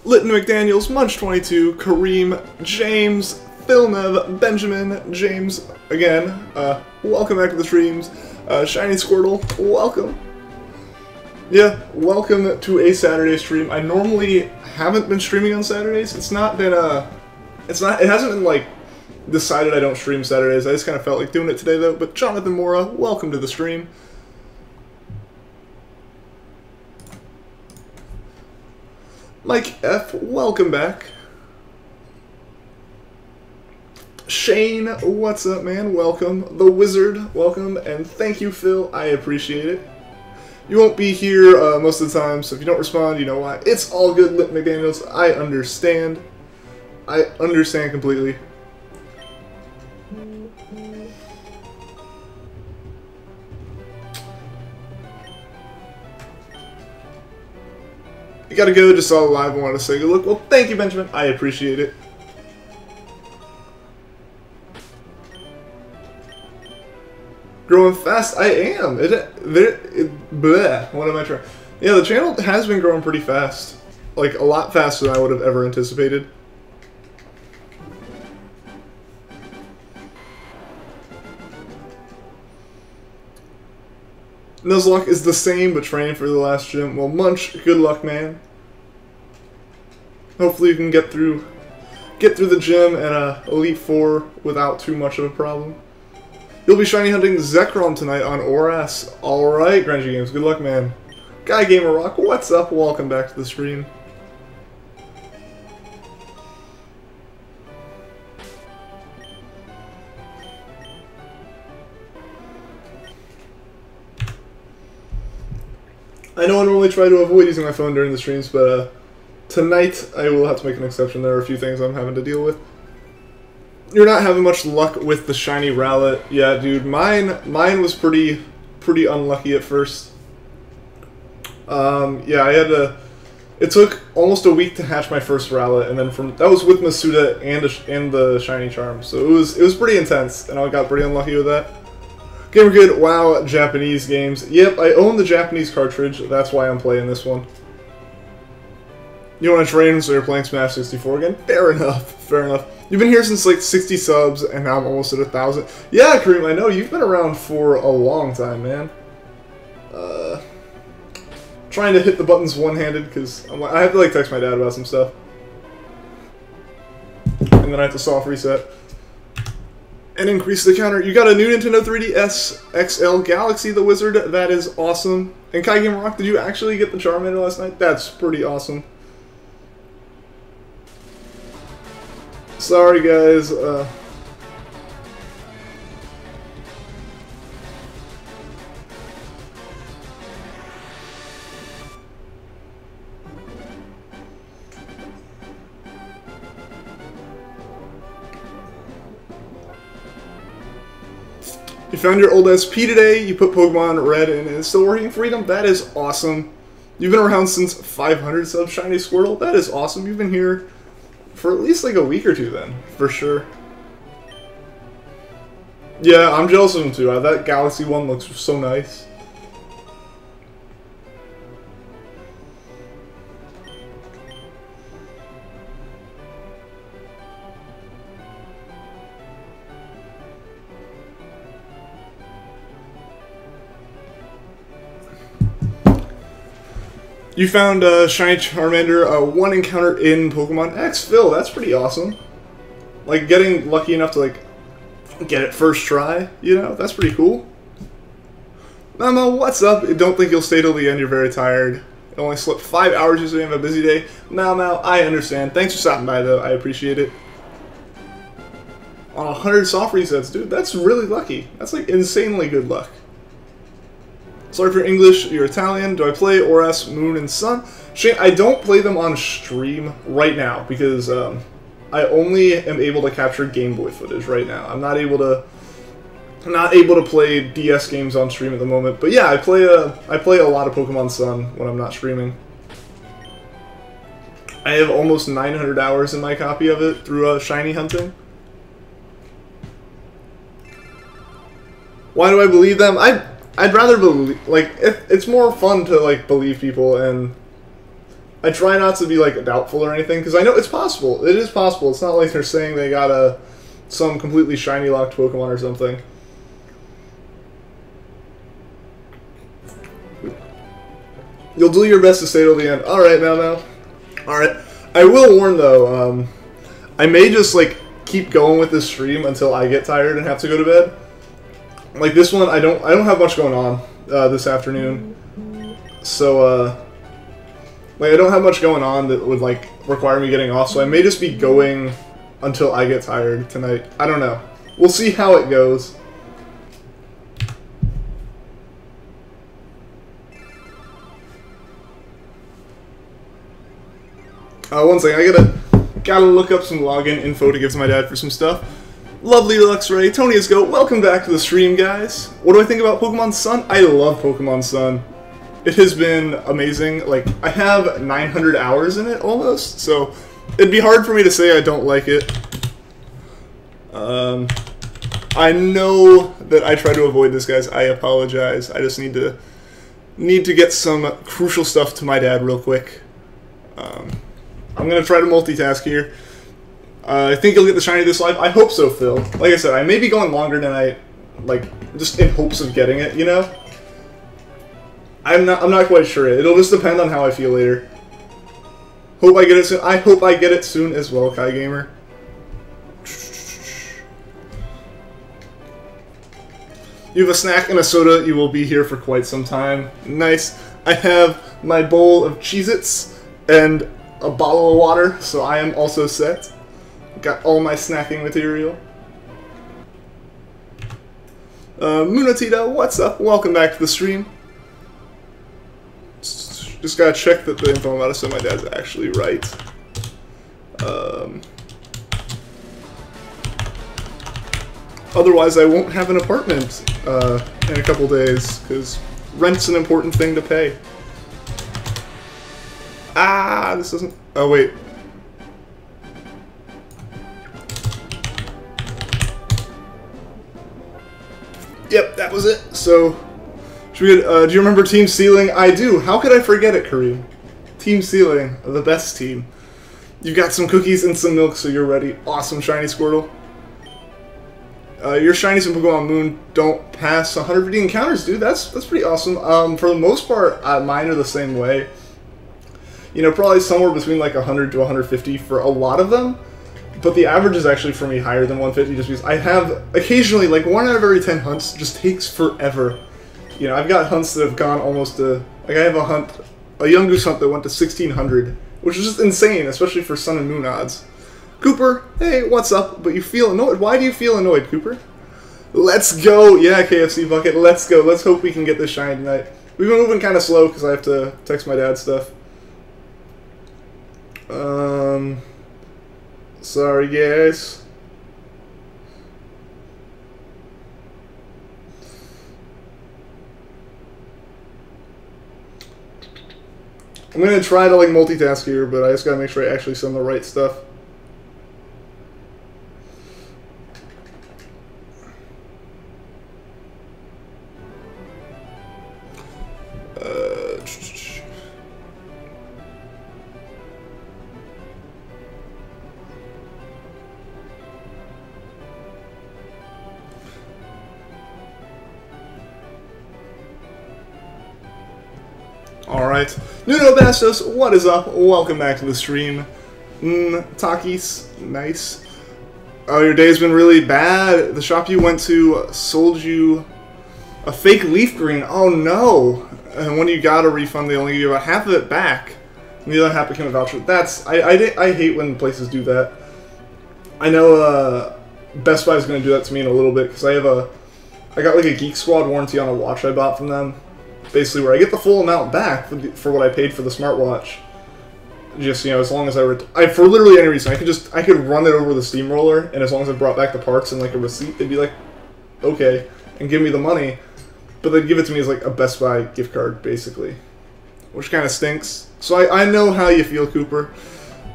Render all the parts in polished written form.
Litton McDaniels, Munch22, Kareem, James, Philnev, Benjamin, James, again, welcome back to the streams. Shiny Squirtle, welcome. Yeah, welcome to a Saturday stream. I normally haven't been streaming on Saturdays. It hasn't been, like, decided I don't stream Saturdays. I just kind of felt like doing it today, though. But Jonathan Mora, welcome to the stream. Mike F, welcome back. Shane, what's up, man? Welcome. The Wizard, welcome. And thank you, Phil. I appreciate it. You won't be here most of the time, so if you don't respond, you know why. It's all good, Lit McDaniels. I understand. I understand completely. You gotta go, just saw the live, I wanted to say good look. Well, thank you, Benjamin. I appreciate it. Growing fast, I am. Bleh, what am I trying? Yeah, the channel has been growing pretty fast. Like, a lot faster than I would have ever anticipated. Nuzlocke is the same, but training for the last gym. Well, Munch, good luck, man. Hopefully you can get through the gym and Elite Four without too much of a problem. You'll be shiny hunting Zekrom tonight on ORAS. Alright, Grungy Games, good luck, man. Guy Gamer Rock, what's up? Welcome back to the stream. I know I normally try to avoid using my phone during the streams, but tonight I will have to make an exception. There are a few things I'm having to deal with. You're not having much luck with the shiny Rowlet. Yeah, dude, mine was pretty unlucky at first. Yeah, I had to. It took almost a week to hatch my first Rowlet, and then that was with Masuda and the shiny charm. So it was pretty intense, and I got pretty unlucky with that. Gamer Good, wow, Japanese games. Yep, I own the Japanese cartridge. That's why I'm playing this one. You want to train, so you're playing Smash 64 again? Fair enough, fair enough. You've been here since like 60 subs, and now I'm almost at 1,000. Yeah, Kareem, I know, you've been around for a long time, man. Trying to hit the buttons one-handed, because I have to like text my dad about some stuff. And then I have to soft reset. And increase the counter. You got a new Nintendo 3DS XL Galaxy, the Wizard. That is awesome. And Kai Game Rock, did you actually get the Charmander last night? That's pretty awesome. Sorry, guys. You found your old SP today, you put Pokemon Red in, and it's still working, Freedom? That is awesome. You've been around since 500 subs, Shiny Squirtle? That is awesome. You've been here for at least like a week or two then, for sure. Yeah, I'm jealous of him too. That Galaxy one looks so nice. You found Shiny Charmander, one encounter in Pokemon X. Phil, that's pretty awesome. Like, getting lucky enough to, like, get it first try, you know? That's pretty cool. Mama, what's up? Don't think you'll stay till the end, you're very tired. You only slept 5 hours yesterday and have a busy day. Mau, I understand. Thanks for stopping by, though. I appreciate it. On 100 soft resets, dude, that's really lucky. That's, like, insanely good luck. Sorry for English, you're Italian. Do I play ORAS, Moon, and Sun? Shane, I don't play them on stream right now because I only am able to capture Game Boy footage right now. I'm not able to play DS games on stream at the moment. But yeah, I play a lot of Pokemon Sun when I'm not streaming. I have almost 900 hours in my copy of it through shiny hunting. Why do I believe them? I'd rather believe, like, it's more fun to, like, believe people and I try not to be like doubtful or anything because I know it's possible. It is possible. It's not like they're saying they got some completely shiny locked Pokemon or something. You'll do your best to stay till the end. All right, now. All right. I will warn though. I may just like keep going with this stream until I get tired and have to go to bed. Like this one, I don't have much going on this afternoon, so like I don't have much going on that would like require me getting off. So I may just be going until I get tired tonight. I don't know. We'll see how it goes. One second, I gotta look up some login info to give to my dad for some stuff. Lovely Luxray, Tony is Go, welcome back to the stream, guys. What do I think about Pokemon Sun? I love Pokemon Sun. It has been amazing. Like, I have 900 hours in it, almost, so it'd be hard for me to say I don't like it. I know that I try to avoid this, guys. I apologize. I just need to get some crucial stuff to my dad real quick. I'm gonna try to multitask here. I think you'll get the shiny this live. I hope so, Phil. Like I said, I may be going longer than I like, just in hopes of getting it. You know, I'm not quite sure. It'll just depend on how I feel later. Hope I get it soon. I hope I get it soon as well, Kai Gamer. You have a snack and a soda. You will be here for quite some time. Nice. I have my bowl of Cheez-Its and a bottle of water, so I am also set. Got all my snacking material. Munatita, what's up? Welcome back to the stream. Just gotta check that the info I'm about to send my dad's actually right. Otherwise, I won't have an apartment in a couple days, because rent's an important thing to pay. Ah, this doesn't... Oh, wait. Yep, that was it. So, should we get, do you remember Team Sealing? I do. How could I forget it, Kareem? Team Sealing, the best team. You've got some cookies and some milk, so you're ready. Awesome, Shiny Squirtle. Your shinies in Pokemon Moon don't pass 150 encounters, dude. That's pretty awesome. For the most part, mine are the same way. You know, probably somewhere between like 100 to 150 for a lot of them. But the average is actually for me higher than 150 just because I have occasionally, like 1 out of every 10 hunts just takes forever. You know, I've got hunts that have gone almost to, like I have a Yungoos hunt that went to 1600, which is just insane, especially for Sun and Moon odds. Cooper, hey, what's up? But you feel annoyed. Why do you feel annoyed, Cooper? Let's go. Yeah, KFC Bucket, let's go. Let's hope we can get this shiny tonight. We've been moving kind of slow because I have to text my dad stuff. Sorry, guys. I'm gonna try to like multitask here, but I just gotta make sure I actually send the right stuff. Alright, Nuno Bastos, what is up? Welcome back to the stream. Takis, nice. Oh, your day's been really bad. The shop you went to sold you a fake Leafgreen. Oh no! And when you got a refund, they only give you about half of it back. And the other half became a voucher. That's, I hate when places do that. I know Best Buy is going to do that to me in a little bit, because I got like a Geek Squad warranty on a watch I bought from them. Basically, where I get the full amount back for what I paid for the smartwatch. Just, you know, as long as for literally any reason, I could run it over the steamroller, and as long as I brought back the parts and like a receipt, they'd be like, okay, and give me the money. But they'd give it to me as like a Best Buy gift card, basically, which kind of stinks. So I know how you feel, Cooper.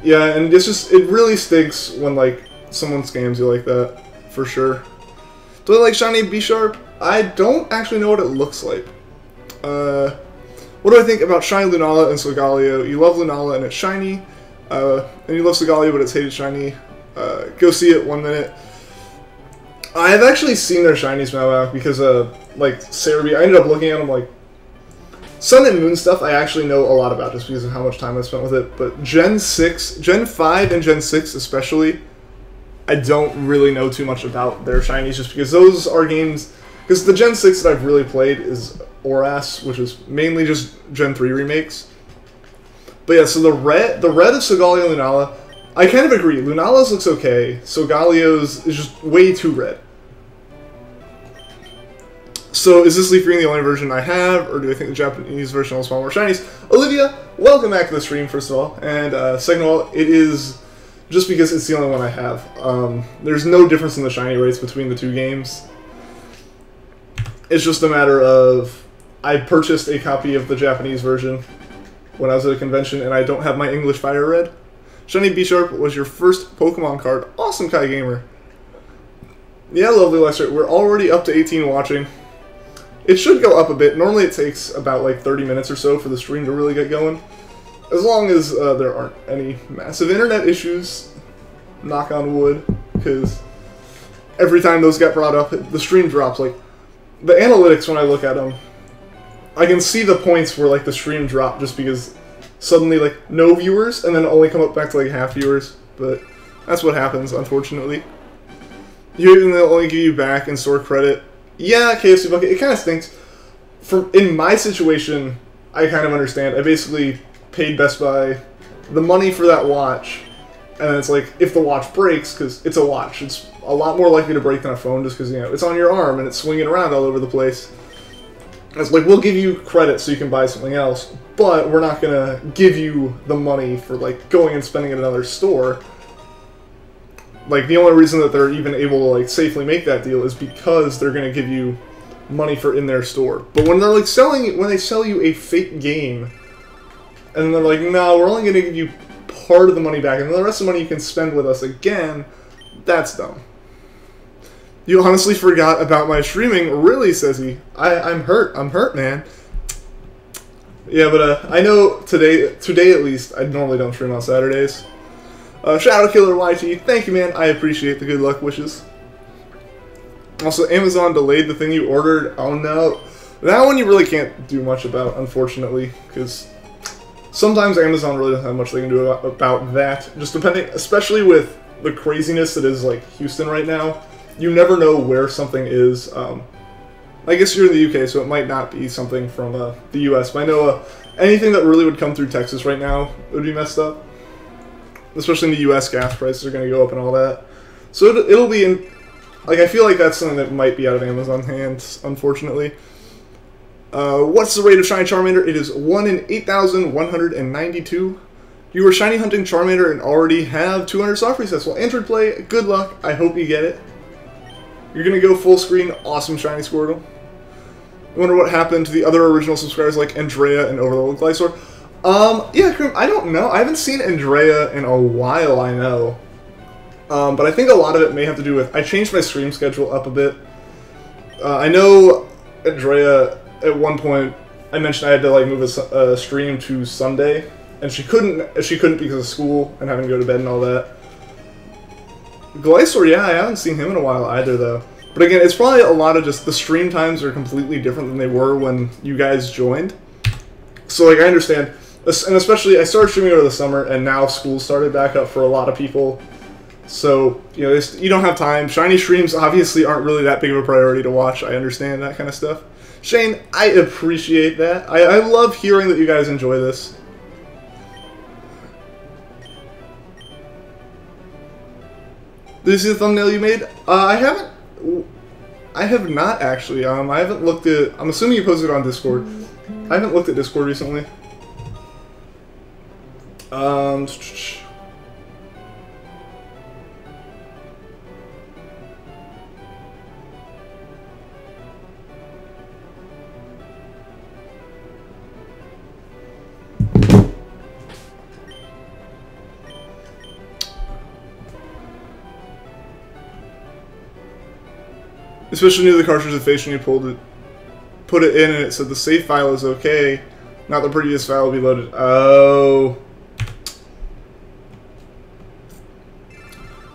Yeah, and it really stinks when like someone scams you like that, for sure. Do I like shiny B-Sharp? I don't actually know what it looks like. What do I think about shiny Lunala and Solgaleo? You love Lunala and it's shiny, and you love Solgaleo but it's hated shiny. Go see it 1 minute. I've actually seen their shinies now because, like, Cerebi, I ended up looking at them, like, Sun and Moon stuff I actually know a lot about just because of how much time I spent with it, but Gen 5 and Gen 6 especially, I don't really know too much about their shinies just because those are games, because the Gen 6 that I've really played is Oras, which is mainly just Gen 3 remakes. But yeah, so the red of Solgaleo and Lunala, I kind of agree, Lunala's looks okay, Solgaleo's is just way too red. So, is this Leafgreen the only version I have, or do I think the Japanese version will spawn more shinies? Olivia, welcome back to the stream, first of all, and second of all, it is just because it's the only one I have. There's no difference in the shiny rates between the two games. It's just a matter of, I purchased a copy of the Japanese version when I was at a convention, and I don't have my English Fire Red. Shiny B-Sharp was your first Pokemon card. Awesome, Kai Gamer. Yeah, lovely, Lester. We're already up to 18 watching. It should go up a bit. Normally it takes about like 30 minutes or so for the stream to really get going. As long as there aren't any massive internet issues, knock on wood, because every time those get brought up, the stream drops. Like, the analytics, when I look at them, I can see the points where like the stream dropped just because suddenly like no viewers and then only come up back to like half viewers. But that's what happens, unfortunately. They'll only give you back and store credit. Yeah, KFC Bucket, it kind of stinks. In my situation, I kind of understand. I basically paid Best Buy the money for that watch, and it's like, if the watch breaks, because it's a watch, it's a lot more likely to break than a phone just because, you know, it's on your arm and it's swinging around all over the place. And it's like, we'll give you credit so you can buy something else, but we're not going to give you the money for, like, going and spending at another store. Like, the only reason that they're even able to, like, safely make that deal is because they're going to give you money for in their store. But when they're, like, when they sell you a fake game, and then they're like, no, we're only going to give you part of the money back, and the rest of the money you can spend with us again, that's dumb. You honestly forgot about my streaming? Really, says he. I'm hurt, man. Yeah, but, I know today at least, I normally don't stream on Saturdays. Shadow Killer YT, thank you, man. I appreciate the good luck wishes. Also, Amazon delayed the thing you ordered. Oh no. That one you really can't do much about, unfortunately, because sometimes Amazon really doesn't have much they can do about that. Just depending, especially with the craziness that is, like, Houston right now, you never know where something is. I guess you're in the UK, so it might not be something from the US, but I know anything that really would come through Texas right now would be messed up. Especially in the US, gas prices are going to go up and all that. So it'll be in... Like, I feel like that's something that might be out of Amazon's hands, unfortunately. What's the rate of Shiny Charmander? It is 1 in 8,192. You were shiny hunting Charmander and already have 200 soft resets. Well, Android Play, good luck. I hope you get it. You're going to go full screen. Awesome, Shiny Squirtle. I wonder what happened to the other original subscribers like Andrea and Overlord Glysaur. Yeah, Krim, I don't know. I haven't seen Andrea in a while, I know. But I think a lot of it may have to do with... I changed my stream schedule up a bit. I know Andrea, at one point, I mentioned I had to, like, move a stream to Sunday. And she couldn't because of school and having to go to bed and all that. Glysaur, yeah, I haven't seen him in a while either, though. But again, it's probably a lot of just... The stream times are completely different than they were when you guys joined. So, like, I understand... And especially, I started streaming over the summer, and now school started back up for a lot of people. So, you know, you don't have time. Shiny streams obviously aren't really that big of a priority to watch. I understand that kind of stuff. Shane, I appreciate that. I love hearing that you guys enjoy this. Did you see the thumbnail you made? I have not, actually. I haven't looked at... I'm assuming you posted it on Discord. I haven't looked at Discord recently. Especially near the cartridge of face when you put it in and it said the save file is okay. Not the previous file will be loaded. Oh.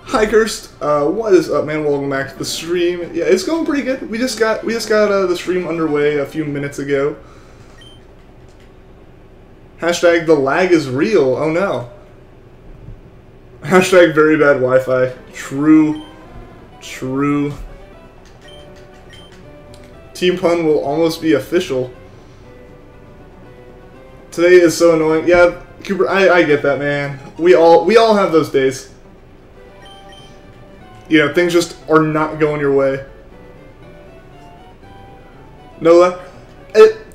Hi Kirst, what is up, man? Welcome back to the stream. Yeah, it's going pretty good. We just got the stream underway a few minutes ago. Hashtag the lag is real. Oh no. Hashtag very bad Wi-Fi. True. True. Team Pun will almost be official. Today is so annoying. Yeah, Cooper, I get that, man. We all have those days. You know, things just are not going your way. No,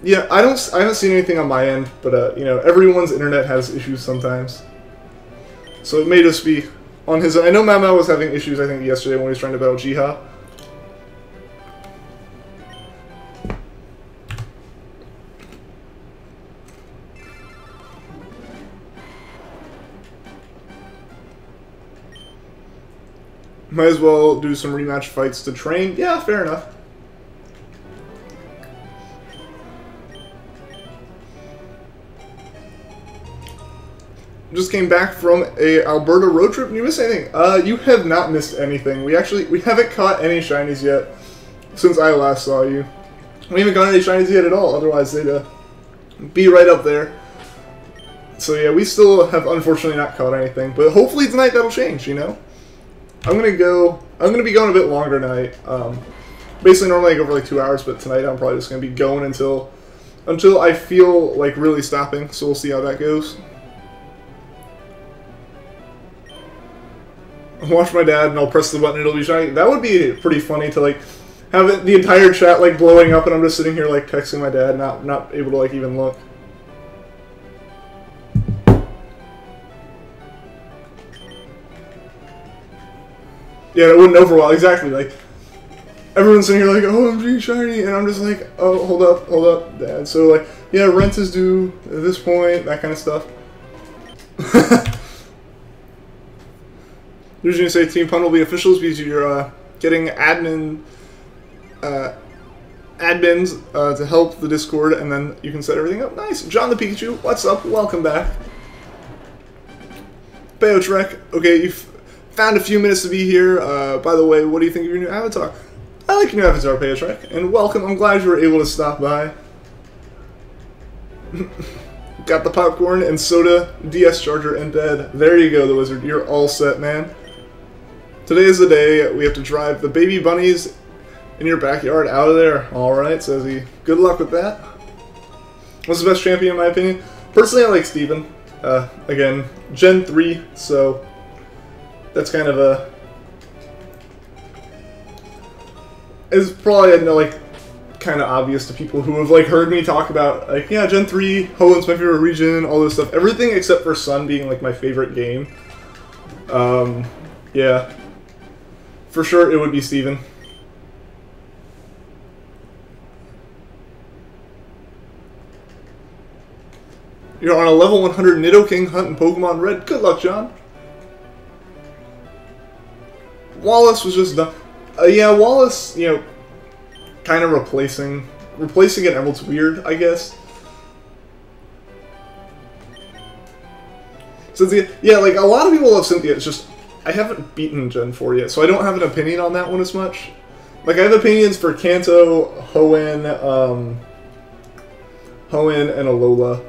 yeah, I haven't seen anything on my end, but you know, everyone's internet has issues sometimes. So it may just be on his. I know Mama was having issues, I think, yesterday when he was trying to battle Jiha. Might as well do some rematch fights to train. Yeah, fair enough. Just came back from a Alberta road trip. Did you miss anything? You have not missed anything. We haven't caught any shinies yet since I last saw you. We haven't caught any shinies yet at all. Otherwise, they'd be right up there. So yeah, we still have unfortunately not caught anything. But hopefully tonight that'll change. You know. I'm gonna be going a bit longer tonight. Basically, normally I go for like 2 hours, but tonight I'm probably just gonna be going until I feel like really stopping. So we'll see how that goes. Watch my dad, and I'll press the button. It'll be shiny. That would be pretty funny to like have it, the entire chat like blowing up, and I'm just sitting here like texting my dad, not able to like even look. Yeah, it wouldn't over well. Exactly. Like everyone's sitting here like, "Oh, I'm being shiny," and I'm just like, "Oh, hold up, Dad." So like, yeah, rent is due at this point. That kind of stuff. Usually, say Team Pun will be officials because you're getting admins to help the Discord, and then you can set everything up. Nice, John the Pikachu. What's up? Welcome back. Bayo Trek. Okay, you've found a few minutes to be here. By the way, what do you think of your new avatar? I like your new avatar, Payotrek, and welcome. I'm glad you were able to stop by. Got the popcorn and soda, DS charger, and bed. There you go, the wizard. You're all set, man. Today is the day we have to drive the baby bunnies in your backyard out of there. Alright, says he. Good luck with that. What's the best champion in my opinion? Personally, I like Steven. Again, Gen 3, so that's kind of a... It's probably, like, kind of obvious to people who have, like, heard me talk about, like, yeah, Gen 3, Hoen's my favorite region, all this stuff. Everything except for Sun being, like, my favorite game. Yeah. For sure, it would be Steven. You're on a level 100 Nidoking hunt in Pokemon Red. Good luck, John. Wallace was just done. Yeah, Wallace, you know, kind of replacing an Emerald's weird, I guess. Cynthia, yeah, like, a lot of people love Cynthia, it's just, I haven't beaten Gen 4 yet, so I don't have an opinion on that one as much. Like, I have opinions for Kanto, Hoenn, and Alola.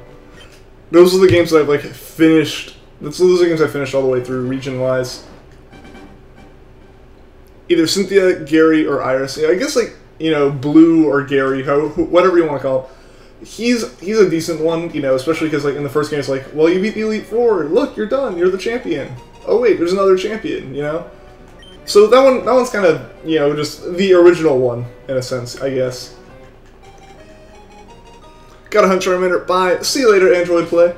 Those are the games that I've, like, finished, those are the games I finished all the way through, region-wise. Either Cynthia, Gary, or Iris. Yeah, I guess, like, you know, Blue or Gary, whatever you want to call him. He's a decent one, you know, especially because, like, in the first game it's like, well, you beat the Elite Four, look, you're done, you're the champion. Oh wait, there's another champion, you know? So that one's kind of, you know, just the original one, in a sense, I guess. Gotta hunt Charmander, bye, see you later, Android Play.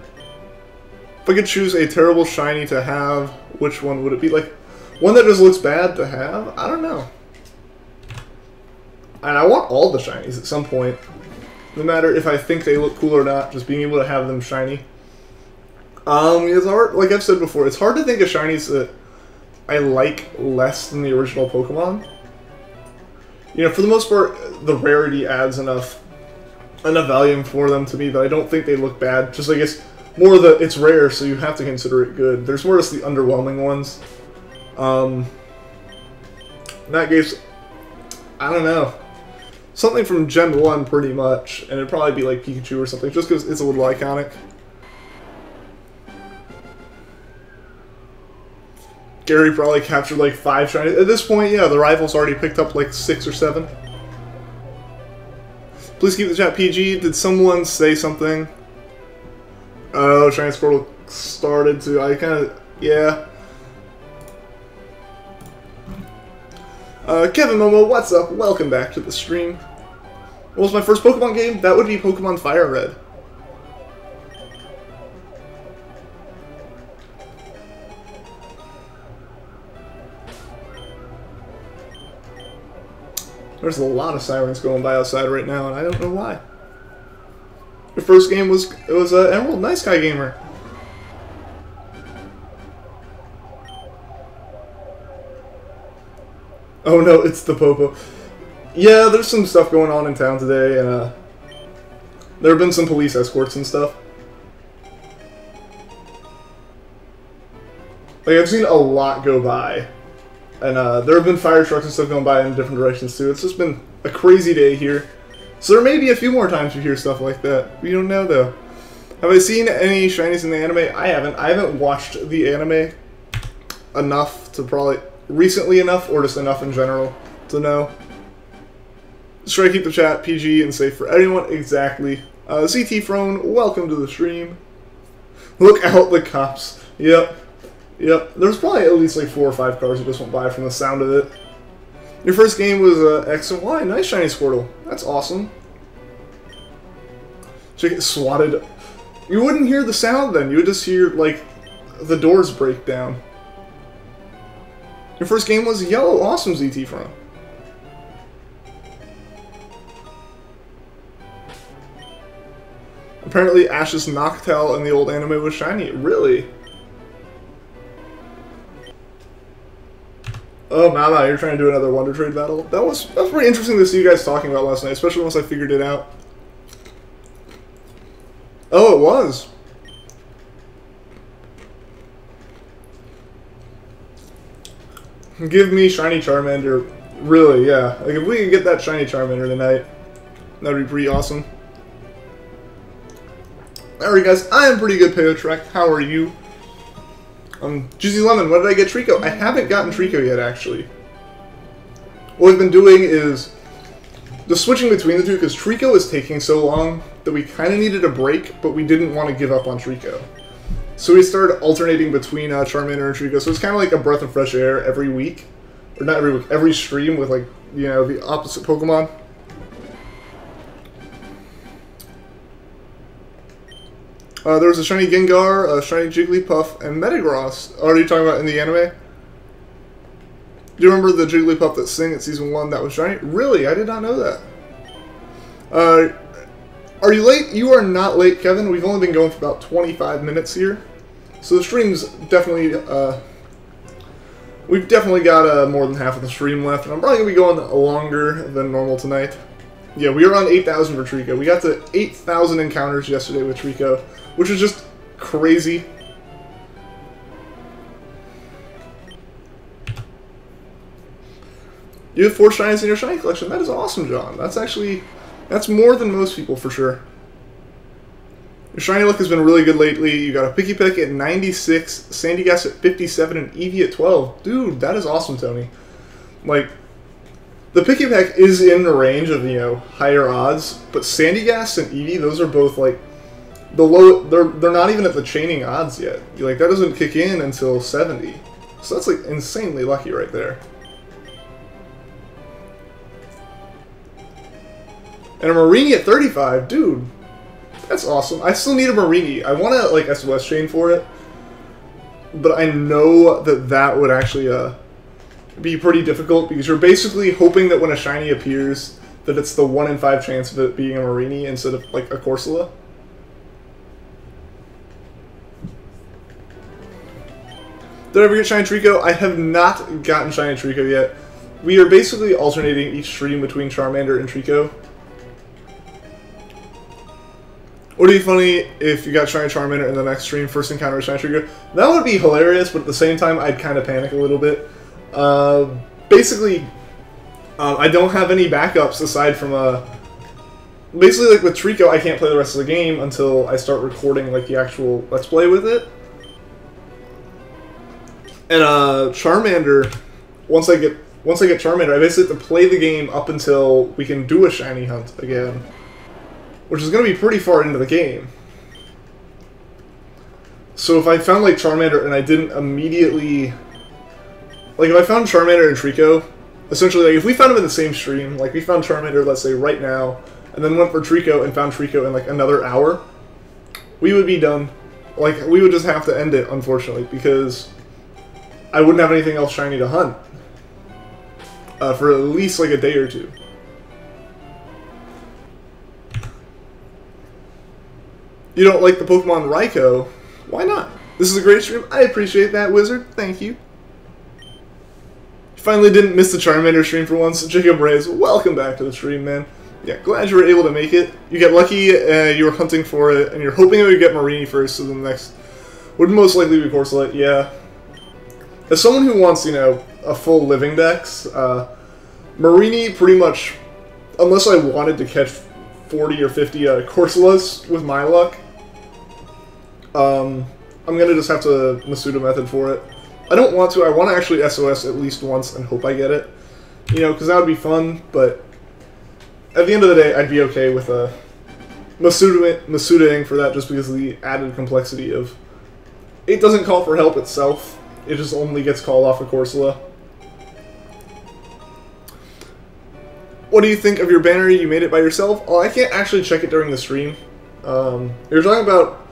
If I could choose a terrible shiny to have, which one would it be? Like, one that just looks bad to have? I don't know. And I want all the shinies at some point. No matter if I think they look cool or not, just being able to have them shiny. It's hard, like I've said before, it's hard to think of shinies that I like less than the original Pokemon. You know, for the most part, the rarity adds enough enough volume for them to me that I don't think they look bad. Just, I guess, more the it's rare, so you have to consider it good. There's more just the underwhelming ones. In that case, I don't know. Something from Gen 1, pretty much, and it'd probably be like Pikachu or something, just because it's a little iconic. Gary probably captured like 5 shinies. At this point, yeah, the rival's already picked up like 6 or 7. Please keep the chat PG. Did someone say something? Oh, Shiny Squirtle started to. I kind of. Yeah. Kevin Momo, what's up? Welcome back to the stream. What was my first Pokemon game? That would be Pokemon Fire Red. There's a lot of sirens going by outside right now, and I don't know why. Your first game was Emerald. Nice Guy Gamer. Oh no, it's the Popo. Yeah, there's some stuff going on in town today, and there have been some police escorts and stuff. Like, I've seen a lot go by. And there have been fire trucks and stuff going by in different directions too. It's just been a crazy day here. So there may be a few more times you hear stuff like that. We don't know though. Have I seen any shinies in the anime? I haven't. I haven't watched the anime enough to probably... recently enough, or just enough in general to know. Just try to keep the chat PG and safe for everyone. Exactly. CT Throne, welcome to the stream. Look out, the cops. Yep. Yep, there's probably at least like 4 or 5 cars that just went by from the sound of it. Your first game was X and Y. Nice Shiny Squirtle. That's awesome. Should I get swatted? You wouldn't hear the sound then. You would just hear, like, the doors break down. Your first game was Yellow. Awesome, ZT Front. Apparently Ash's Noctowl in the old anime was shiny. Really? Oh, Mama, you're trying to do another Wonder Trade battle? That was pretty interesting to see you guys talking about last night, especially once I figured it out. Oh, it was. Give me shiny Charmander. Really, yeah. Like, if we could get that shiny Charmander tonight, that'd be pretty awesome. Alright, guys, I am pretty good, Payotrek. How are you? Juicy Lemon, when did I get Trico? I haven't gotten Trico yet, actually. What we've been doing is just switching between the two, because Trico is taking so long that we kind of needed a break, but we didn't want to give up on Trico. So we started alternating between Charmander and Trico, so it's kind of like a breath of fresh air every week. Or not every week, every stream with, like, you know, the opposite Pokemon. There was a shiny Gengar, a shiny Jigglypuff, and Metagross. Oh, are you talking about in the anime? Do you remember the Jigglypuff that sang at Season 1 that was shiny? Really? I did not know that. Are you late? You are not late, Kevin. We've only been going for about 25 minutes here. So the stream's definitely, we've definitely got more than half of the stream left. And I'm probably going to be going longer than normal tonight. Yeah, we were on 8,000 for Trico. We got to 8,000 encounters yesterday with Trico, which is just crazy. You have 4 shinies in your shiny collection. That is awesome, John. That's more than most people for sure. Your shiny luck has been really good lately. You got a Picky Peck at 96, Sandygast at 57, and Eevee at 12. Dude, that is awesome, Tony. Like, the Picky Peck is in the range of, you know, higher odds, but Sandygast and Eevee, those are both, like, the low, they're not even at the chaining odds yet. Like, that doesn't kick in until 70. So that's, like, insanely lucky right there. And a Marini at 35, dude. That's awesome. I still need a Marini. I want to, like, SOS chain for it. But I know that that would actually be pretty difficult, because you're basically hoping that when a shiny appears, that it's the 1 in 5 chance of it being a Marini instead of, like, a Corsola. Did I ever get Shiny Trico? I have not gotten Shiny Trico yet. We are basically alternating each stream between Charmander and Trico. Would it be funny if you got Shiny Charmander in the next stream, first encounter with Shiny Trigger? That would be hilarious, but at the same time, I'd kind of panic a little bit. Basically, I don't have any backups aside from basically, like with Trico, I can't play the rest of the game until I start recording like the actual Let's Play with it. And Charmander, once I get Charmander, I basically have to play the game up until we can do a shiny hunt again, which is going to be pretty far into the game. So if I found like Charmander and I didn't immediately, like if I found Charmander and Trico, essentially like if we found them in the same stream, like we found Charmander, let's say right now, and then went for Trico and found Trico in like another hour, we would be done. Like we would just have to end it, unfortunately, because I wouldn't have anything else shiny to hunt for at least like a day or two. You don't like the Pokemon Raikou? Why not? This is a great stream. I appreciate that, Wizard. Thank you. You finally didn't miss the Charmander stream for once. Jacob Reyes, welcome back to the stream, man. Yeah, glad you were able to make it. You get lucky, you were hunting for it, and you're hoping that you get Marini first, so the next would most likely be Corsola. Yeah. As someone who wants, you know, a full living dex, Marini pretty much, unless I wanted to catch 40 or 50 Corsolas with my luck, I'm going to just have to Masuda method for it. I don't want to. I want to actually SOS at least once and hope I get it. You know, because that would be fun, but at the end of the day, I'd be okay with Masudaing for that just because of the added complexity of it doesn't call for help itself. It just only gets called off of Corsola. What do you think of your banner? You made it by yourself? Oh, I can't actually check it during the stream. You're talking about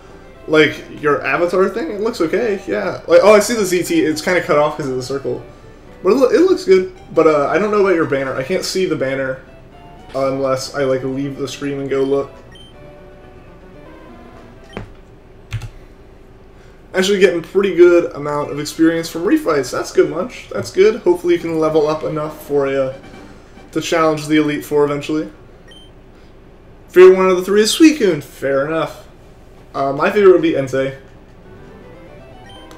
like your avatar thing? It looks okay, yeah. Like, oh, I see the ZT. It's kind of cut off because of the circle, but it looks good. But I don't know about your banner. I can't see the banner unless I like leave the stream and go look. Actually getting pretty good amount of experience from refights. That's good, Munch. That's good. Hopefully you can level up enough for to challenge the Elite Four eventually. Favorite one of the three is Suicune. Fair enough. My favorite would be Entei.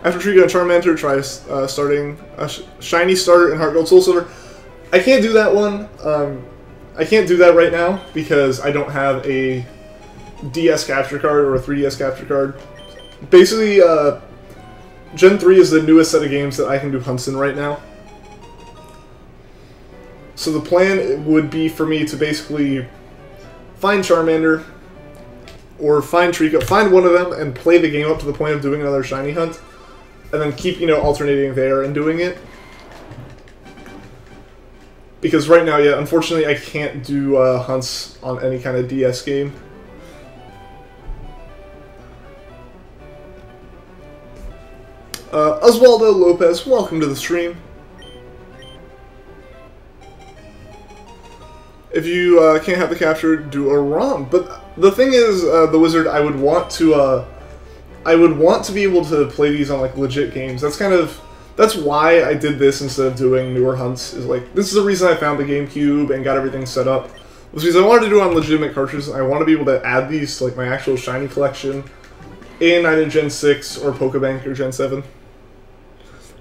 After Trico and Charmander, try starting a Shiny starter in Heart Gold Soul Silver. I can't do that one. I can't do that right now because I don't have a DS capture card or a 3DS capture card. Basically, Gen 3 is the newest set of games that I can do hunts in right now. So the plan would be for me to basically find Charmander or find Trico, find one of them and play the game up to the point of doing another shiny hunt, and then keep, you know, alternating there and doing it. Because right now, yeah, unfortunately I can't do hunts on any kind of DS game. Oswaldo Lopez, welcome to the stream. If you can't have the capture, do a ROM. But the thing is, the Wizard, I would want to be able to play these on like legit games. That's why I did this instead of doing newer hunts. Is like this is the reason I found the GameCube and got everything set up. Was because I wanted to do it on legitimate cartridges. And I want to be able to add these to like my actual shiny collection in either Gen 6 or Pokebank or Gen 7.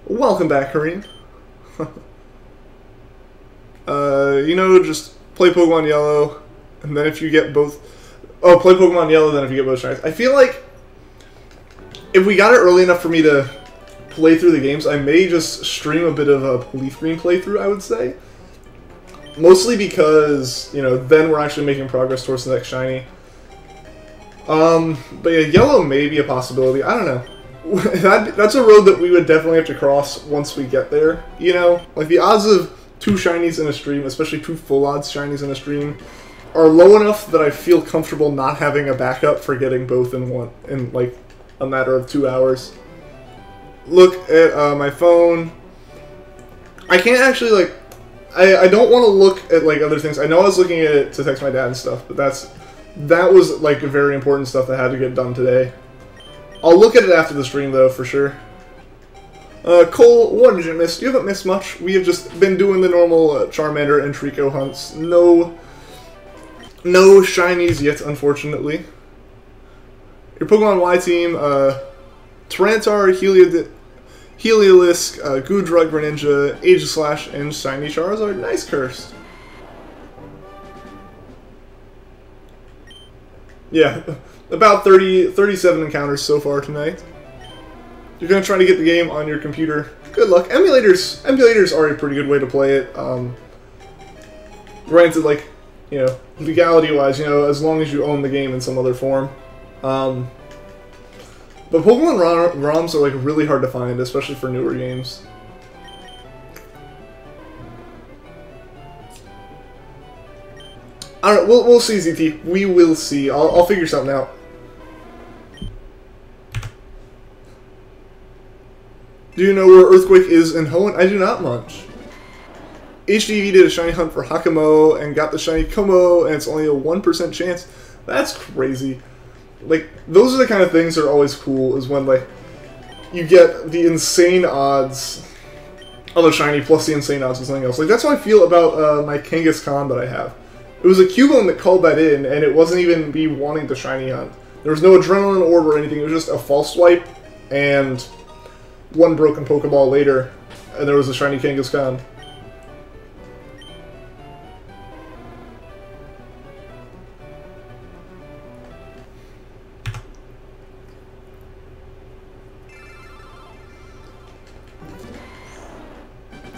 Welcome back, Kareem. You know, just play Pokemon Yellow, and then if you get both... Oh, play Pokemon Yellow, then if you get both shinies. I feel like if we got it early enough for me to play through the games, I may just stream a bit of a Leafgreen playthrough, I would say. Mostly because, you know, then we're actually making progress towards the next shiny. But yeah, Yellow may be a possibility. I don't know. That's a road that we would definitely have to cross once we get there, you know? Like, the odds of 2 shinies in a stream, especially 2 full odds shinies in a stream, are low enough that I feel comfortable not having a backup for getting both in like a matter of 2 hours. Look at my phone. I can't actually like I don't want to look at like other things. I know I was looking at it to text my dad and stuff, but that was like very important stuff that had to get done today. I'll look at it after the stream though, for sure. Cole, what did you miss? You haven't missed much. We have just been doing the normal Charmander and Trico hunts. No shinies yet, unfortunately. Your Pokemon Y team, Tyranitar, Heliolisk, Goodrug, Greninja, Aegislash, and Shiny Charizard. Nice Cursed. Yeah, about 37 encounters so far tonight. You're going to try to get the game on your computer. Good luck. Emulators are a pretty good way to play it. Granted, like, you know, legality-wise, you know, as long as you own the game in some other form. But Pokemon ROMs are, like, really hard to find, especially for newer games. Alright, we'll see, ZT. We will see. I'll figure something out. Do you know where Earthquake is in Hoenn? I do not much. HDV did a shiny hunt for Hakamo and got the shiny Como, and it's only a 1% chance. That's crazy. Like, those are the kind of things that are always cool, is when, like, you get the insane odds of a shiny plus the insane odds of something else. Like, that's how I feel about my Kangaskhan that I have. It was a Cubone that called that in, and it wasn't even me wanting the shiny hunt. There was no adrenaline orb or anything, it was just a false swipe, and one broken Pokeball later, and there was a shiny Kangaskhan.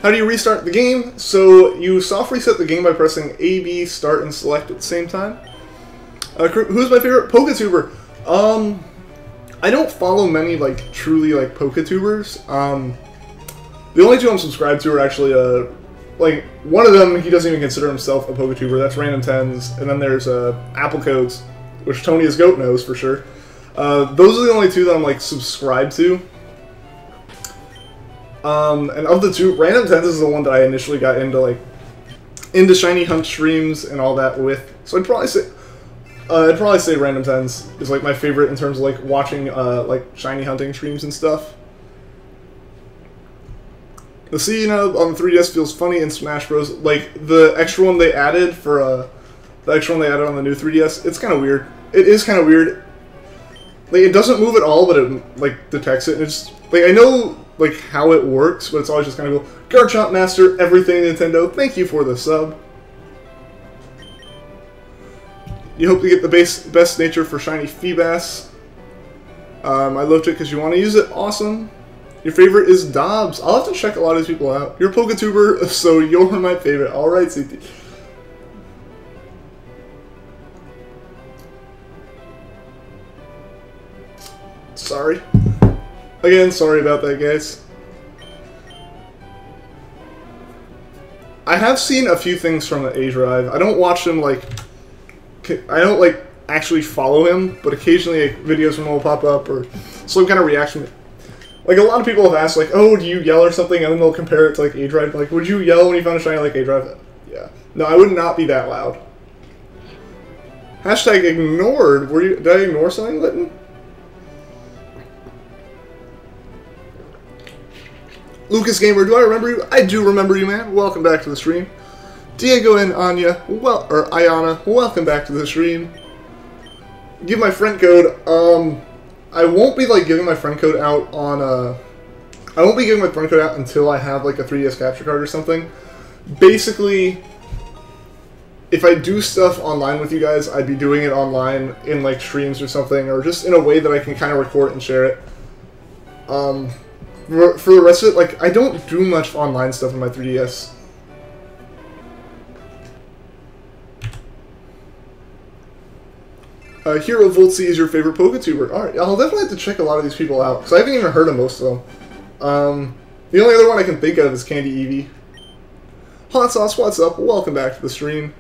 How do you restart the game? So you soft reset the game by pressing A, B, start, and select at the same time. Who's my favorite Pokatuber? I don't follow many, like, truly, like, Poketubers. The only two I'm subscribed to are actually, like, one of them, he doesn't even consider himself a Poketuber. That's Random Tens. And then there's Apple Codes, which Tony as Goat knows for sure. Those are the only two that I'm, like, subscribed to. And of the two, Random Tens is the one that I initially got into, like, into Shiny Hunt streams and all that with. So I'd probably say Random Tens is, like, my favorite in terms of, like, watching, like, shiny hunting streams and stuff. The scene on the 3DS feels funny in Smash Bros. Like, the extra one they added for, the extra one they added on the new 3DS, it's kind of weird. It is kind of weird. Like, it doesn't move at all, but it, like, detects it, and it's, like, I know, like, how it works, but it's always just kind of cool. Garchomp Master, everything Nintendo, thank you for the sub. You hope to get the best nature for shiny Feebas. I loved it because you want to use it. Awesome. Your favorite is Dobbs. I'll have to check a lot of these people out. You're a Pokatuber, so you're my favorite. Alright, CT. Sorry. Again, sorry about that, guys. I have seen a few things from the A-Drive. I don't watch them, like... I don't, like, actually follow him, but occasionally, like, videos from him will pop up, or some kind of reaction. Like, a lot of people have asked, like, oh, do you yell or something? And then they'll compare it to, like, A-Drive. Like, would you yell when you found a shiny like A-Drive? Yeah. No, I would not be that loud. Hashtag ignored. Did I ignore something, Litton? Lucas Gamer, do I remember you? I do remember you, man. Welcome back to the stream. Diego and Anya, Ayana, welcome back to the stream. Give my friend code. I won't be, like, giving my friend code out on, I won't be giving my friend code out until I have, like, a 3DS capture card or something. Basically, if I do stuff online with you guys, I'd be doing it online in, like, streams or something, or just in a way that I can kind of record it and share it. For the rest of it, like, I don't do much online stuff on my 3DS. Hero Voltzy is your favorite Pokatuber. Alright, I'll definitely have to check a lot of these people out, because I haven't even heard of most of them. The only other one I can think of is Candy Eevee. Hot Sauce, what's up? Welcome back to the stream.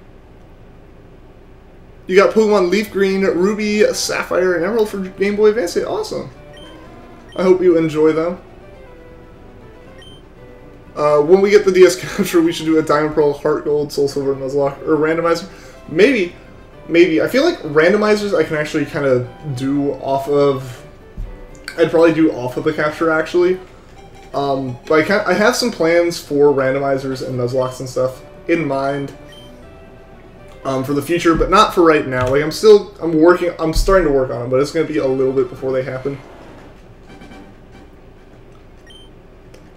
You got Pokemon Leafgreen, Ruby, Sapphire, and Emerald for Game Boy Advance. Awesome. I hope you enjoy them. When we get the DS capture, we should do a Diamond Pearl, Heart Gold, Soul Silver, Nuzlocke, or Randomizer. Maybe. I feel like randomizers I can actually kind of do off of... I'd probably do off of the capture, actually. But I have some plans for randomizers and Nuzlockes and stuff in mind. for the future, but not for right now. Like I'm starting to work on them, but it's gonna be a little bit before they happen.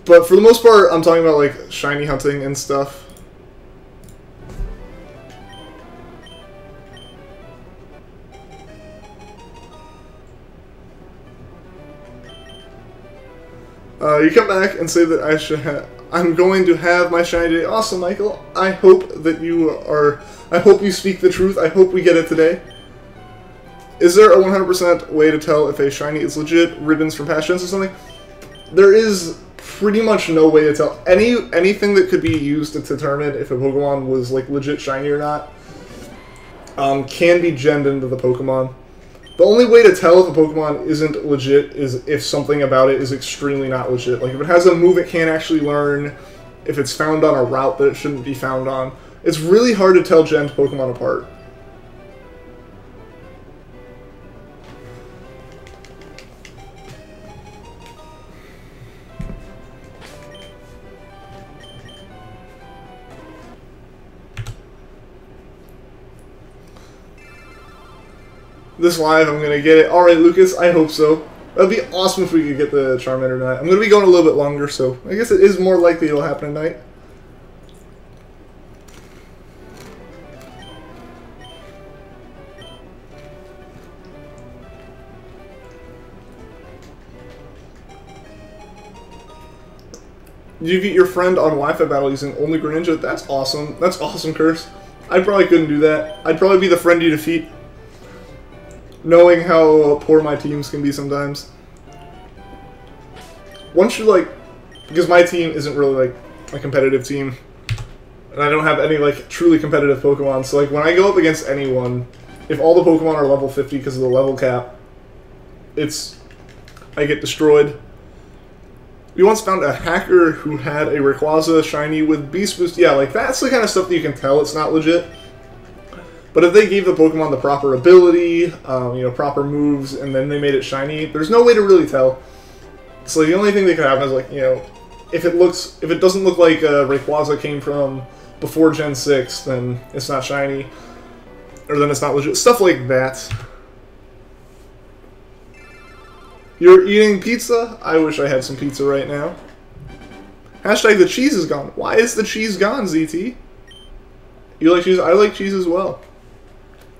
But for the most part, I'm talking about like shiny hunting and stuff. You come back and say that I'm going to have my shiny day. Awesome, Michael. I hope that you are. I hope you speak the truth. I hope we get it today. Is there a 100% way to tell if a shiny is legit? Ribbons from past gens or something? There is pretty much no way to tell. Anything that could be used to determine if a Pokemon was like legit shiny or not can be gemmed into the Pokemon. The only way to tell if a Pokemon isn't legit is if something about it is extremely not legit. Like if it has a move it can't actually learn, if it's found on a route that it shouldn't be found on. It's really hard to tell gemmed Pokemon apart. This live, I'm going to get it. Alright, Lucas, I hope so. That'd be awesome if we could get the Charmander tonight. I'm going to be going a little bit longer, so I guess it is more likely it'll happen tonight. You beat your friend on Wi-Fi battle using only Greninja? That's awesome. That's awesome, Curse. I probably couldn't do that. I'd probably be the friend you defeat. Knowing how poor my teams can be sometimes. Once you like, because my team isn't really like a competitive team, and I don't have any like truly competitive Pokemon, so like when I go up against anyone, if all the Pokemon are level 50 because of the level cap, I get destroyed. We once found a hacker who had a Rayquaza shiny with Beast Boost. Yeah, like that's the kind of stuff that you can tell it's not legit. But if they gave the Pokemon the proper ability, proper moves, and then they made it shiny, there's no way to really tell. So the only thing that could happen is like, if it doesn't look like Rayquaza came from before Gen 6, then it's not shiny, or then it's not legit. Stuff like that. You're eating pizza? I wish I had some pizza right now. Hashtag the cheese is gone. Why is the cheese gone, ZT? You like cheese? I like cheese as well.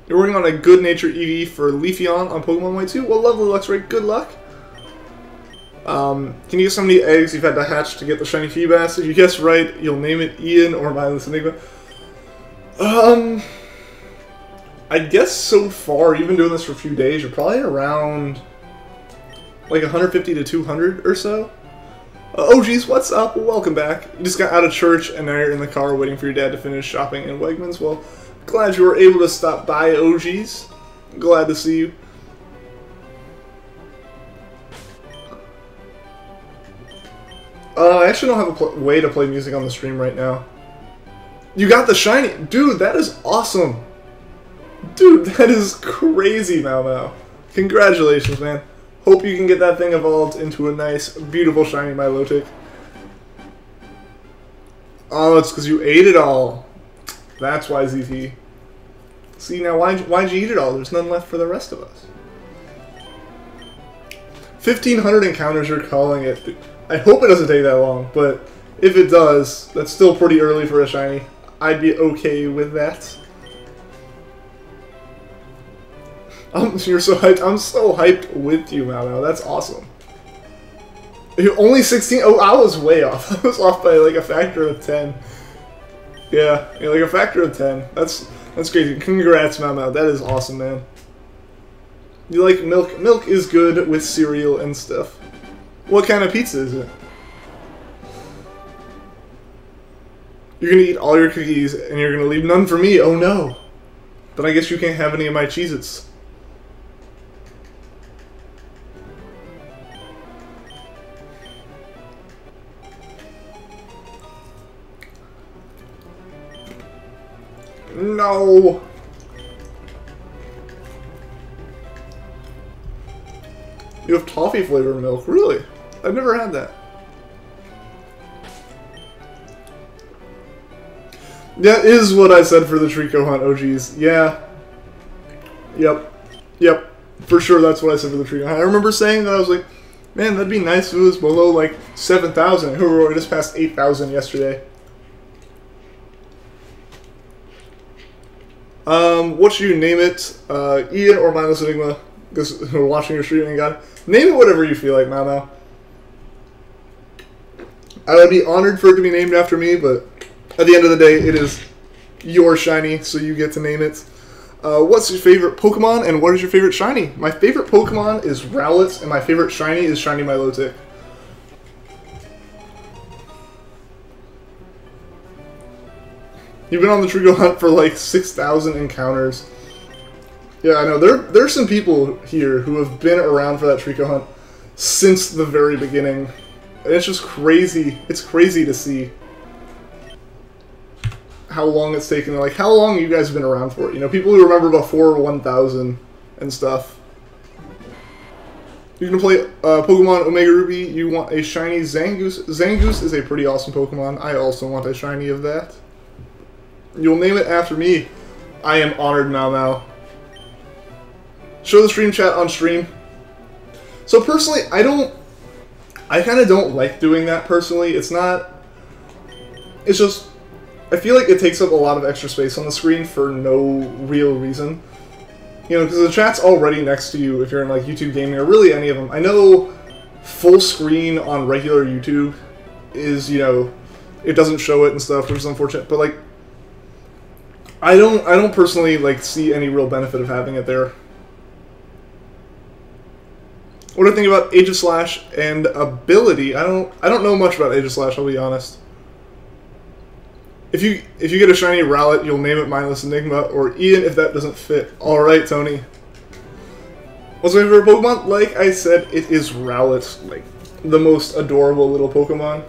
You're working on a good nature EV for Leafeon on Pokemon White 2? Well, lovely, Luxray. Good luck. Can you guess how many eggs you've had to hatch to get the shiny Feebas? If you guess right, you'll name it Ian or Mindless Enigma. I guess so far, you've been doing this for a few days, you're probably around like 150 to 200 or so. Oh geez, what's up? Welcome back. You just got out of church and now you're in the car waiting for your dad to finish shopping in Wegmans. Well, glad you were able to stop by, OGs. Glad to see you. I actually don't have a way to play music on the stream right now. You got the shiny. Dude, that is awesome. Dude, that is crazy, Mau Mau. Congratulations, man. Hope you can get that thing evolved into a nice, beautiful, shiny Milotic. Oh, it's because you ate it all. That's why, ZT. See, now, why'd you eat it all? There's none left for the rest of us. 1,500 encounters, you're calling it. I hope it doesn't take that long, but if it does, that's still pretty early for a shiny. I'd be okay with that. You're so hyped. I'm so hyped with you, Mau Mau. That's awesome. You're only 16? Oh, I was way off. I was off by like a factor of 10. Yeah, like a factor of 10. That's crazy. Congrats, Mau Mau. That is awesome, man. You like milk? Milk is good with cereal and stuff. What kind of pizza is it? You're gonna eat all your cookies and you're gonna leave none for me. Oh no. Then I guess you can't have any of my Cheez-Its. No. You have toffee flavored milk, really? I've never had that. That is what I said for the Trico hunt, OGs. Yeah. Yep. Yep. For sure, that's what I said for the Trico hunt. I remember saying that I was like, man, that'd be nice if it was below, like, 7,000. We were just past 8,000 yesterday. What should you name it? Ian or Mindless Enigma? Because we're watching your stream and God. Name it whatever you feel like, Mau. I would be honored for it to be named after me, but at the end of the day, it is your shiny, so you get to name it. What's your favorite Pokemon, and what is your favorite shiny? My favorite Pokemon is Rowlet, and my favorite shiny is Shiny Milotic. You've been on the Trico hunt for like 6,000 encounters. Yeah, I know. There's some people here who have been around for that Trico hunt since the very beginning. And it's just crazy. It's crazy to see how long it's taken. Like, how long you guys have been around for it. You know, people who remember before 1,000 and stuff. You're going to play Pokemon Omega Ruby. You want a shiny Zangoose. Zangoose is a pretty awesome Pokemon. I also want a shiny of that. You'll name it after me. I am honored, Mau. Show the stream chat on stream. So personally, I kind of don't like doing that personally. It's just, I feel like it takes up a lot of extra space on the screen for no real reason. You know, because the chat's already next to you if you're in like YouTube Gaming or really any of them. I know full screen on regular YouTube is, you know, it doesn't show it and stuff, which is unfortunate, but like, I don't personally like see any real benefit of having it there. What do I think about Aegislash and ability? I don't know much about Aegislash, I'll be honest. If you get a shiny Rowlet, you'll name it Mindless Enigma, or Ian if that doesn't fit. Alright, Tony. What's my favorite Pokemon? Like I said, it is Rowlet. Like, the most adorable little Pokemon.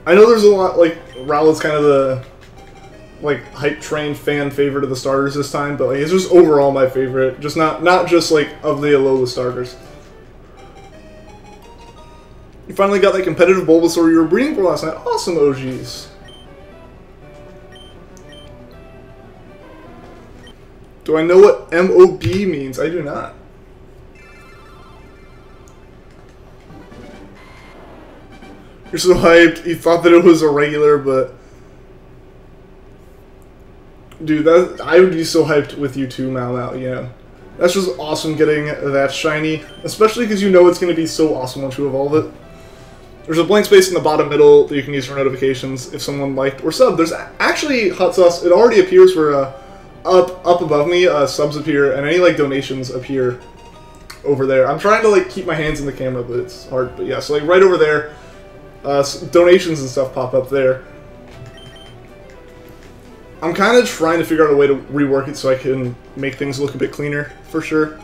I know there's a lot, like, Rowlet's kind of the like hype train fan favorite of the starters this time, but like it's just overall my favorite. Just not just like of the Alola starters. You finally got that competitive Bulbasaur you were breeding for last night. Awesome, OGs. Do I know what MOB means? I do not. You're so hyped. You thought that it was a regular, but dude, I would be so hyped with you too, Mau, you know. That's just awesome getting that shiny, especially because you know it's going to be so awesome once you evolve it. There's a blank space in the bottom middle that you can use for notifications if someone liked or subbed. There's actually, Hot Sauce, it already appears for, up above me, subs appear, and any, like, donations appear over there. I'm trying to, like, keep my hands in the camera, but it's hard. But yeah, so, like, right over there, donations and stuff pop up there. I'm kind of trying to figure out a way to rework it so I can make things look a bit cleaner, for sure.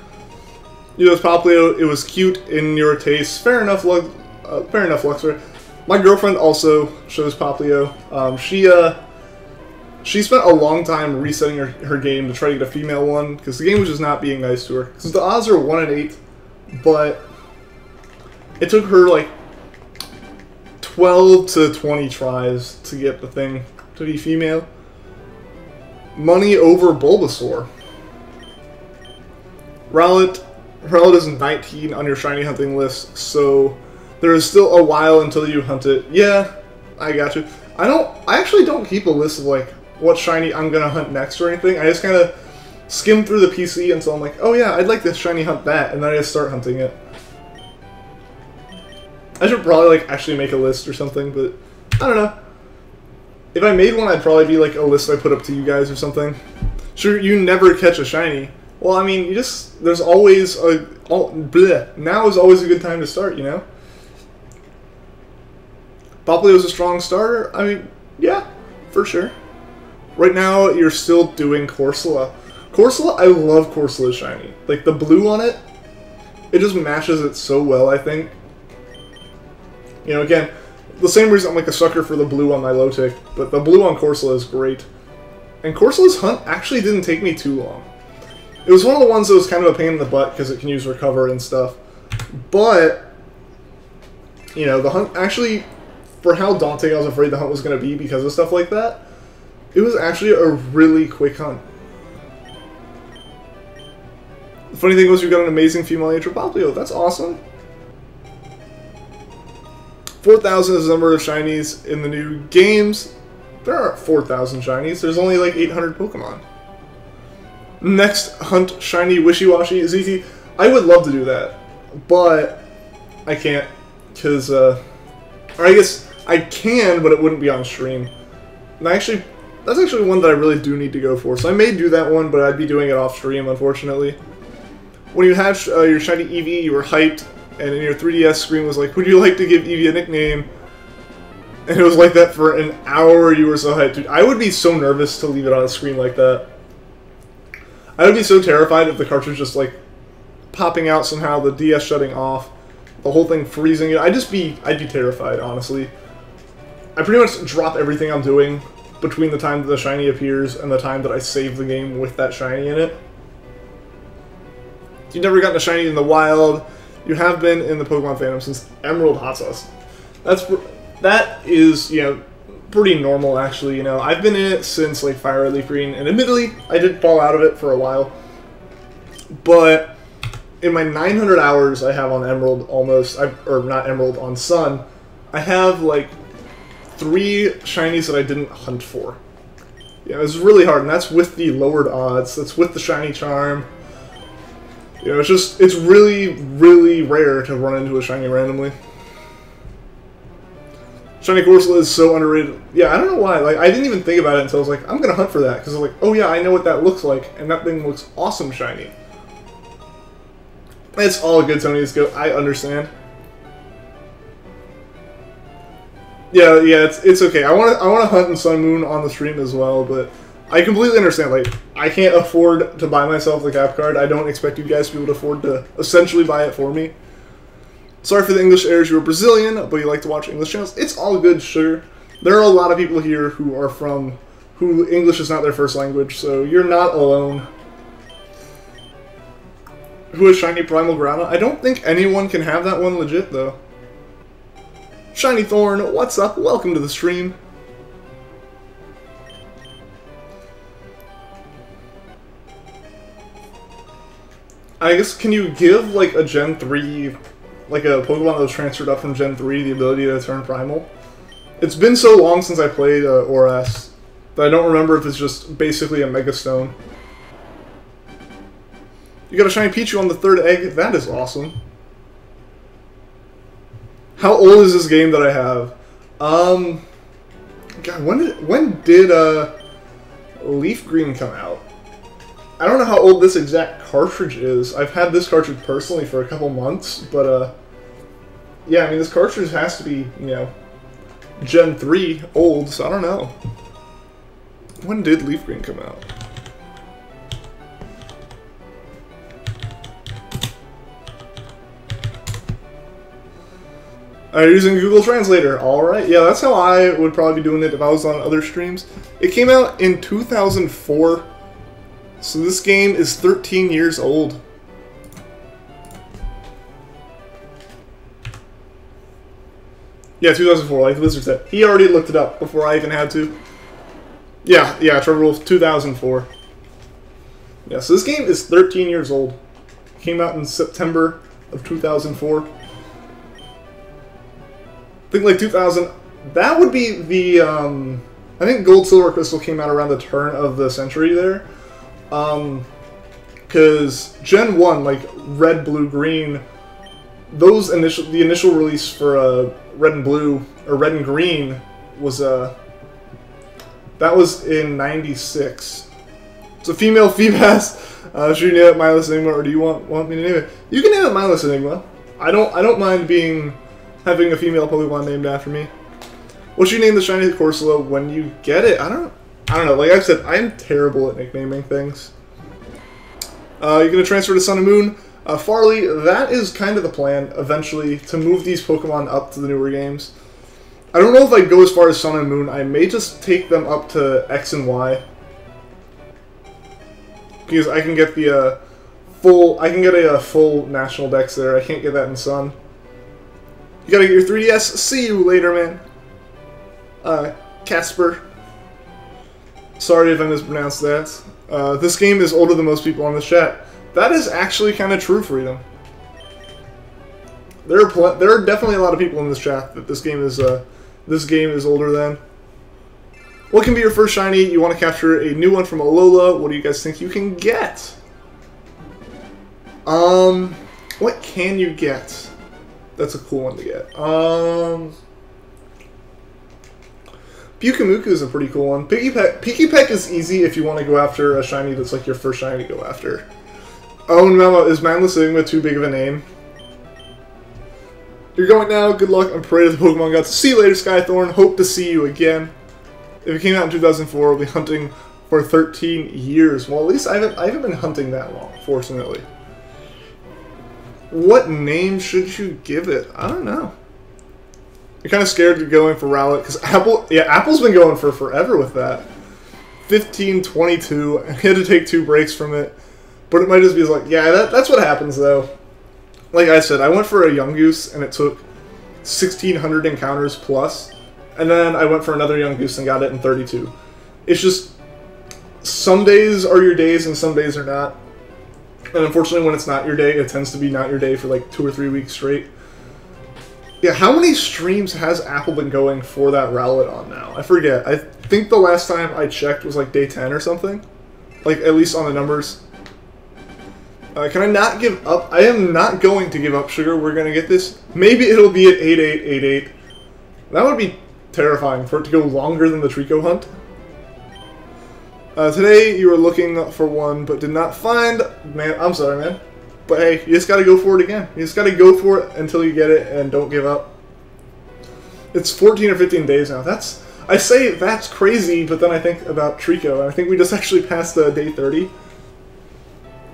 You know, it's Poplio, it was cute in your taste. Fair enough, Luxor. My girlfriend also shows Poplio. She spent a long time resetting her game to try to get a female one, because the game was just not being nice to her. Because the odds are 1 in 8, but it took her like 12 to 20 tries to get the thing to be female. Money over Bulbasaur. Rowlet is 19 on your shiny hunting list, so there is still a while until you hunt it. Yeah, I got you. I actually don't keep a list of like what shiny I'm gonna hunt next or anything. I just kind of skim through the PC until I'm like, oh yeah, I'd like to shiny hunt that, and then I just start hunting it. I should probably like actually make a list or something, but I don't know. If I made one, I'd probably be like a list I put up to you guys or something. Sure, you never catch a shiny. Well, I mean, there's always now is always a good time to start, you know? Poplio's a strong starter? I mean, yeah, for sure. Right now, you're still doing Corsola. Corsola, I love Corsola's shiny. Like, the blue on it, it just matches it so well, I think. You know, again, the same reason I'm like a sucker for the blue on my Milotic, but the blue on Corsola is great. And Corsola's hunt actually didn't take me too long. It was one of the ones that was kind of a pain in the butt because it can use recover and stuff. But, you know, the hunt actually, for how daunting I was afraid the hunt was going to be because of stuff like that, It was actually a really quick hunt. The funny thing was, you got an amazing female Atropopio. That's awesome. 4,000 is the number of shinies in the new games. There aren't 4,000 shinies. There's only like 800 Pokemon. Next hunt shiny Wishy-Washy is easy. I would love to do that, but I can't, because, or I guess I can, but it wouldn't be on stream. And that's actually one that I really do need to go for. So I may do that one, but I'd be doing it off stream, unfortunately. When you hatched your shiny Eevee, you were hyped, and in your 3DS screen was like, would you like to give Eevee a nickname? And it was like that for an hour. You were so hyped. Dude, I would be so nervous to leave it on a screen like that. I would be so terrified if the cartridge just like popping out somehow, the DS shutting off, the whole thing freezing. I'd be terrified, honestly. I pretty much drop everything I'm doing between the time that the shiny appears and the time that I save the game with that shiny in it. You've never gotten a shiny in the wild. You have been in the Pokemon fandom since Emerald Hot Sauce. That is, you know, pretty normal, actually. You know, I've been in it since like Fire Leafgreen, and admittedly, I did fall out of it for a while. But in my 900 hours I have on Emerald, or not Emerald, on Sun, I have like 3 shinies that I didn't hunt for. Yeah, it's really hard, and that's with the lowered odds. That's with the shiny charm. You know, it's really, really rare to run into a shiny randomly. Shiny Corsola is so underrated. Yeah, I don't know why. Like, I didn't even think about it until I was like, I'm gonna hunt for that, because I was like, oh yeah, I know what that looks like, and that thing looks awesome shiny. It's all good, Tony. I understand. Yeah, it's okay. I wanna hunt in Sun and Moon on the stream as well, but I completely understand. Like, I can't afford to buy myself the cap card. I don't expect you guys to be able to afford to essentially buy it for me. Sorry for the English errors. You're Brazilian, but you like to watch English channels. It's all good, sugar. There are a lot of people here who English is not their first language, so you're not alone. Who is Shiny Primal Grana? I don't think anyone can have that one legit, though. Shiny Thorn, what's up? Welcome to the stream. I guess, can you give, like, a Gen 3, like a Pokemon that was transferred up from Gen 3, the ability to turn Primal? It's been so long since I played ORS that I don't remember if it's just basically a Mega Stone. You got a Shiny Pichu on the 3rd egg? That is awesome. How old is this game that I have? God, when did Leafgreen come out? I don't know how old this exact cartridge is. I've had this cartridge personally for a couple months, but yeah, I mean, this cartridge has to be, you know, Gen 3 old, so I don't know. When did Leafgreen come out? Are you using Google Translator? Alright, yeah, that's how I would probably be doing it if I was on other streams. It came out in 2004, so this game is 13 years old. Yeah, 2004, like the Lizard said. He already looked it up before I even had to. Yeah, Trevor Wolf, 2004. Yeah, so this game is 13 years old. It came out in September of 2004. I think like 2000, that would be the, I think Gold, Silver, Crystal came out around the turn of the century there. Because Gen 1, like Red, Blue, Green, the initial release for Red and Blue, or Red and Green, was, that was in 96. It's a female Feebas. Should you name it Mindless Enigma, or do you want me to name it? You can name it Mindless Enigma. I don't mind having a female Pokemon named after me. What should you name the shiny Corsola when you get it? I don't know. Like I've said, I'm terrible at nicknaming things. You're gonna transfer to Sun and Moon. Farley, that is kind of the plan eventually, to move these Pokemon up to the newer games. I don't know if I go as far as Sun and Moon. I may just take them up to X and Y, because I can get the full national dex there. I can't get that in Sun. You gotta get your 3DS. See you later, man. Casper. Sorry if I mispronounced that. This game is older than most people on the chat. That is actually kind of true, Freedom. There are definitely a lot of people in this chat that this game is older than. What can be your first shiny? You want to capture a new one from Alola. What do you guys think you can get? What can you get? That's a cool one to get. Bukamuku is a pretty cool one. Pikipek is easy if you want to go after a shiny that's like your first shiny to go after. Oh no, is Manless Enigma too big of a name? You're going now. Good luck. I'm pray to the Pokemon gods. See you later, Skythorn. Hope to see you again. If it came out in 2004, I'll be hunting for 13 years. Well, at least I haven't been hunting that long, fortunately. What name should you give it? I don't know. You're kind of scared to go in for Rowlet because Apple's been going for forever with that. 1522. I had to take 2 breaks from it, but it might just be like, yeah, that's what happens though. Like I said, I went for a Young Goose and it took 1,600 encounters plus, and then I went for another Young Goose and got it in 32. It's just some days are your days and some days are not. And unfortunately, when it's not your day, it tends to be not your day for like 2 or 3 weeks straight. Yeah, how many streams has Apple been going for that Rowlet on now? I forget. I think the last time I checked was like day 10 or something. Like, at least on the numbers. Can I not give up? I am not going to give up, Sugar. We're going to get this. Maybe it'll be at 8888. That would be terrifying for it to go longer than the Trico hunt. Today you were looking for one but did not find. Man, I'm sorry, man. But hey, you just gotta go for it again. You just gotta go for it until you get it and don't give up. It's 14 or 15 days now. I say that's crazy, but then I think about Trico, and I think we just actually passed day 30.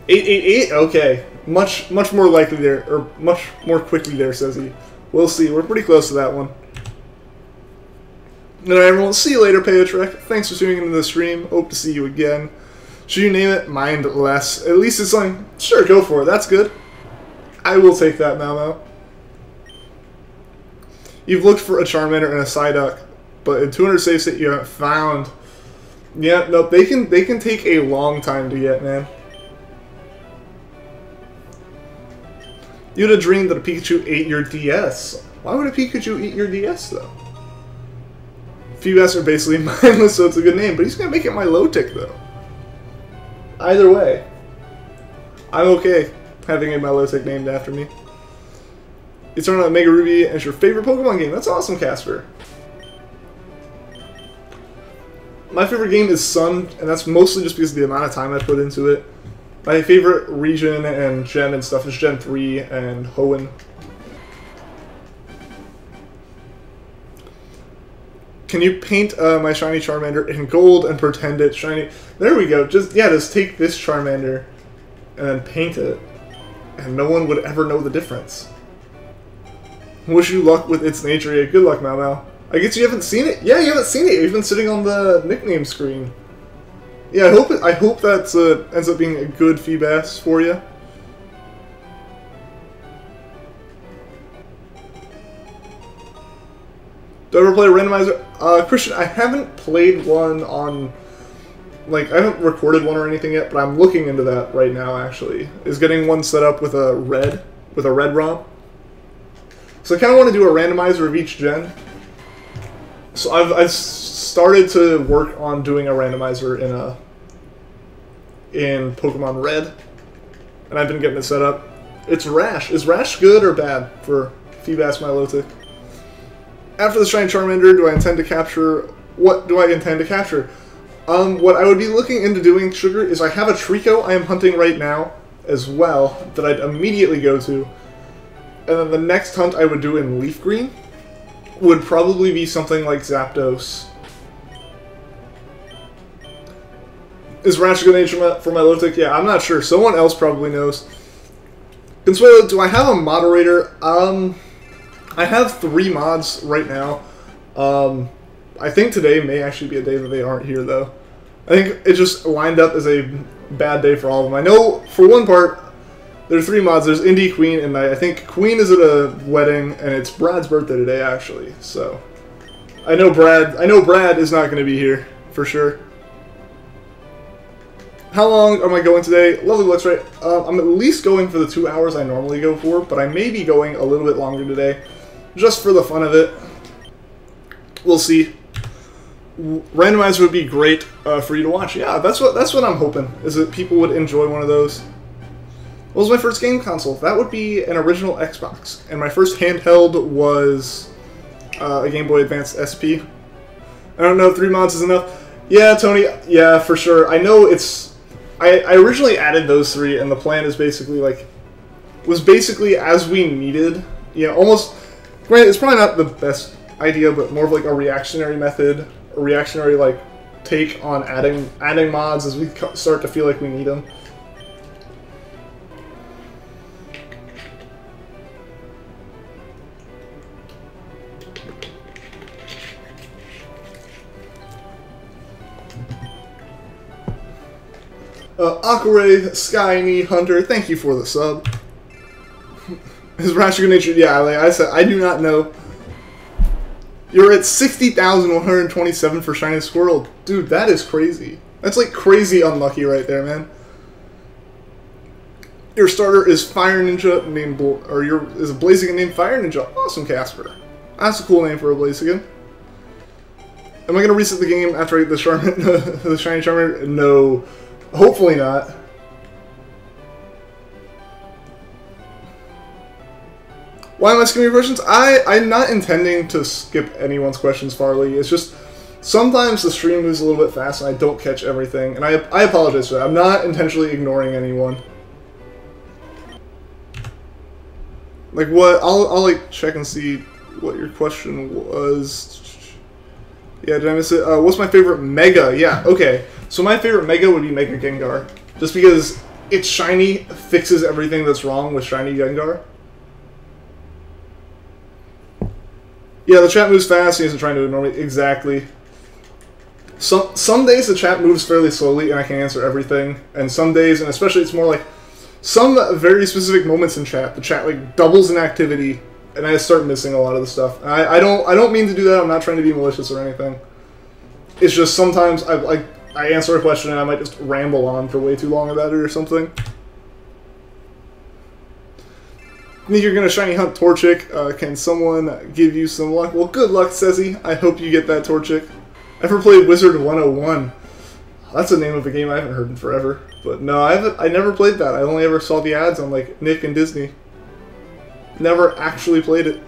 888? Okay. Much more likely there, or much more quickly there, says he. We'll see. We're pretty close to that one. Alright, everyone. See you later, Payotrek. Thanks for tuning into the stream. Hope to see you again. Should you name it Mindless? At least it's like, sure, go for it. That's good. I will take that, Malmo. You've looked for a Charmander and a Psyduck, but in 200 save state you haven't found. Yeah, nope. They can take a long time to get, man. You'd have dreamed that a Pikachu ate your DS. Why would a Pikachu eat your DS though? Feebas are basically mindless, so it's a good name, but he's gonna make it Milotic though. Either way, I'm okay having a Milotic named after me. You turn on Mega Ruby and it's your favorite Pokemon game. That's awesome, Casper. My favorite game is Sun, and that's mostly just because of the amount of time I put into it. My favorite region and gen and stuff is Gen 3 and Hoenn. Can you paint my shiny Charmander in gold and pretend it's shiny? There we go. Just take this Charmander and then paint it, and no one would ever know the difference. Wish you luck with its nature. Yeah, good luck, Mau Mau. I guess you haven't seen it. Yeah, you haven't seen it. You've been sitting on the nickname screen. Yeah, I hope that ends up being a good Feebas for you. Do I ever play a randomizer? Christian, I haven't played one on, like, I haven't recorded one or anything yet, but I'm looking into that right now, actually. Is getting one set up with a red ROM. So I kind of want to do a randomizer of each gen. So I've started to work on doing a randomizer in Pokemon Red, and I've been getting it set up. It's Rash. Is Rash good or bad for Feebas Milotic? After the Shiny Charmander, do I intend to capture... What do I intend to capture? What I would be looking into doing, Sugar, is I have a Trico I am hunting right now as well that I'd immediately go to. And then the next hunt I would do in Leafgreen would probably be something like Zapdos. Is Rash a good name for Milotic? Yeah, I'm not sure. Someone else probably knows. Consuelo, do I have a moderator? I have 3 mods right now. I think today may actually be a day that they aren't here, though. I think it just lined up as a bad day for all of them. I know, for one part, there are 3 mods. There's Indie, Queen, and I think Queen is at a wedding, and it's Brad's birthday today, actually. So, I know Brad is not going to be here, for sure. How long am I going today? Lovely looks, right? I'm at least going for the 2 hours I normally go for, but I may be going a little bit longer today, just for the fun of it. We'll see. Randomizer would be great for you to watch. Yeah, that's what I'm hoping, is that people would enjoy one of those. What was my first game console? That would be an original Xbox, and my first handheld was a Game Boy Advance SP. I don't know if 3 mods is enough. Yeah, Tony, yeah, for sure. I know it's... I originally added those 3, and the plan is basically, like... was basically as we needed. You know, almost... Granted, it's probably not the best idea, but more of, like, a reactionary method. A reactionary, like, take on adding mods as we start to feel like we need them. Akure, Skyny, Hunter, thank you for the sub. Is Rashigan nature? Yeah, like I said, I do not know. You're at 60,127 for Shiny Squirrel. Dude, that is crazy. That's like crazy unlucky right there, man. Your starter is Fire Ninja named is a Blaziken named Fire Ninja. Awesome, Casper. That's a cool name for a Blaziken. Am I gonna reset the game after I get the Charmander, the Shiny Charmander? No. Hopefully not. Why am I skipping your questions? I'm not intending to skip anyone's questions, Farley. It's just sometimes the stream moves a little bit fast and I don't catch everything. And I apologize for that. I'm not intentionally ignoring anyone. Like what? I'll like check and see what your question was. Yeah, did I miss it? What's my favorite Mega? Yeah, okay. So my favorite Mega would be Mega Gengar. Just because it's shiny, fixes everything that's wrong with shiny Gengar. Yeah, the chat moves fast, he isn't trying to ignore me. Exactly. Some days the chat moves fairly slowly and I can answer everything. And some days, and especially it's more like some very specific moments in chat, the chat like doubles in activity and I start missing a lot of the stuff. And I don't mean to do that, I'm not trying to be malicious or anything. It's just sometimes I answer a question and I might just ramble on for way too long about it or something. Think you're gonna shiny hunt Torchic. Can someone give you some luck? Well, good luck, Cezzy. I hope you get that Torchic. Ever played Wizard 101? That's a name of a game I haven't heard in forever. But no, I never played that. I only ever saw the ads on like Nick and Disney. Never actually played it.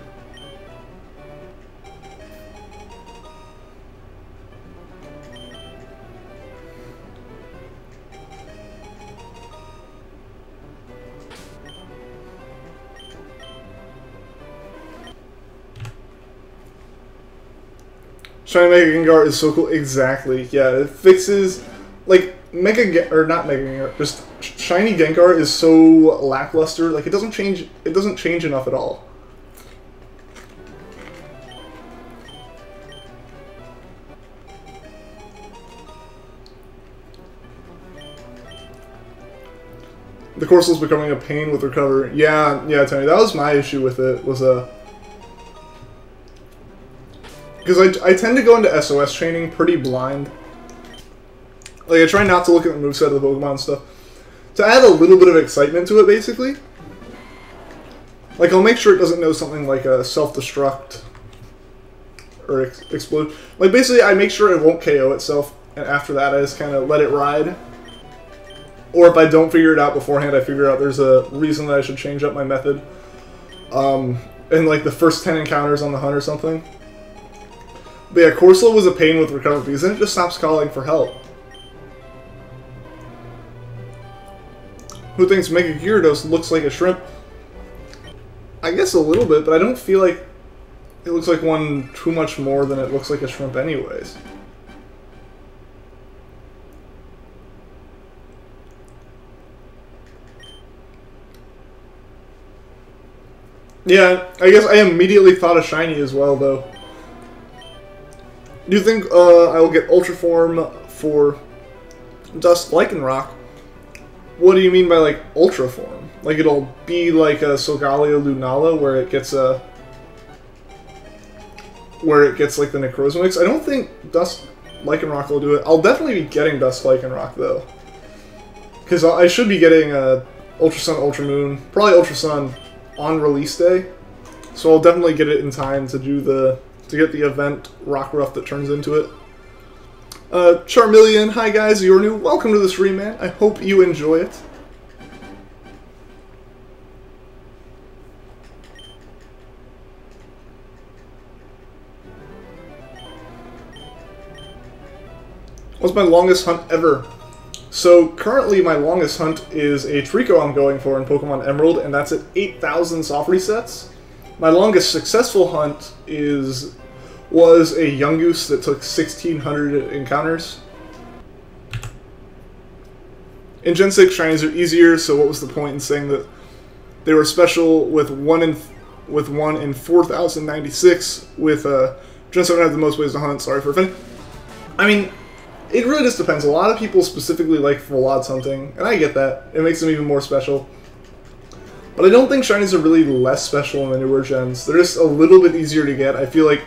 Shiny Mega Gengar is so cool. Exactly. Yeah, it fixes like not Mega Gengar, just Shiny Gengar is so lackluster. Like it doesn't change enough at all. The Corsal's becoming a pain with recovery. Yeah, Tony. That was my issue with it. Was because I tend to go into SOS training pretty blind. Like, I try not to look at the moveset of the Pokemon and stuff. To add a little bit of excitement to it, basically. Like, I'll make sure it doesn't know something like a self-destruct. Or explode. Like, basically, I make sure it won't KO itself. And after that, I just kind of let it ride. Or if I don't figure it out beforehand, I figure out there's a reason that I should change up my method. In, like, the first 10 encounters on the hunt or something. But yeah, Corsola was a pain with recovery because then it just stops calling for help. Who thinks Mega Gyarados looks like a shrimp? I guess a little bit, but I don't feel like it looks like one too much more than it looks like a shrimp anyways. Yeah, I guess I immediately thought of Shiny as well, though. Do you think I will get Ultra Form for Dusk Lycanroc? What do you mean by, like, Ultra Form? Like, it'll be like a Solgaleo Lunala, where it gets like, the Necrozma mix? I don't think Dusk Lycanroc will do it. I'll definitely be getting Dusk Lycanroc, though. because I should be getting Ultra Sun, Ultra Moon, probably Ultra Sun on release day. So I'll definitely get it in time to do to get the event Rockruff that turns into it. Charmeleon, hi guys, you're new. Welcome to the stream, man. I hope you enjoy it. What's my longest hunt ever? So currently my longest hunt is a Trico I'm going for in Pokemon Emerald, and that's at 8,000 soft resets. My longest successful hunt was a Yungoos that took 1,600 encounters. In Gen 6, shinies are easier, so what was the point in saying that they were special with one in 4,096? With Gen 7 had the most ways to hunt. Sorry for offending. I mean, it really just depends. A lot of people specifically like full odds hunting, and I get that. It makes them even more special. But I don't think shinies are really less special in the newer gens. They're just a little bit easier to get. I feel like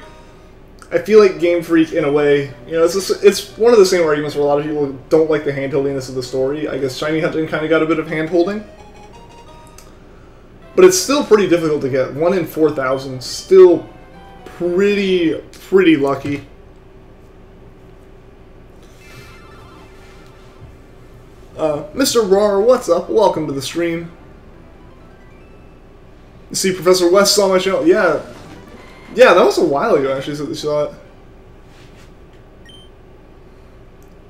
Game Freak, in a way, you know, it's one of the same arguments where a lot of people don't like the hand-holdiness of the story. I guess shiny hunting kind of got a bit of hand-holding. But it's still pretty difficult to get. 1 in 4,000, still pretty lucky. Mr. Roar, what's up? Welcome to the stream. You see, Professor West saw my channel. Yeah, that was a while ago, actually, so you saw it.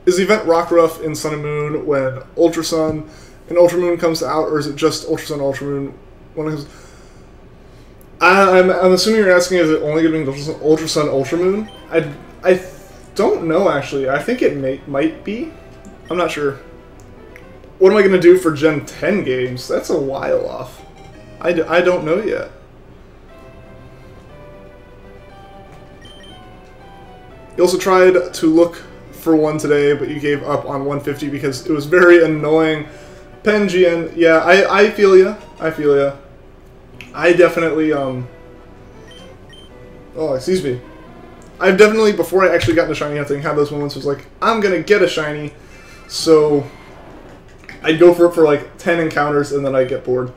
Is the event Rockruff in Sun and Moon when Ultra Sun and Ultra Moon comes out, or is it just Ultra Sun, Ultra Moon when it comes? I'm assuming you're asking, is it only going to be Ultra Sun, Ultra Moon? I don't know, actually. I think it might be. I'm not sure. What am I going to do for Gen 10 games? That's a while off. I don't know yet. You also tried to look for one today, but you gave up on 150 because it was very annoying. Pengian, yeah, I feel ya. I feel ya. I definitely, oh, excuse me. I've definitely, before I actually got into shiny hunting, had those moments where I was like, I'm gonna get a shiny, so I'd go for it for like 10 encounters, and then I'd get bored.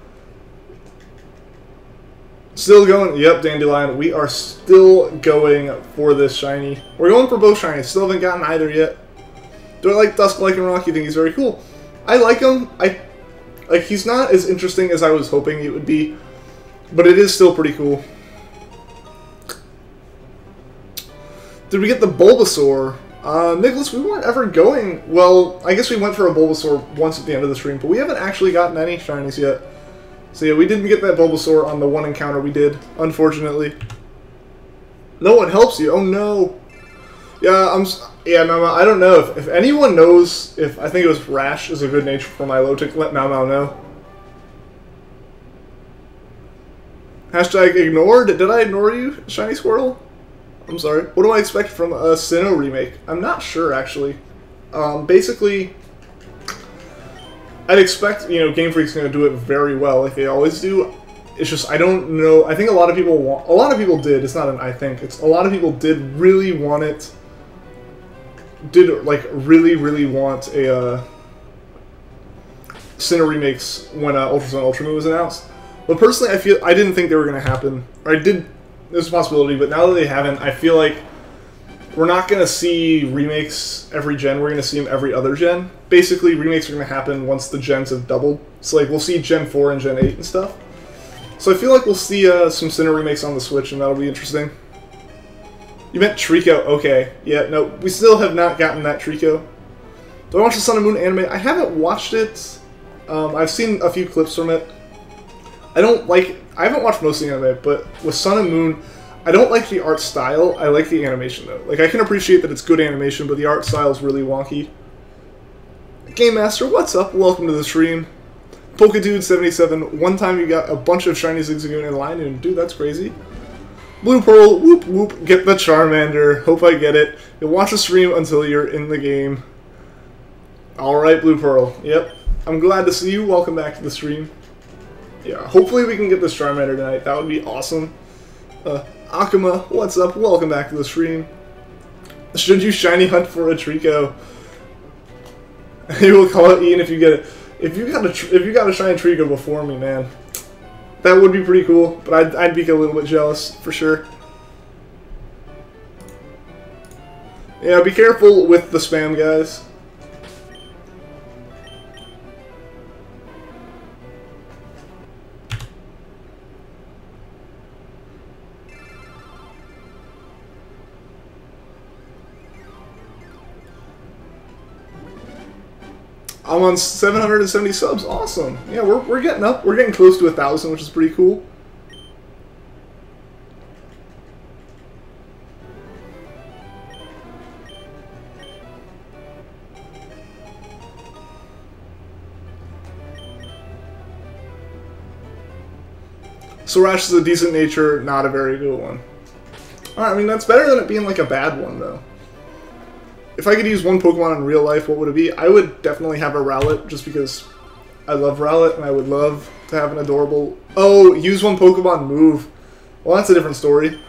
Still going, yep, Dandelion, we are still going for this shiny. We're going for both shinies, still haven't gotten either yet. Do I like Dusk Lycanroc? You think he's very cool? I like him. He's not as interesting as I was hoping it would be, but it is still pretty cool. Did we get the Bulbasaur? Nicholas, we weren't ever going... Well, I guess we went for a Bulbasaur once at the end of the stream, but we haven't actually gotten any shinies yet. So yeah, we didn't get that Bulbasaur on the one encounter we did, unfortunately. No one helps you. Oh no. Yeah, Mau Mau, I don't know. If anyone knows if... I think it was Rash is a good nature for Milotic, let Mau Mau know. Hashtag ignored? Did I ignore you, Shiny Squirrel? I'm sorry. What do I expect from a Sinnoh remake? I'm not sure, actually. Basically, I'd expect, you know, Game Freak's going to do it very well, like they always do. It's just, I don't know. I think a lot of people did. It's not an I think. It's a lot of people did really want it. Did, like, really want a, Sinnoh remakes when Ultra Sun Ultra Moon was announced. But personally, I didn't think they were going to happen. Or I did... There's a possibility, but now that they haven't, I feel like we're not going to see remakes every gen. We're going to see them every other gen. Basically, remakes are going to happen once the gens have doubled. So, like, we'll see Gen 4 and Gen 8 and stuff. So I feel like we'll see some Sinnoh remakes on the Switch, and that'll be interesting. You meant Trico. Okay. Yeah, no, we still have not gotten that Trico. Do I watch the Sun and Moon anime? I haven't watched it. I've seen a few clips from it. I haven't watched most of the anime, but with Sun and Moon, I don't like the art style. I like the animation, though. Like, I can appreciate that it's good animation, but the art style is really wonky. Game Master, what's up? Welcome to the stream. Pokedude77, one time you got a bunch of shiny Zigzagoon in line, and dude, that's crazy. Blue Pearl, whoop whoop, get the Charmander. Hope I get it. You'll watch the stream until you're in the game. Alright, Blue Pearl. Yep. I'm glad to see you. Welcome back to the stream. Yeah, hopefully we can get this Charmander tonight. That would be awesome. Akuma, what's up? Welcome back to the stream. Should you shiny hunt for a Trico? You will call it Ian if you get it. If you got a shiny Trico before me, man, that would be pretty cool. But I'd be a little bit jealous for sure. Yeah, be careful with the spam, guys. I'm on 770 subs. Awesome. Yeah, we're getting up. We're getting close to 1,000, which is pretty cool. So Rash is a decent nature, not a very good one. Alright, I mean, that's better than it being like a bad one, though. If I could use one Pokemon in real life, what would it be? I would definitely have a Rowlet, just because I love Rowlet, and I would love to have an adorable... Oh, use one Pokemon move. Well, that's a different story.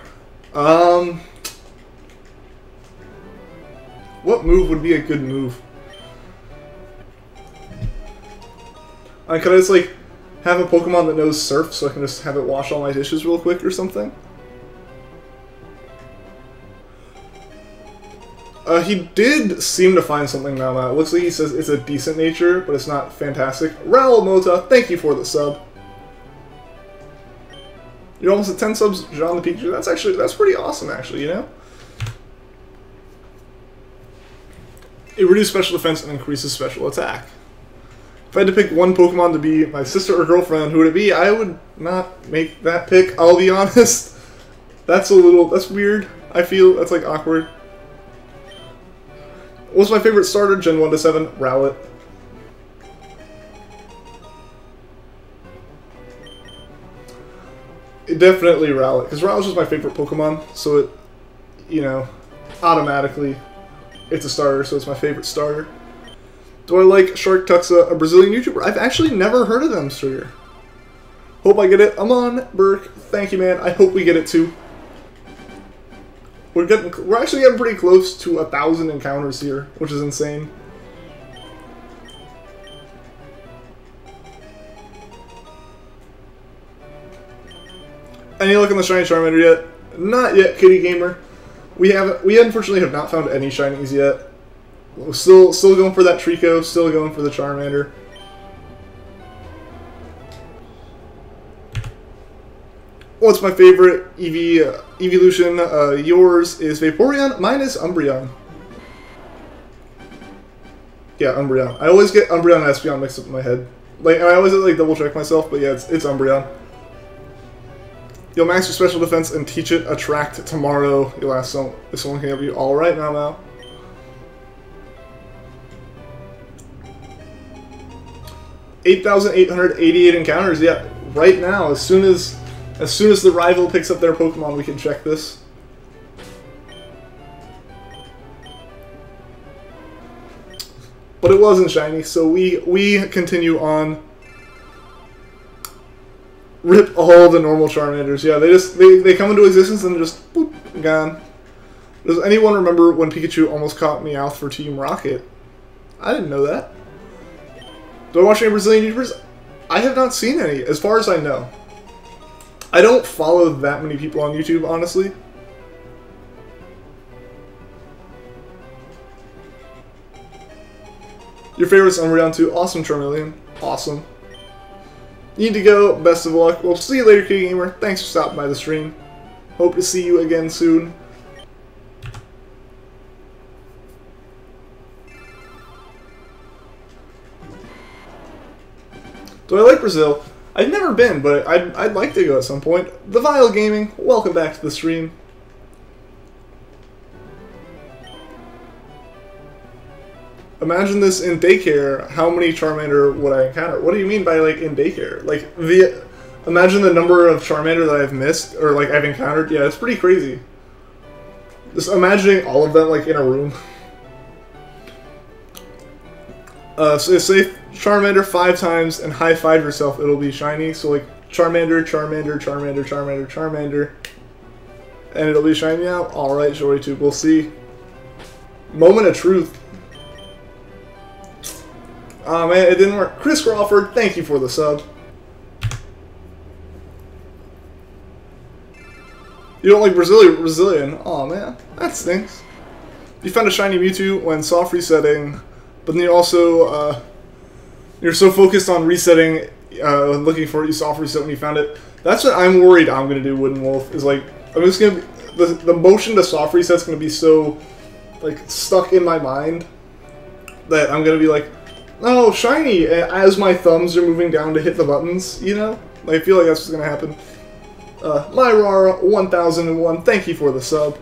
What move would be a good move? Could I just, like, have a Pokemon that knows Surf, so I can just have it wash all my dishes real quick or something? He did seem to find something now. It looks like he says it's a decent nature, but it's not fantastic. Raul Mota, thank you for the sub. You're almost at 10 subs, John the Pikachu. That's pretty awesome, actually, you know? It reduces special defense and increases special attack. If I had to pick one Pokemon to be my sister or girlfriend, who would it be? I would not make that pick, I'll be honest. That's weird. I feel that's like awkward. What's my favorite starter? Gen 1 to 7, Rowlet. Definitely Rowlet, because Rowlet's just my favorite Pokemon, so it, you know, automatically, it's a starter, so it's my favorite starter. Do I like Shark Tuxa, a Brazilian YouTuber? I've actually never heard of them, sir. Hope I get it. Amon Burke, thank you, man. I hope we get it too. We're actually getting pretty close to 1,000 encounters here, which is insane. Any luck on the shiny Charmander yet? Not yet, Kitty Gamer. We unfortunately have not found any shinies yet. We're still going for that Trico, still going for the Charmander. What's my favorite evolution? Yours is Vaporeon, mine is Umbreon. Yeah, Umbreon. I always get Umbreon and Espeon mixed up in my head. Like, I always like double check myself, but yeah, it's Umbreon. You'll max your special defense and teach it Attract tomorrow. You'll ask if someone can help you. Alright, now. 8,888 encounters, yeah, right now. As soon as the rival picks up their Pokemon, we can check this. But it wasn't shiny, so we continue on. Rip all the normal Charmanders. Yeah, they come into existence and just boop, gone. Does anyone remember when Pikachu almost caught Meowth for Team Rocket? I didn't know that. Do I watch any Brazilian YouTubers? I have not seen any, as far as I know. I don't follow that many people on YouTube, honestly. Your favorite's Umbreon too. Awesome, Charmeleon. Awesome. Need to go. Best of luck. We'll see you later, Kitty Gamer. Thanks for stopping by the stream. Hope to see you again soon. Do I like Brazil? I've never been, but I'd like to go at some point. The Vile Gaming, welcome back to the stream. Imagine this in daycare. How many Charmander would I encounter? What do you mean by, like, in daycare? Like, imagine the number of Charmander that I've missed, or, like, I've encountered. Yeah, it's pretty crazy. Just imagining all of them, like, in a room. So say Charmander 5 times and high-five yourself, it'll be shiny. So, like, Charmander, Charmander, Charmander, Charmander, Charmander. And it'll be shiny now? Alright, JoryTube, we'll see. Moment of truth. Aw, man, it didn't work. Chris Crawford, thank you for the sub. You don't like Brazilian? Aw, man, that stinks. You found a shiny Mewtwo when soft resetting, but then you also, you're so focused on resetting, looking for it, you soft reset when you found it. That's what I'm worried I'm going to do, Wooden Wolf, is like, I'm just going to, the motion to soft reset's going to be so, like, stuck in my mind that I'm going to be like, oh, shiny, as my thumbs are moving down to hit the buttons, you know? I feel like that's what's going to happen. Myrar 1001, thank you for the sub.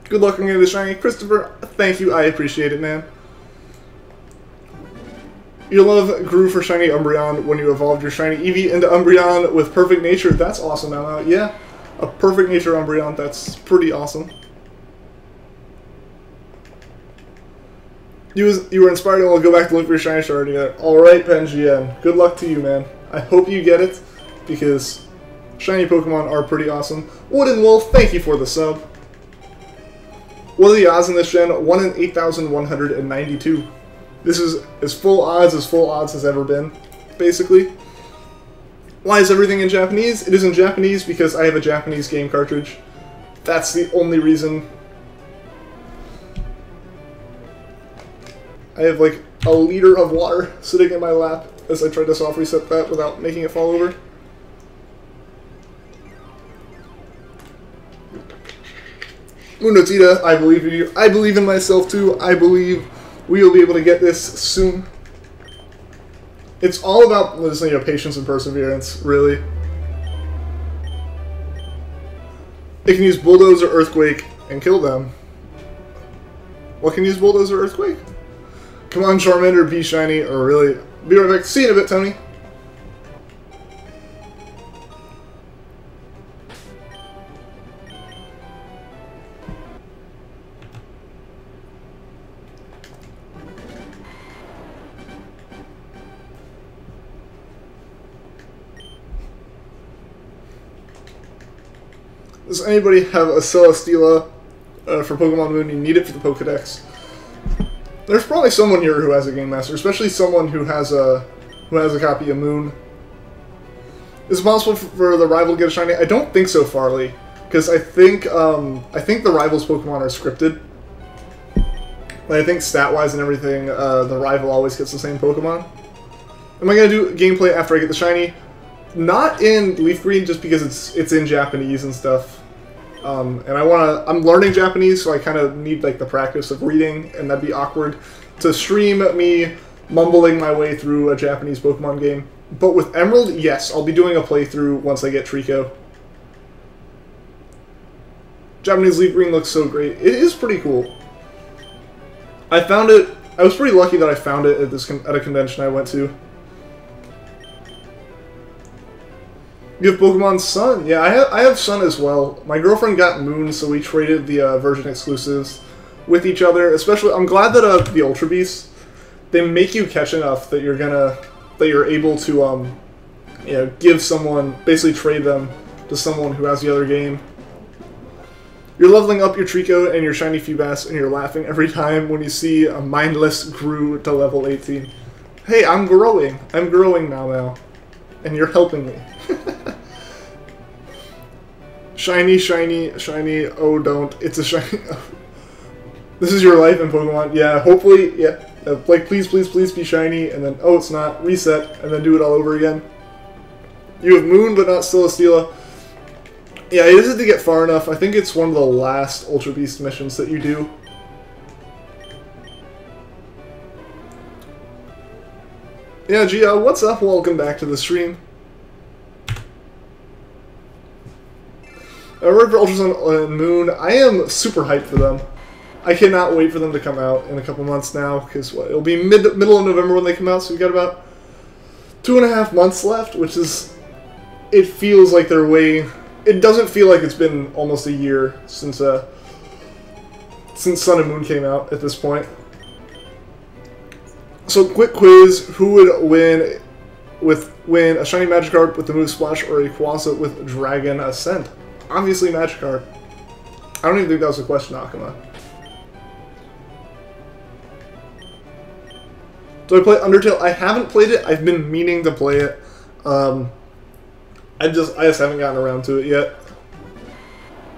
Good luck on getting the shiny. Christopher, thank you, I appreciate it, man. Your love grew for shiny Umbreon when you evolved your shiny Eevee into Umbreon with perfect nature. That's awesome, Emma. Yeah, a perfect nature Umbreon, that's pretty awesome. You were inspired and will go back to look for your shiny shard together. Alright, Pangea, good luck to you, man. I hope you get it, because shiny Pokemon are pretty awesome. Wooden Wolf, thank you for the sub. What are the odds in this gen? 1 in 8,192. This is as full odds has ever been, basically. Why is everything in Japanese? It is in Japanese because I have a Japanese game cartridge. That's the only reason. I have like a liter of water sitting in my lap as I try to soft reset that without making it fall over. Munotita, I believe in you. I believe in myself too. I believe we will be able to get this soon. It's all about, you know, patience and perseverance, really. It can use Bulldoze or Earthquake and kill them. What can use Bulldoze or Earthquake? Come on, Charmander, be shiny, or really... Be right back. See you in a bit, Tony. Does anybody have a Celesteela for Pokemon Moon? You need it for the Pokedex. There's probably someone here who has a Game Master, especially someone who has a copy of Moon. Is it possible for the rival to get a shiny? I don't think so, Farley, because I think the rival's Pokemon are scripted. Like, I think stat-wise and everything, the rival always gets the same Pokemon. Am I gonna do gameplay after I get the shiny? Not in Leafgreen, just because it's in Japanese and stuff. And I'm learning Japanese, so I kind of need like the practice of reading, and that'd be awkward to stream me mumbling my way through a Japanese Pokemon game. But with Emerald, yes, I'll be doing a playthrough once I get Trico. Japanese Leafgreen looks so great. It is pretty cool. I found it. I was pretty lucky that I found it at a convention I went to. You have Pokemon Sun? Yeah, I have Sun as well. My girlfriend got Moon, so we traded the version exclusives with each other. Especially, I'm glad that the Ultra Beasts, they make you catch enough that you're able to you know, give someone, basically trade them to someone who has the other game. You're leveling up your Trico and your shiny Feebas, and you're laughing every time when you see a mindless grew to level 18. Hey, I'm growing. I'm growing now, and you're helping me. Shiny, shiny, shiny, oh don't, it's a shiny. This is your life in Pokemon. Yeah, hopefully, yeah. Like, please, please, please be shiny, and then, oh, it's not, reset, and then do it all over again. You have Moon, but not Celesteela. Yeah, it isn't to get far enough. I think it's one of the last Ultra Beast missions that you do. Yeah, Gia, what's up? Welcome back to the stream. Red for Ultra Sun and Moon, I am super hyped for them. I cannot wait for them to come out in a couple months now, because it'll be middle of November when they come out, so we've got about 2.5 months left, which is, it feels like they're way, it doesn't feel like it's been almost a year since Sun and Moon came out at this point. So, quick quiz, who would win a shiny Magikarp with the move Splash or a Quasset with Dragon Ascent? Obviously Magikarp. I don't even think that was a question, Akuma. Do I play Undertale? I haven't played it. I've been meaning to play it. I just haven't gotten around to it yet.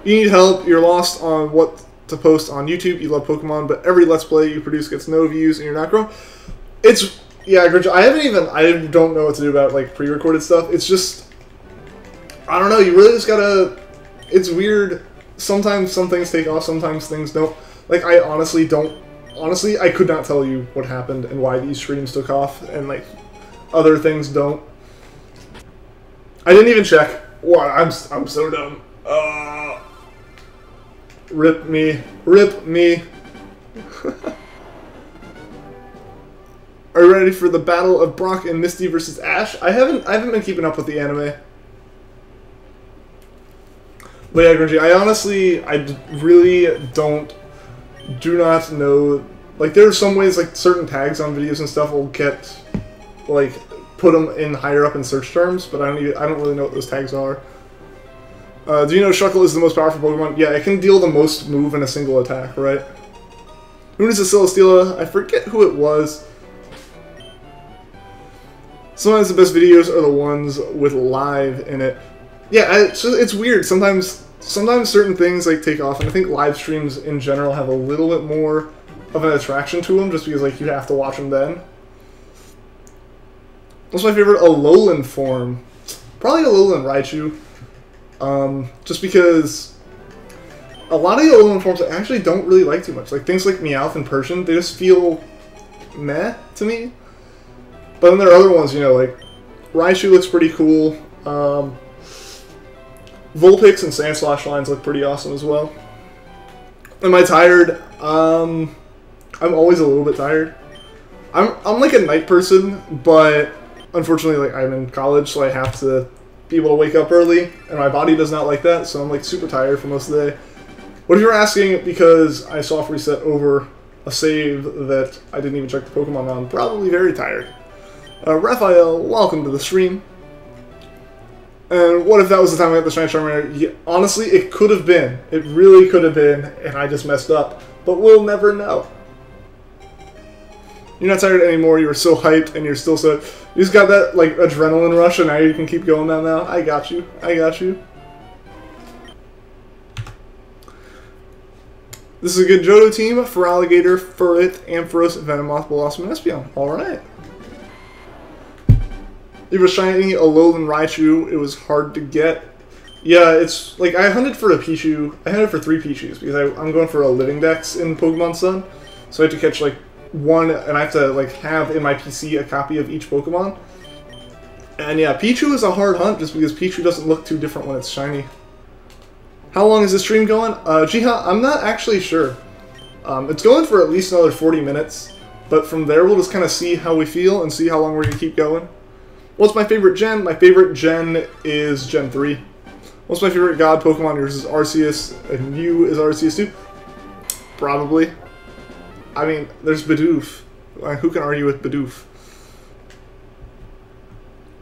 You need help. You're lost on what to post on YouTube. You love Pokemon, but every Let's Play you produce gets no views, and you're not growing. It's yeah, I don't know what to do about like pre-recorded stuff. It's just I don't know. You really just gotta. It's weird. Sometimes some things take off. Sometimes things don't. Like I honestly don't. Honestly, I could not tell you what happened and why these streams took off, and like other things don't. I didn't even check. Wow, I'm so dumb. Rip me. Rip me. Are you ready for the battle of Brock and Misty versus Ash? I haven't been keeping up with the anime. But yeah, Grungy, I really do not know. Like, there are some ways, like, certain tags on videos and stuff will get, like, put them in higher up in search terms, but I don't really know what those tags are. Do you know Shuckle is the most powerful Pokemon? Yeah, it can deal the most move in a single attack, right? Who is a Celesteela? I forget who it was. Sometimes the best videos are the ones with live in it. Yeah, it's weird. Sometimes certain things like take off, and I think live streams in general have a little bit more of an attraction to them, just because like you have to watch them then. What's my favorite Alolan form? Probably Alolan Raichu. Just because a lot of the Alolan forms I actually don't really like too much. Like things like Meowth and Persian, they just feel meh to me. But then there are other ones, you know, like Raichu looks pretty cool. Vulpix and Sandslash lines look pretty awesome as well. Am I tired? I'm always a little bit tired. I'm like a night person, but unfortunately, like I'm in college, so I have to be able to wake up early, and my body does not like that, so I'm like super tired for most of the day. What if you're asking because I soft reset over a save that I didn't even check the Pokemon on? Probably very tired. Raphael, welcome to the stream. And what if that was the time I got the Shiny Charmander? Yeah, honestly, it could have been. It really could have been, and I just messed up. But we'll never know. You're not tired anymore, you were so hyped, and you're still so... You just got that, like, adrenaline rush, and now you can keep going now. I got you. I got you. This is a good Johto team. Feraligatr, Furret, Ampharos, Venomoth, Blossom, and Espeon. Alright. It was shiny Alolan Raichu. It was hard to get. Yeah, it's like I hunted for a Pichu. I hunted for 3 Pichus because I'm going for a Living Dex in Pokemon Sun. So I have to catch like one, and I have to like have in my PC a copy of each Pokemon. And yeah, Pichu is a hard hunt just because Pichu doesn't look too different when it's shiny. How long is the stream going? Jiha, I'm not actually sure. It's going for at least another 40 minutes. But from there, we'll just kind of see how we feel and see how long we're going to keep going. What's my favorite gen? My favorite gen is Gen 3. What's my favorite god Pokemon? Yours is Arceus, and you is Arceus too? Probably. I mean, there's Bidoof. Who can argue with Bidoof?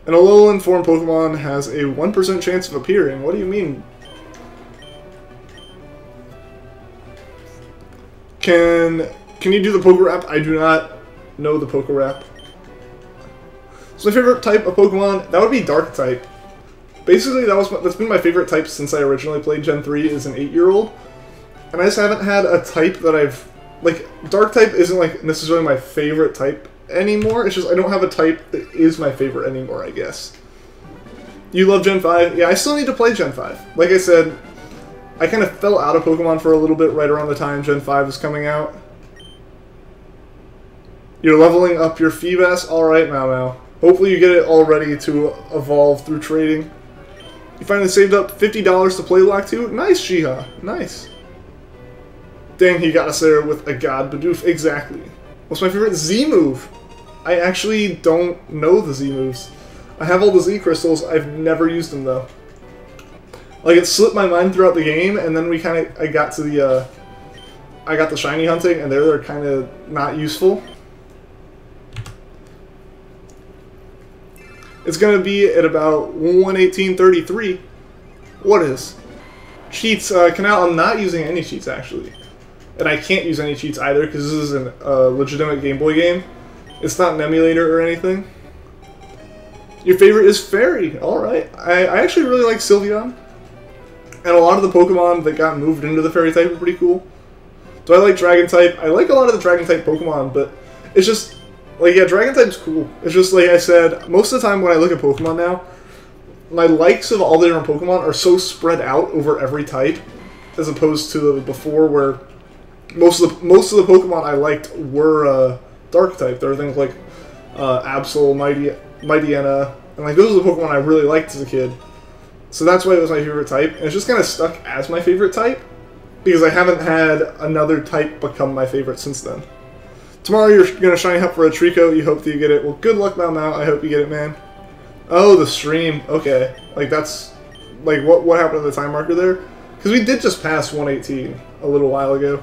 An Alolan form Pokemon has a 1% chance of appearing. What do you mean? Can you do the Poké Rap? I do not know the Poké Rap. So my favorite type of Pokemon, that would be Dark type. Basically, that's been my favorite type since I originally played Gen 3 as an 8-year-old. And I just haven't had a type that I've... Like, Dark type isn't like necessarily my favorite type anymore. It's just I don't have a type that is my favorite anymore, I guess. You love Gen 5? Yeah, I still need to play Gen 5. Like I said, I kind of fell out of Pokemon for a little bit right around the time Gen 5 was coming out. You're leveling up your Feebas? Alright, Mau. Hopefully you get it all ready to evolve through trading. You finally saved up $50 to play Lock 2? Nice, Jiha. Nice. Dang, he got us there with a God Bidoof. Exactly. What's my favorite Z move? I actually don't know the Z moves. I have all the Z crystals. I've never used them, though. Like, it slipped my mind throughout the game, and then I got to the, I got the shiny hunting, and they're kind of not useful. It's going to be at about 1:18:33. What is? Cheats. Canal, I'm not using any cheats, actually. And I can't use any cheats either, because this is a legitimate Game Boy game. It's not an emulator or anything. Your favorite is Fairy. Alright. I actually really like Sylveon. And a lot of the Pokemon that got moved into the Fairy type are pretty cool. Do I like Dragon type? I like a lot of the Dragon type Pokemon, but it's just, like, yeah, Dragon type's cool. It's just, like I said, most of the time when I look at Pokemon now, my likes of all the different Pokemon are so spread out over every type, as opposed to before where most of the Pokemon I liked were Dark type. There were things like Absol, Mightyena, and like those are the Pokemon I really liked as a kid. So that's why it was my favorite type, and it's just kind of stuck as my favorite type, because I haven't had another type become my favorite since then. Tomorrow you're going to shiny hunt for a Trico, you hope that you get it. Well, good luck, Mau, I hope you get it, man. Oh, the stream, okay. Like, that's, like, what happened to the time marker there? Because we did just pass 118 a little while ago.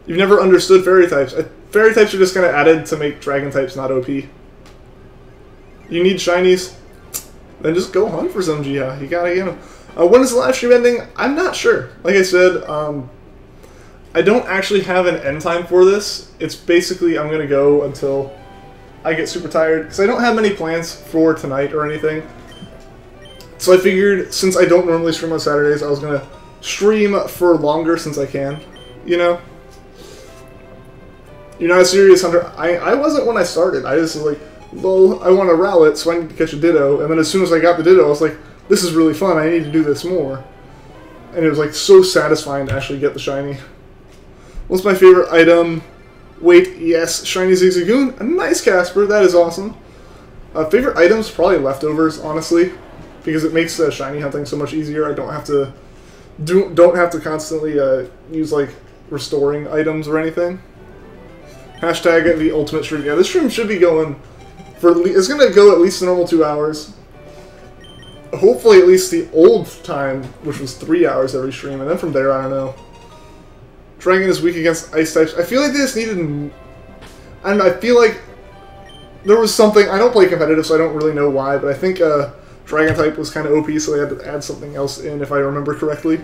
You've never understood Fairy types. Fairy types are just kind of added to make Dragon types not OP. You need shinies? Then just go hunt for some, Jiha. You gotta get them. When is the live stream ending? I'm not sure. Like I said, I don't actually have an end time for this. It's basically I'm gonna go until I get super tired, because I don't have many plans for tonight or anything. So I figured, since I don't normally stream on Saturdays, I was gonna stream for longer since I can, you know? You're not a serious hunter. I wasn't when I started. I just was like, lol, I want to Rowlet, so I need to catch a Ditto. And then as soon as I got the Ditto, I was like, this is really fun, I need to do this more. And it was like so satisfying to actually get the shiny. What's my favorite item? Wait, yes, shiny Zigzagoon. A nice Casper, that is awesome. Favorite items, probably leftovers, honestly, because it makes shiny hunting so much easier. I don't have to constantly use like restoring items or anything. Hashtag the ultimate stream. Yeah, this stream should be going for it's gonna go at least the normal 2 hours. Hopefully at least the old time, which was 3 hours every stream, and then from there, I don't know. Dragon is weak against ice types. I feel like they just needed, I don't know, I feel like there was something, I don't play competitive, so I don't really know why, but I think Dragon type was kind of OP, so they had to add something else in, if I remember correctly.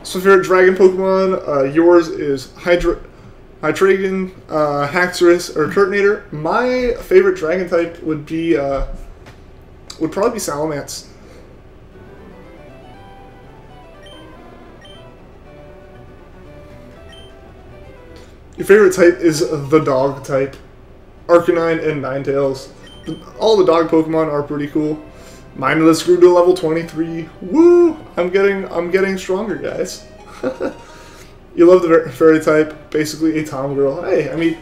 So favorite Dragon Pokemon, yours is Hydreigon, Haxorus, or Turtonator. My favorite Dragon type would be, would probably be Salamence. Your favorite type is the dog type. Arcanine and Ninetales. All the dog Pokemon are pretty cool. Mindless grew to level 23. Woo! I'm getting stronger, guys. You love the fairy type, basically a Tom girl. Hey, I mean,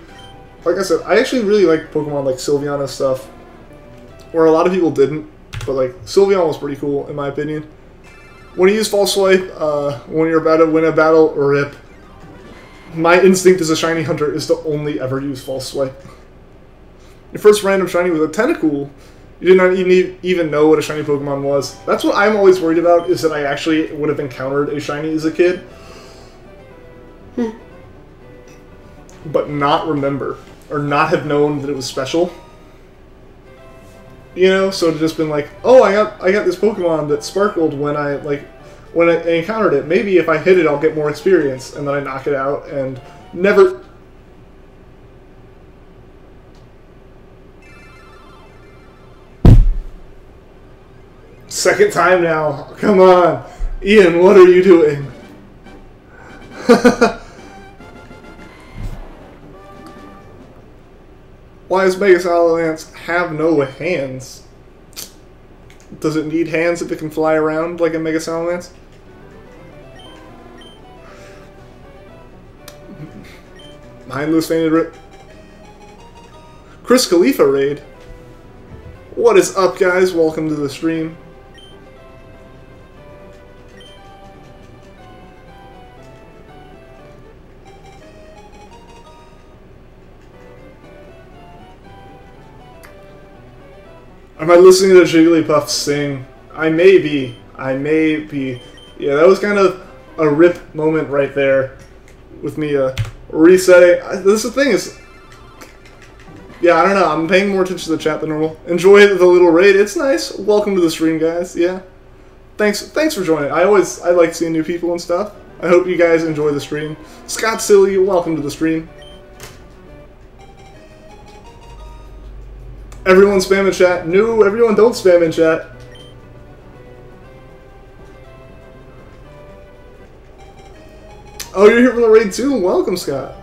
like I said, I actually really like Pokemon like Sylveon and stuff, where a lot of people didn't, but like Sylveon was pretty cool in my opinion. When you use False Swipe, when you're about to win a battle, rip. My instinct as a shiny hunter is to only ever use False Swipe. Your first random shiny was a Tentacool. You did not even know what a shiny Pokemon was. That's what I'm always worried about, is that I actually would have encountered a shiny as a kid, but not remember, or not have known that it was special. You know, so to just been like, oh, I got this Pokemon that sparkled when I encountered it. Maybe if I hit it, I'll get more experience, and then I knock it out and never. Second time now. Come on, Ian, what are you doing? Why does Mega Salamence have no hands? Does it need hands if it can fly around like a Mega Salamence? Mindless Fainted Rip. Chris Khalifa raid. What is up, guys? Welcome to the stream. Am I listening to Jigglypuff sing? I may be. Yeah, that was kind of a rip moment right there with me resetting. This is the thing is, yeah, I don't know. I'm paying more attention to the chat than normal. Enjoy the little raid. It's nice. Welcome to the stream, guys. Yeah, thanks for joining. I like seeing new people and stuff. I hope you guys enjoy the stream. Scott Silly, welcome to the stream. Everyone spam in chat. No, everyone don't spam in chat. Oh, you're here from the raid too? Welcome, Scott.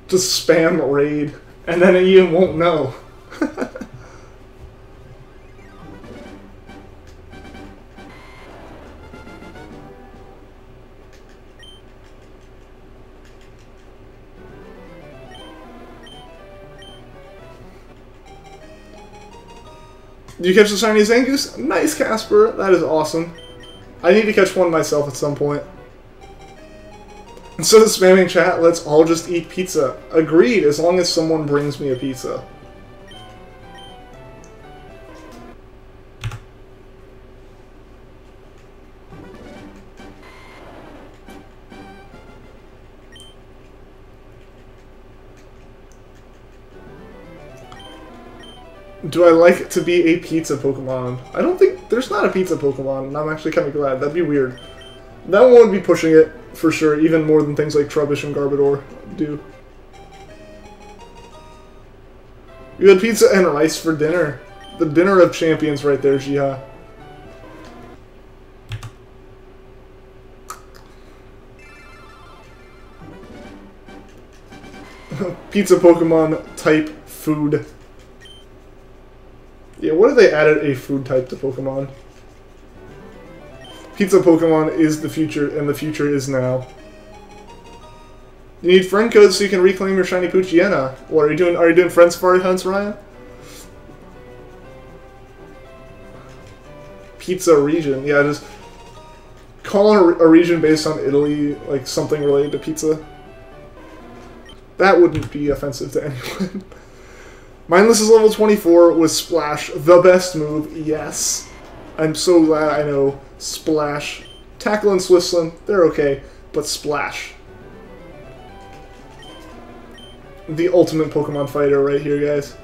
Just spam raid, and then Ian won't know. Do you catch the shiny Zangoose? Nice, Casper. That is awesome. I need to catch one myself at some point. Instead of spamming chat, let's all just eat pizza. Agreed, as long as someone brings me a pizza. Do I like to be a pizza Pokemon? I don't think... There's not a pizza Pokemon, and I'm actually kind of glad. That'd be weird. That one would be pushing it, for sure, even more than things like Trubbish and Garbodor do. You had pizza and rice for dinner. The dinner of champions right there, Jiha. Pizza Pokemon type food. Yeah, what if they added a food type to Pokemon? Pizza Pokemon is the future, and the future is now. You need friend codes so you can reclaim your shiny Poochyena. What are you doing? Are you doing friend safari hunts, Ryan? Pizza region, yeah. Just call a region based on Italy like something related to pizza. That wouldn't be offensive to anyone. Mindless is level 24 with Splash, the best move, yes. I'm so glad I know Splash. Tackle and Swiftland, they're okay, but Splash. The ultimate Pokemon fighter right here, guys.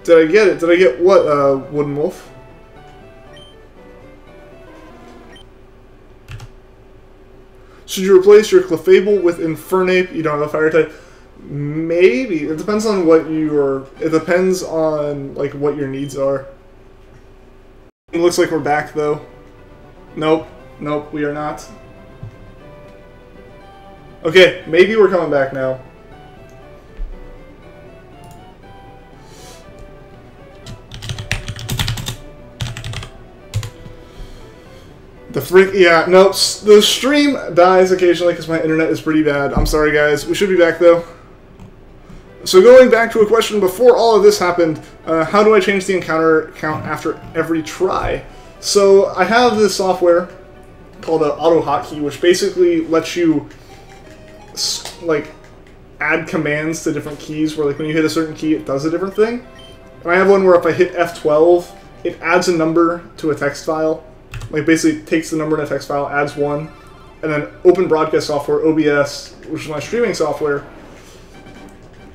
Did I get it? Did I get what, Wooden Wolf? Should you replace your Clefable with Infernape? You don't have a fire type? Maybe. It depends on what you are. It depends on like what your needs are. It looks like we're back though. Nope. Nope, we are not. Okay, maybe we're coming back now. Yeah, nope. The stream dies occasionally because my internet is pretty bad. I'm sorry, guys. We should be back, though. So going back to a question before all of this happened, how do I change the encounter count after every try? So I have this software called Auto Hotkey, which basically lets you, like, add commands to different keys, where, like, when you hit a certain key, it does a different thing. And I have one where if I hit F12, it adds a number to a text file. Like, basically takes the number in a text file, adds one, and then Open Broadcast Software, OBS, which is my streaming software,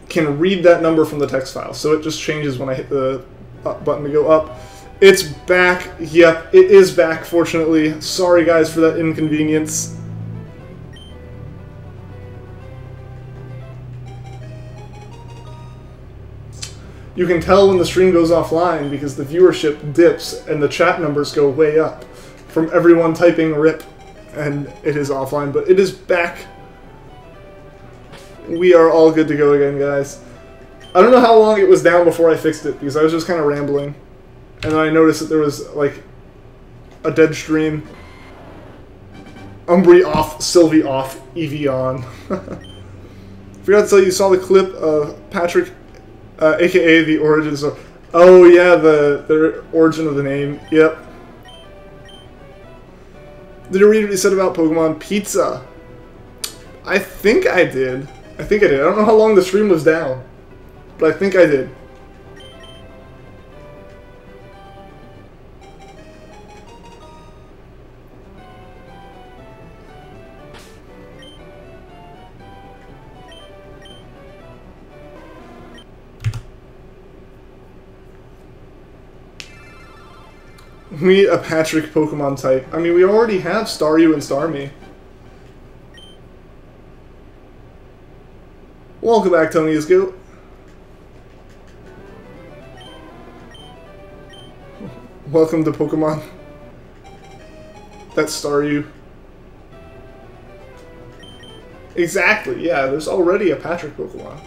can read that number from the text file. So it just changes when I hit the up button to go up. It's back. Yep, it is back, fortunately. Sorry, guys, for that inconvenience. You can tell when the stream goes offline because the viewership dips and the chat numbers go way up from everyone typing RIP, and it is offline, but it is back. We are all good to go again, guys. I don't know how long it was down before I fixed it because I was just kind of rambling, and then I noticed that there was like a dead stream. Umbri off, Sylvie off, Eevee on. Forgot to tell you, saw the clip of Patrick, aka the origins of. Oh yeah, the origin of the name. Yep. Did you read what he said about Pokemon Pizza? I think I did. I don't know how long the stream was down, but I think I did. We need a Patrick Pokemon type. I mean, we already have Staryu and Starmie. Welcome back, Tony is Goat. Welcome to Pokemon. That's Staryu. Exactly, yeah, there's already a Patrick Pokemon.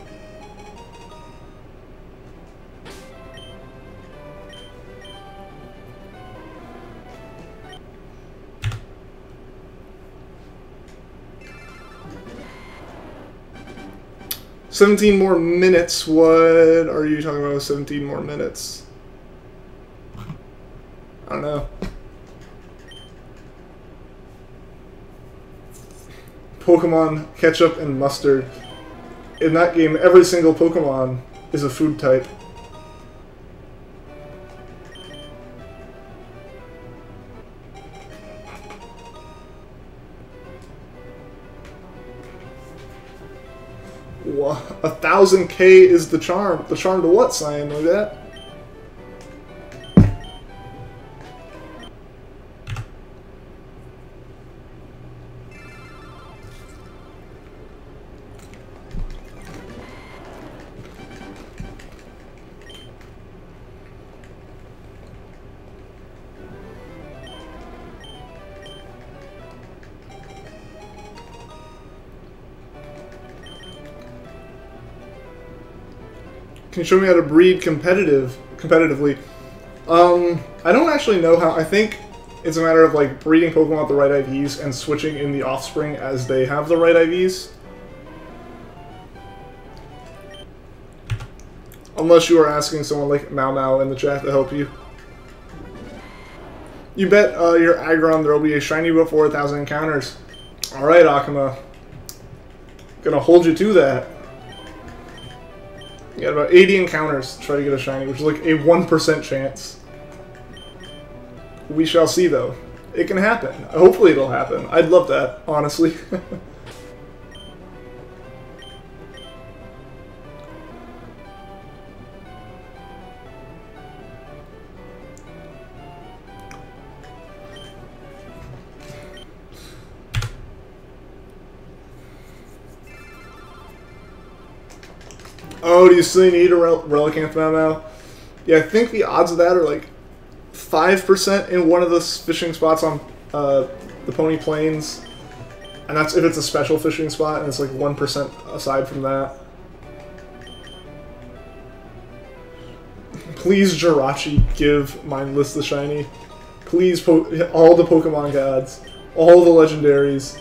"17 more minutes? What are you talking about with 17 more minutes? I don't know. Pokemon ketchup and mustard. In that game, every single Pokemon is a food type. What? 1000K is the charm. The charm to what, Cyan? Like that? Can you show me how to breed competitively? I don't actually know how. I think it's a matter of like breeding Pokemon with the right IVs and switching in the offspring as they have the right IVs. Unless you are asking someone like Mau Mau in the chat to help you. You bet your Aggron there will be a shiny before 1,000 encounters. Alright, Akuma. Gonna hold you to that. You got about 80 encounters to try to get a shiny, which is like a 1% chance. We shall see, though. It can happen. Hopefully it'll happen. I'd love that, honestly. Oh, do you still need a Relicanth now? Yeah, I think the odds of that are like 5% in one of the fishing spots on the Pony Plains. And that's if it's a special fishing spot, and it's like 1% aside from that. Please, Jirachi, give Mindless the shiny. Please, all the Pokemon gods, all the legendaries,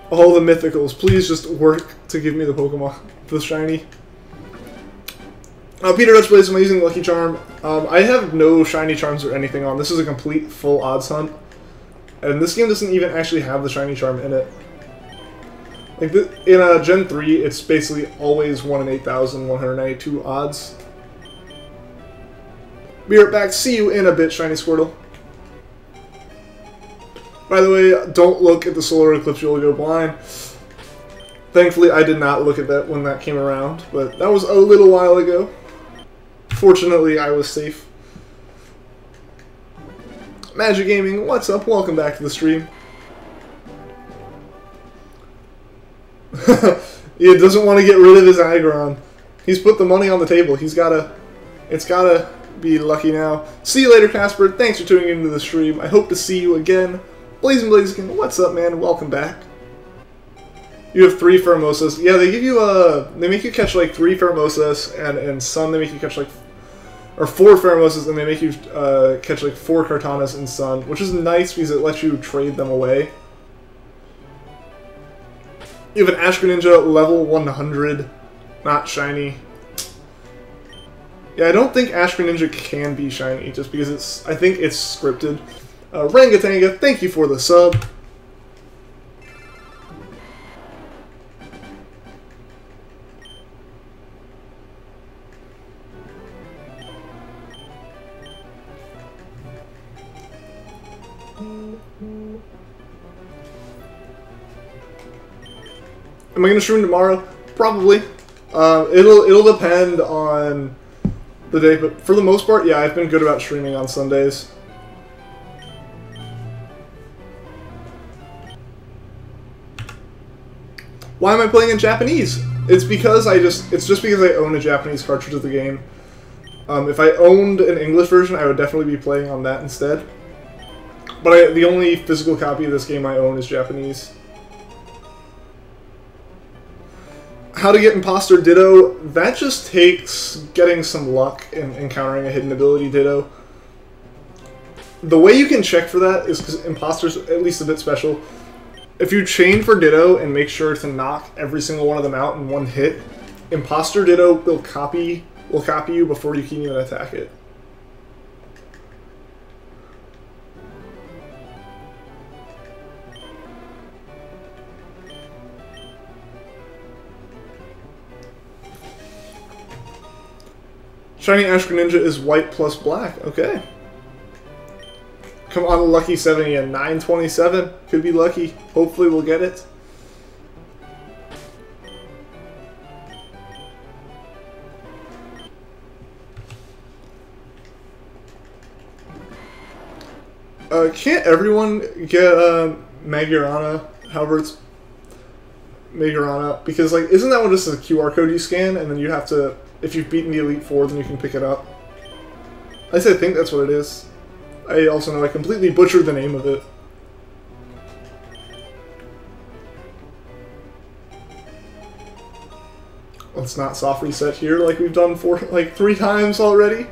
all the mythicals, please just work to give me the Pokemon, the shiny. Peter Dutch plays, am I using Lucky Charm? I have no shiny charms or anything on. This is a complete full odds hunt. And this game doesn't even actually have the shiny charm in it. Like in Gen 3, it's basically always 1 in 8,192 odds. Be right back. See you in a bit, Shiny Squirtle. By the way, don't look at the solar eclipse, you'll go blind. Thankfully, I did not look at that when that came around, but that was a little while ago. Fortunately, I was safe. Magic Gaming, what's up? Welcome back to the stream. He doesn't want to get rid of his Aggron. He's put the money on the table. He's gotta... It's gotta be lucky now. See you later, Casper. Thanks for tuning into the stream. I hope to see you again. Blaziken, what's up, man? Welcome back. You have 3 Pheromosas. Yeah, they give you they make you catch like 3 Pheromosas, and in Sun they make you catch like, or 4 Pheromosas, and they make you catch like 4 Kartanas in Sun, which is nice because it lets you trade them away. You have an Ash Greninja level 100, not shiny. Yeah, I don't think Ash Greninja can be shiny, just because it's, I think it's scripted. Rangatanga, thank you for the sub. Am I gonna stream tomorrow? Probably. It'll depend on the day, but for the most part, yeah, I've been good about streaming on Sundays. Why am I playing in Japanese? It's just because I own a Japanese cartridge of the game. If I owned an English version, I would definitely be playing on that instead. But the only physical copy of this game I own is Japanese. How to get Imposter Ditto? That just takes getting some luck and encountering a hidden ability Ditto. The way you can check for that is because Imposter's at least a bit special. If you chain for Ditto and make sure to knock every single one of them out in one hit, Imposter Ditto will copy you before you can even attack it. Shiny Ash Greninja is white plus black. Okay. Come on, lucky 70 and 927. Could be lucky. Hopefully we'll get it. Can't everyone get Magurana, Halbert's Magurana? Because, like, isn't that one just a QR code you scan, and then you have to, if you've beaten the Elite Four, then you can pick it up? I think that's what it is. I also know I completely butchered the name of it. Let's not soft reset here like we've done for, like, 3 times already.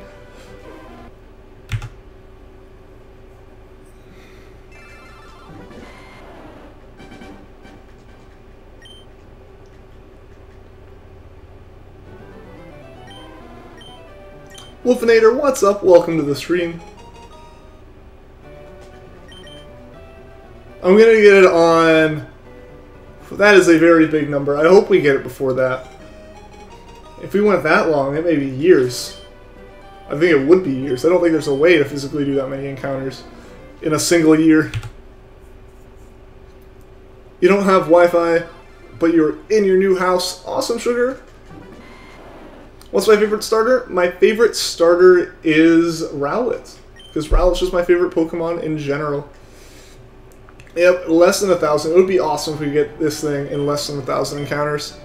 Wolfinator, what's up? Welcome to the stream. I'm gonna get it on... That is a very big number. I hope we get it before that. If we went that long, it may be years. I think it would be years. I don't think there's a way to physically do that many encounters in a single year. You don't have Wi-Fi, but you're in your new house. Awesome, Sugar. What's my favorite starter? My favorite starter is Rowlet, because Rowlet's just my favorite Pokemon in general. Yep, less than 1,000. It would be awesome if we get this thing in less than 1,000 encounters.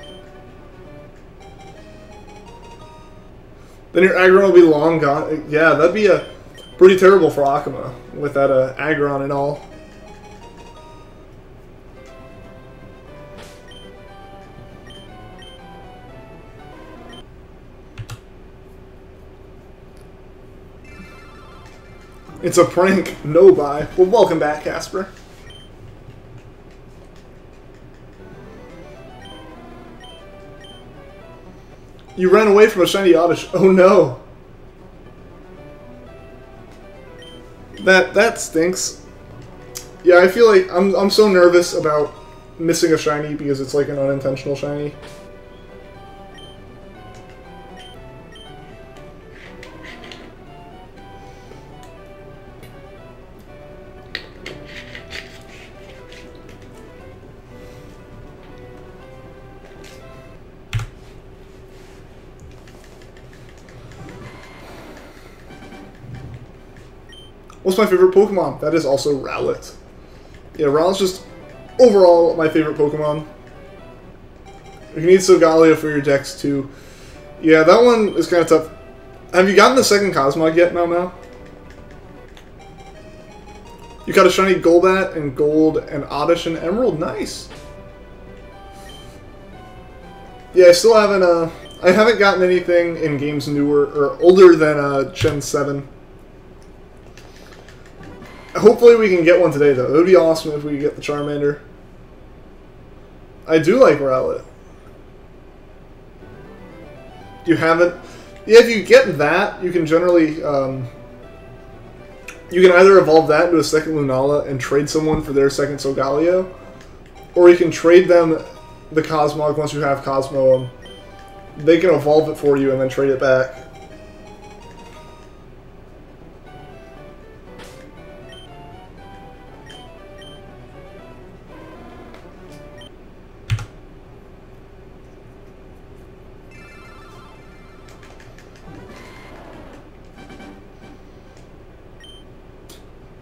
Then your Aggron will be long gone. Yeah, that'd be pretty terrible for Akuma with that Aggron and all. It's a prank. No buy. Well, welcome back, Casper. You ran away from a shiny Oddish. Oh no. That stinks. Yeah, I feel like I'm so nervous about missing a shiny because it's like an unintentional shiny. What's my favorite Pokemon? That is also Rowlet. Yeah, Rowlet's just overall my favorite Pokemon. You need Solgaleo for your decks too. Yeah, that one is kind of tough. Have you gotten the second Cosmog yet, Mau? You got a shiny Golbat and Gold and Oddish and Emerald. Nice. Yeah, I still haven't. I haven't gotten anything in games newer or older than Gen 7. Hopefully we can get one today, though. It would be awesome if we could get the Charmander. I do like Rowlet. You haven't? Yeah, if you get that, you can generally... you can either evolve that into a second Lunala and trade someone for their second Solgaleo, or you can trade them the Cosmog once you have Cosmo. They can evolve it for you and then trade it back.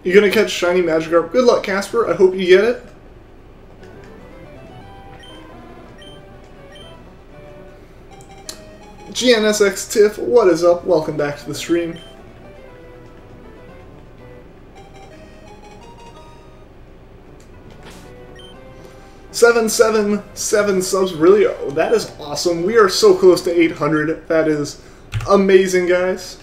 You gonna catch shiny Magikarp? Good luck, Casper. I hope you get it. GNSX Tiff, what is up? Welcome back to the stream. 777 subs, really? Oh, that is awesome. We are so close to 800. That is amazing, guys.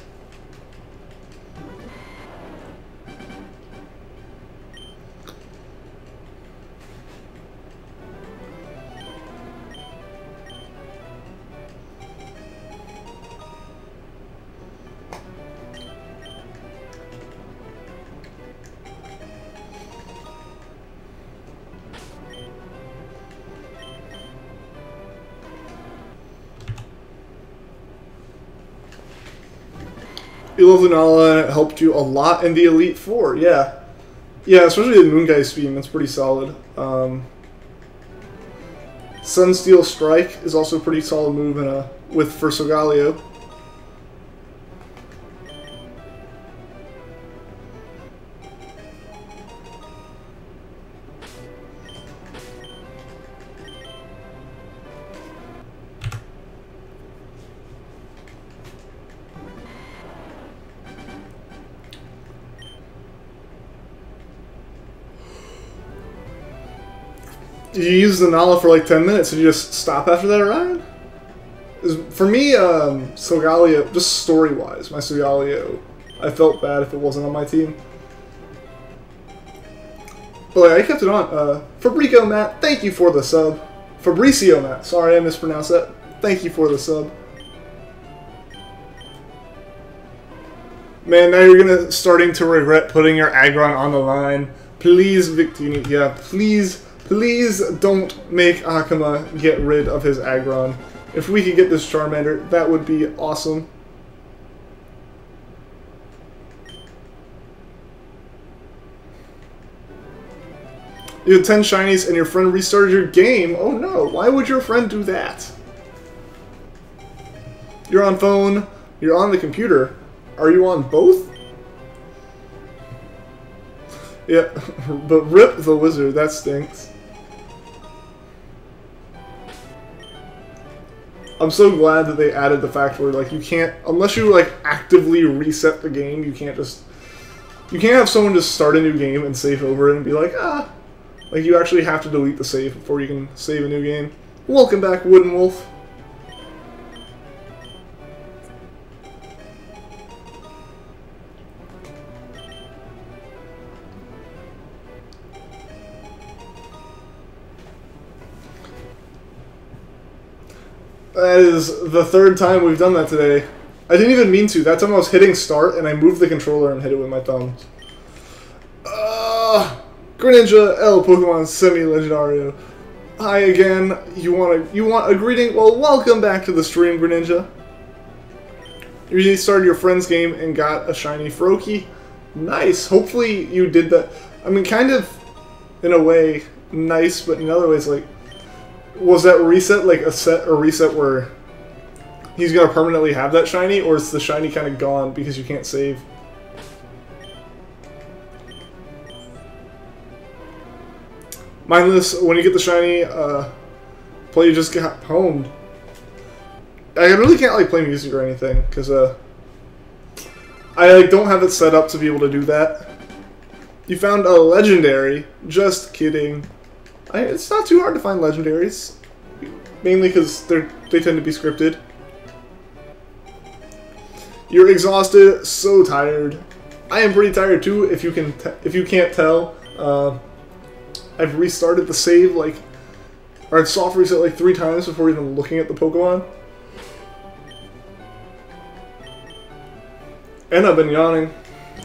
You love Lunala, and it helped you a lot in the Elite Four, yeah. Yeah, especially the Moongeist beam, that's pretty solid. Sunsteel Strike is also a pretty solid move for Solgaleo. You use the Nala for like 10 minutes and you just stop after that round? For me, Solgaleo, just story-wise, my Solgaleo, I felt bad if it wasn't on my team. But like, I kept it on. Fabricio Matt, thank you for the sub. Fabricio Matt, sorry I mispronounced that. Thank you for the sub. Man, now you're starting to regret putting your Aggron on the line. Please, Victini, yeah, please don't make Akuma get rid of his Aggron. If we could get this Charmander, that would be awesome. You had 10 shinies and your friend restarted your game? Oh no, why would your friend do that? You're on phone, you're on the computer. Are you on both? Yeah, but rip the wizard, that stinks. I'm so glad that they added the fact where, like, you can't, unless you, like, actively reset the game, you can't have someone just start a new game and save over it and be like, like, you actually have to delete the save before you can save a new game. Welcome back, Wooden Wolf. That is the third time we've done that today. I didn't even mean to. That time I was hitting start and I moved the controller and hit it with my thumbs. Greninja, El Pokemon Semi-Legendario. Hi again. You want a greeting? Well, welcome back to the stream, Greninja. You really started your friend's game and got a shiny Froakie. Nice. Hopefully you did that. I mean, kind of, in a way, nice, but in other ways, like, was that reset like a reset where he's gonna permanently have that shiny, or is the shiny kind of gone because you can't save? Mindless, when you get the shiny, play, you just got homed. I really can't like play music or anything because I like don't have it set up to be able to do that. You found a legendary? Just kidding. It's not too hard to find legendaries, mainly because they tend to be scripted. You're exhausted, so tired. I am pretty tired too. If you can't tell, I've restarted the save or I've soft reset like 3 times before even looking at the Pokemon, and I've been yawning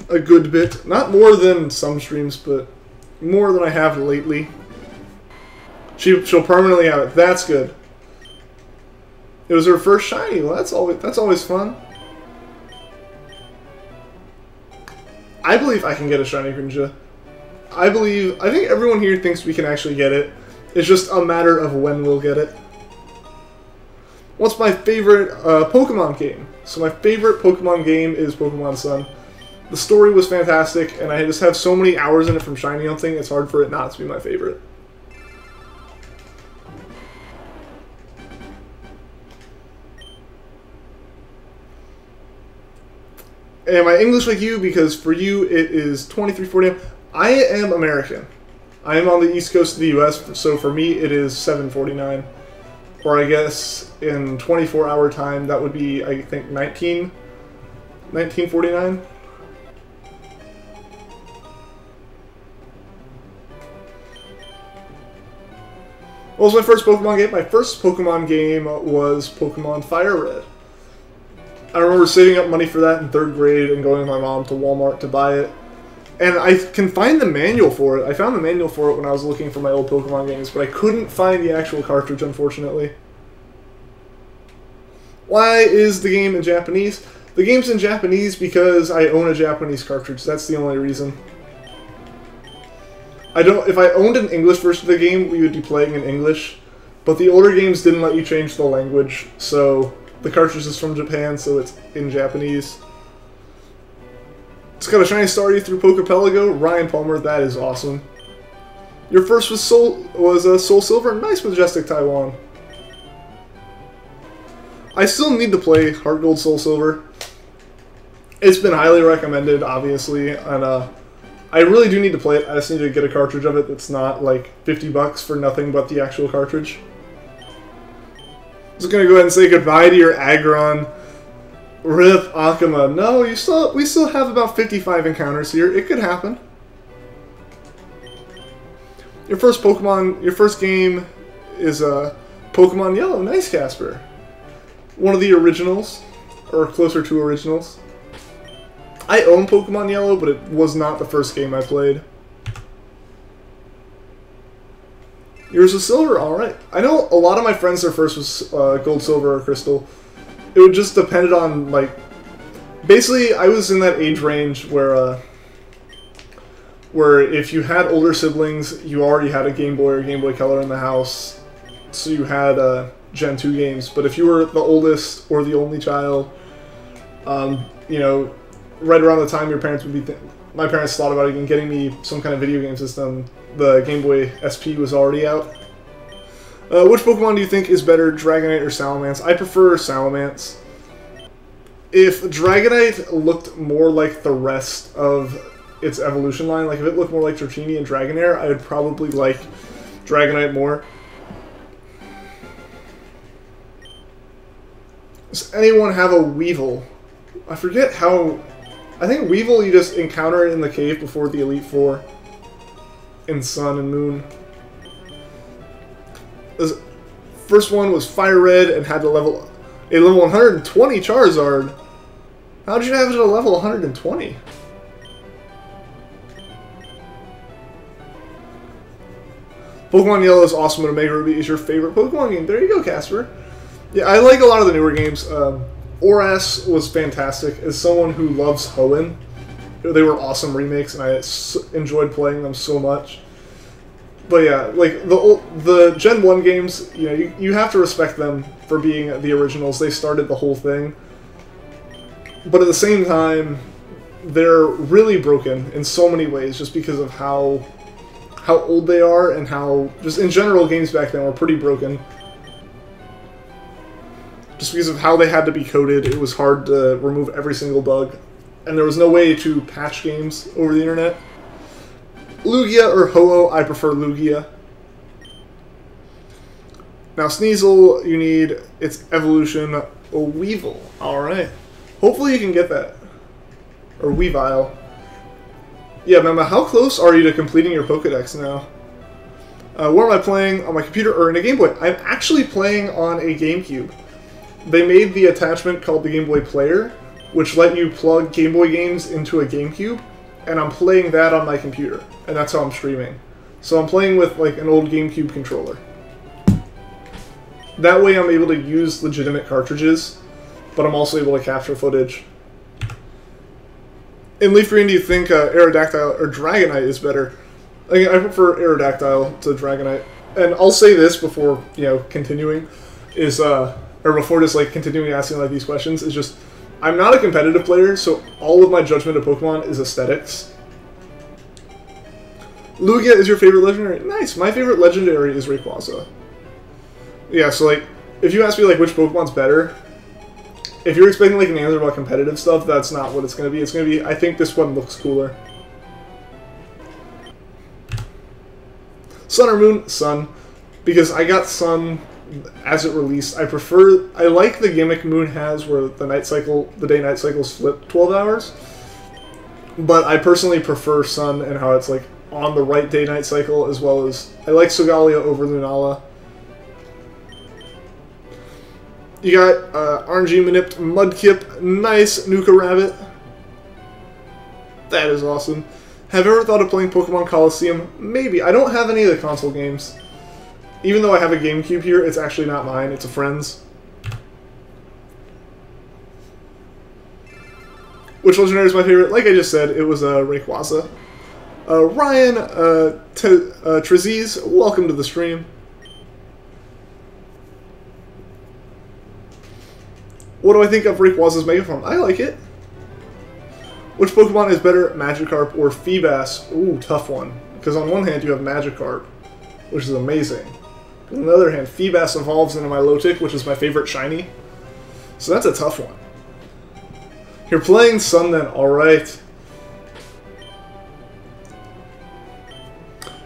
a good bit. Not more than some streams, but more than I have lately. She'll permanently have it. That's good. It was her first shiny. Well, that's always fun. I believe I can get a shiny Greninja. I think everyone here thinks we can actually get it. It's just a matter of when we'll get it. What's my favorite Pokemon game? So my favorite Pokemon game is Pokemon Sun. The story was fantastic, and I just have so many hours in it from shiny hunting, it's hard for it not to be my favorite. Am I English like you? Because for you it is 23:40. I am American. I am on the East Coast of the U.S., so for me it is 7:49. Or I guess in 24-hour time that would be, I think, 1949. What was my first Pokemon game? My first Pokemon game was Pokemon Fire Red. I remember saving up money for that in 3rd grade and going with my mom to Walmart to buy it. And I can find the manual for it. I found the manual for it when I was looking for my old Pokemon games, but I couldn't find the actual cartridge, unfortunately. Why is the game in Japanese? The game's in Japanese because I own a Japanese cartridge. That's the only reason. If I owned an English version of the game, we would be playing in English. But the older games didn't let you change the language, so the cartridge is from Japan, so it's in Japanese. It's got a shiny Staryu through Pokepelago. Ryan Palmer, that is awesome. Your first was Soul Silver. Nice, Majestic Taiwan. I still need to play Heart Gold Soul Silver. It's been highly recommended, obviously, and I really do need to play it. I just need to get a cartridge of it that's not like 50 bucks for nothing but the actual cartridge. Just gonna go ahead and say goodbye to your Aggron. Rip Akuma. No, we still have about 55 encounters here. It could happen. Your first game is Pokemon Yellow. Nice, Casper. One of the originals, or closer to originals. I own Pokemon Yellow, but it was not the first game I played. Yours was Silver? Alright. I know a lot of my friends, their first was Gold, Silver, or Crystal. It would just depend on, like... Basically, I was in that age range where if you had older siblings, you already had a Game Boy or Game Boy Color in the house. So you had Gen 2 games. But if you were the oldest or the only child, you know, right around the time your parents would be... my parents thought about even getting me some kind of video game system. The Game Boy SP was already out. Which Pokemon do you think is better, Dragonite or Salamence? I prefer Salamence. If Dragonite looked more like the rest of its evolution line, like if it looked more like Dratini and Dragonair, I would probably like Dragonite more. Does anyone have a Weevil? I forget how... I think Weevil you just encounter it in the cave before the Elite Four. In Sun and Moon. This first one was Fire Red and had a level 120 Charizard. How did you have it at a level 120? Pokemon Yellow is awesome, and Omega Ruby is your favorite Pokemon game. There you go, Casper. Yeah, I like a lot of the newer games. Oras was fantastic. As someone who loves Hoenn, they were awesome remakes, and I enjoyed playing them so much. But yeah, like the Gen 1 games, you know, you have to respect them for being the originals. They started the whole thing. But at the same time, they're really broken in so many ways just because of how old they are and how, just in general, games back then were pretty broken. Just because of how they had to be coded, it was hard to remove every single bug. And there was no way to patch games over the internet. Lugia or Ho-Oh, I prefer Lugia. Now Sneasel, you need its evolution, a Weevil. Alright. Hopefully you can get that. Or Weavile. Yeah, Mema, how close are you to completing your Pokedex now? Where am I playing? On my computer or in a Game Boy? I'm actually playing on a GameCube. They made the attachment called the Game Boy Player, which let you plug Game Boy games into a GameCube, and I'm playing that on my computer, and that's how I'm streaming. So I'm playing with like an old GameCube controller. That way I'm able to use legitimate cartridges, but I'm also able to capture footage. In Leafgreen, do you think Aerodactyl or Dragonite is better? I prefer Aerodactyl to Dragonite. And I'll say this before, you know, continuing, is, or before just like continuing asking like these questions, is just, I'm not a competitive player, so all of my judgment of Pokemon is aesthetics. Lugia is your favorite legendary? Nice, my favorite legendary is Rayquaza. Yeah, so like, if you ask me like which Pokemon's better, if you're expecting like an answer about competitive stuff, that's not what it's going to be. It's going to be, I think this one looks cooler. Sun or Moon? Sun. Because I got Sun as it released. I like the gimmick Moon has where the day-night cycles flip 12 hours. But I personally prefer Sun and how it's like on the right day-night cycle, as well as I like Sogalia over Lunala. You got RNG Manipped Mudkip, nice Nuka Rabbit. That is awesome. Have you ever thought of playing Pokemon Coliseum? Maybe. I don't have any of the console games. Even though I have a GameCube here, it's actually not mine, it's a friend's. Which legendary is my favorite? Like I just said, it was Rayquaza. Ryan Treziz, welcome to the stream. What do I think of Rayquaza's Mega Form? I like it. Which Pokemon is better, Magikarp or Feebas? Ooh, tough one. Because on one hand you have Magikarp, which is amazing. On the other hand, Feebas evolves into Milotic, which is my favorite shiny. So that's a tough one. You're playing Sun then, alright.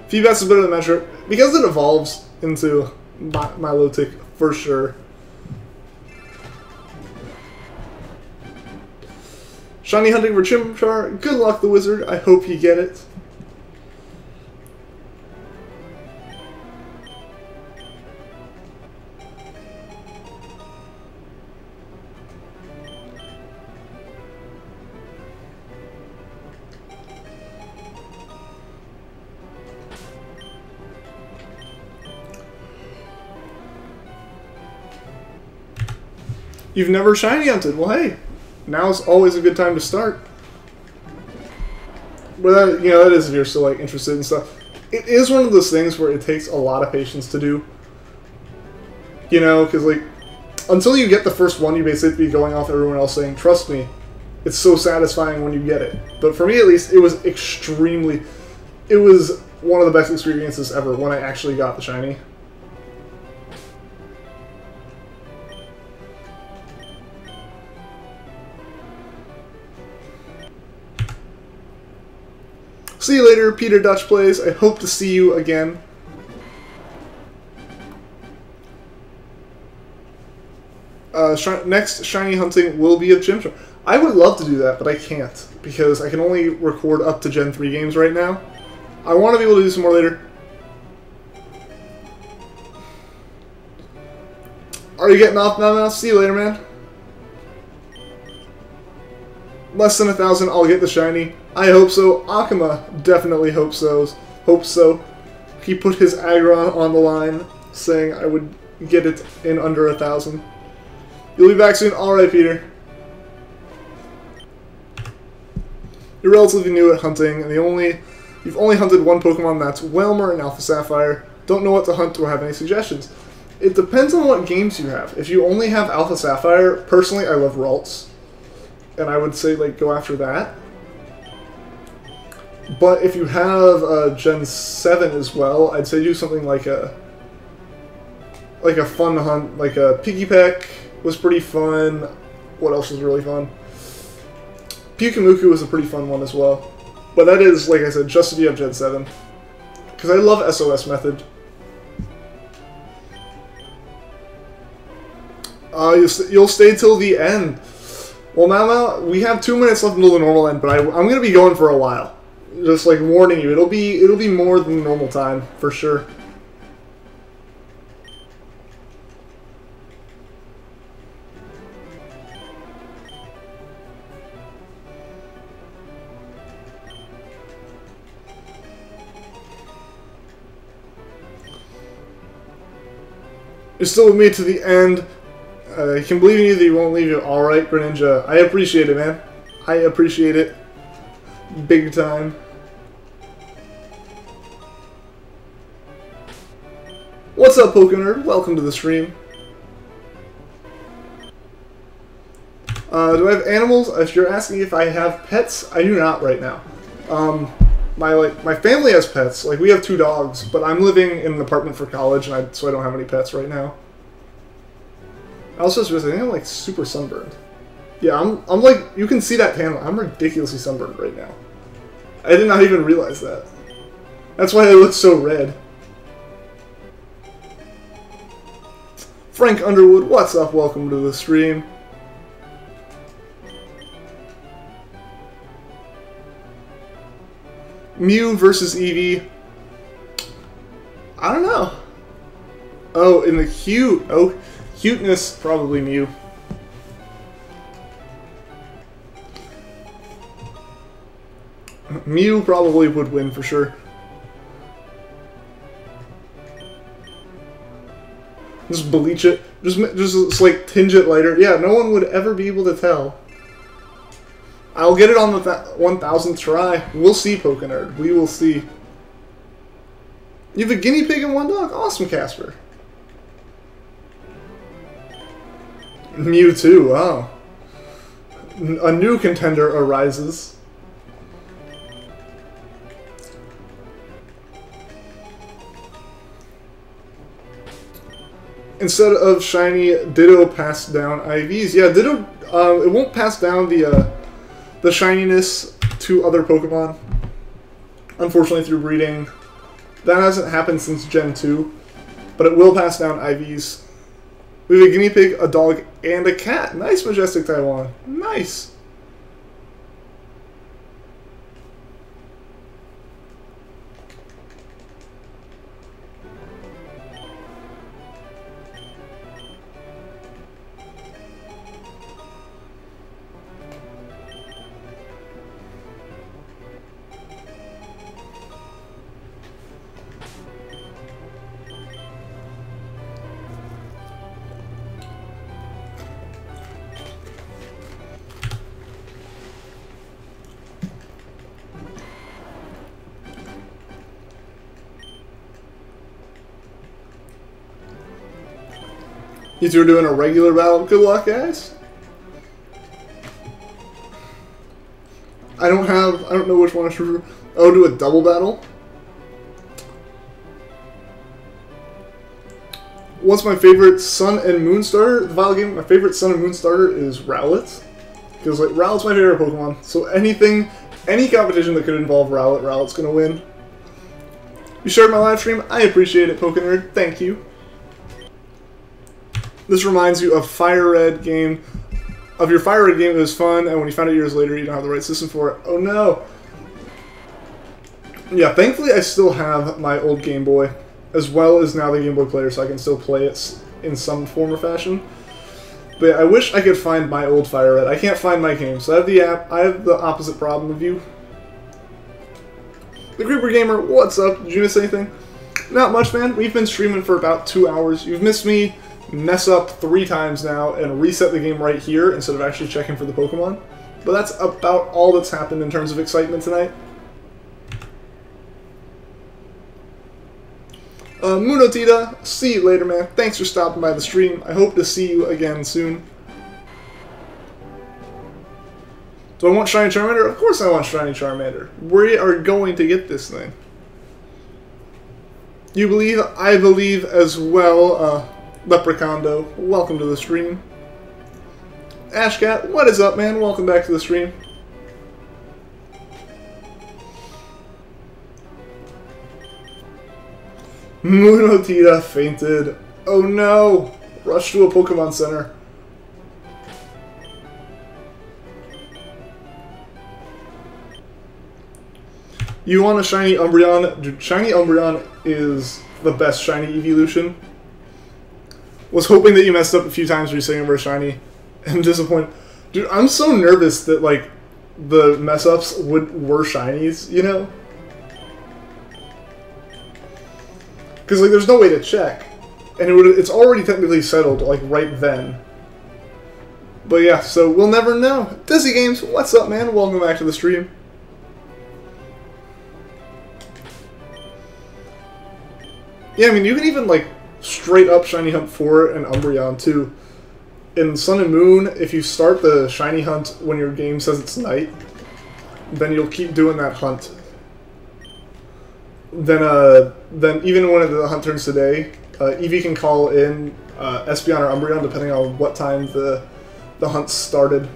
Feebas is better than Magikarp because it evolves into Milotic for sure. Shiny hunting for Chimchar. Good luck, the wizard. I hope you get it. You've never shiny hunted. Well, hey. Now's always a good time to start. But that, you know, that is if you're still like interested in stuff. It is one of those things where it takes a lot of patience to do. You know, because like until you get the first one, you basically be going off everyone else saying, "Trust me, it's so satisfying when you get it." But for me, at least, it was extremely. It was one of the best experiences ever when I actually got the shiny. See you later, Peter Dutch Plays. I hope to see you again. Next shiny hunting will be of Chimchar. I would love to do that, but I can't because I can only record up to Gen 3 games right now. I want to be able to do some more later. Are you getting off now? See you later, man. Less than 1,000, I'll get the shiny. I hope so. Akuma definitely hope so. He put his Aggron on the line, saying I would get it in under 1,000. You'll be back soon. Alright, Peter. You're relatively new at hunting, and you've only hunted one Pokemon, that's Wailmer and Alpha Sapphire. Don't know what to hunt or have any suggestions. It depends on what games you have. If you only have Alpha Sapphire, personally I love Ralts. And I would say, like, go after that. But if you have Gen 7 as well, I'd say do something like a fun hunt, like a Piggy Peck was pretty fun. What else was really fun? Pyukumuku was a pretty fun one as well. But that is, like I said, just if you have Gen 7. Because I love SOS Method. You'll stay till the end. Well, now we have 2 minutes left until the normal end, but I'm going to be going for a while. Just like warning you, it'll be more than normal time for sure. You're still with me to the end. I can believe in you that you won't leave you. Alright, Greninja. I appreciate it, man. I appreciate it. Big time. What's up, Pokénerd? Welcome to the stream. Do I have animals? If you're asking if I have pets, I do not right now. My family has pets. Like, we have 2 dogs, but I'm living in an apartment for college, and so I don't have any pets right now. I also just I think I'm like super sunburned. Yeah, I'm like, you can see that tan. I'm ridiculously sunburned right now. I did not even realize that. That's why I look so red. Frank Underwood, what's up? Welcome to the stream. Mew versus Eevee. I don't know. Oh, in the cute. Oh, cuteness, probably Mew. Mew probably would win for sure. Just bleach it. Just like tinge it lighter. Yeah, no one would ever be able to tell. I'll get it on the 1000th try. We'll see, Pokenerd. We will see. You have a guinea pig and one dog? Awesome, Casper. Mewtwo, wow. A new contender arises. Instead of shiny, Ditto pass down IVs. Yeah, Ditto, it won't pass down the shininess to other Pokemon. Unfortunately, through breeding. That hasn't happened since Gen 2. But it will pass down IVs. We have a guinea pig, a dog, and a cat. Nice, Majestic Taiwan. Nice. You two are doing a regular battle. Good luck, guys. I don't know which one I should do. Oh, do a double battle? What's my favorite Sun and Moon starter? The Vile game, my favorite Sun and Moon starter is Rowlet. Because like Rowlet's my favorite Pokemon. So any competition that could involve Rowlet, Rowlet's gonna win. You shared my live stream. I appreciate it, Pokenerd. Thank you. This reminds you of Fire Red game. Of your Fire Red game, it was fun, and when you found it years later, you don't have the right system for it. Oh no! Yeah, thankfully I still have my old Game Boy, as well as now the Game Boy Player, so I can still play it in some form or fashion. But yeah, I wish I could find my old Fire Red. I can't find my game, so I have the app. I have the opposite problem of you. The Creeper Gamer, what's up? Did you miss anything? Not much, man. We've been streaming for about 2 hours. You've missed me mess up 3 times now and reset the game right here instead of actually checking for the Pokemon. But that's about all that's happened in terms of excitement tonight. Munotita, see you later, man. Thanks for stopping by the stream. I hope to see you again soon. Do I want Shiny Charmander? Of course I want Shiny Charmander. We are going to get this thing. You believe? I believe as well. Leprechondo, welcome to the stream. Ashcat, what is up, man? Welcome back to the stream. Munotita fainted. Oh no! Rush to a Pokemon Center. You want a shiny Umbreon? Dude, shiny Umbreon is the best shiny evolution. Was hoping that you messed up a few times when you're saying over a shiny. I'm disappointed. Dude, I'm so nervous that, like, the mess-ups were shinies, you know? Because, like, there's no way to check. And it's already technically settled, like, right then. But yeah, so we'll never know. Dizzy Games, what's up, man? Welcome back to the stream. Yeah, I mean, you can even, like, straight up shiny hunt for an Umbreon too. In Sun and Moon, if you start the shiny hunt when your game says it's night, then you'll keep doing that hunt. Then even when the hunt turns to day, Eevee can call in Espeon or Umbreon depending on what time the hunt started.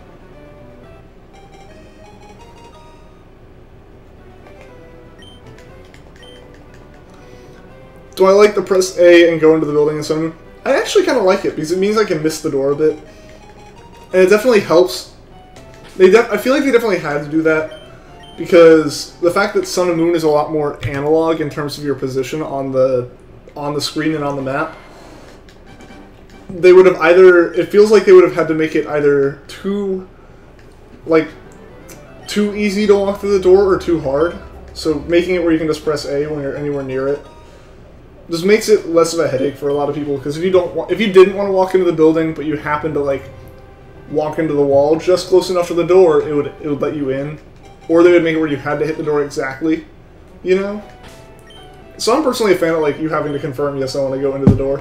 Do I like the press A and go into the building and so I actually kind of like it because it means I can miss the door a bit. And it definitely helps. I feel like they definitely had to do that because the fact that Sun and Moon is a lot more analog in terms of your position on the screen and on the map. They would have either, it feels like they would have had to make it either too easy to walk through the door or too hard. So making it where you can just press A when you're anywhere near it just makes it less of a headache for a lot of people. Because if you didn't want to walk into the building, but you happen to like walk into the wall just close enough to the door, it would let you in, or they would make it where you had to hit the door exactly, you know. So I'm personally a fan of like you having to confirm yes I want to go into the door.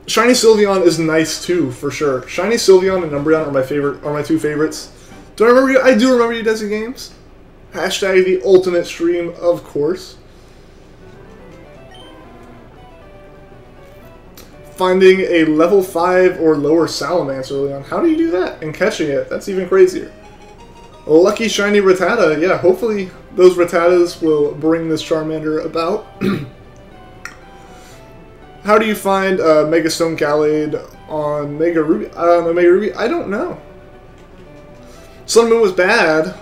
Shiny Sylveon is nice too, for sure. Shiny Sylveon and Umbreon are my two favorites. Do I remember you? I do remember you, Desi Games. Hashtag the ultimate stream, of course. Finding a level 5 or lower Salamence early on. How do you do that? And catching it, that's even crazier. A lucky shiny Rattata. Yeah, hopefully those Rattatas will bring this Charmander about. How do you find Mega Stone Gallade on Mega Ruby? I don't know. Sun and Moon was bad,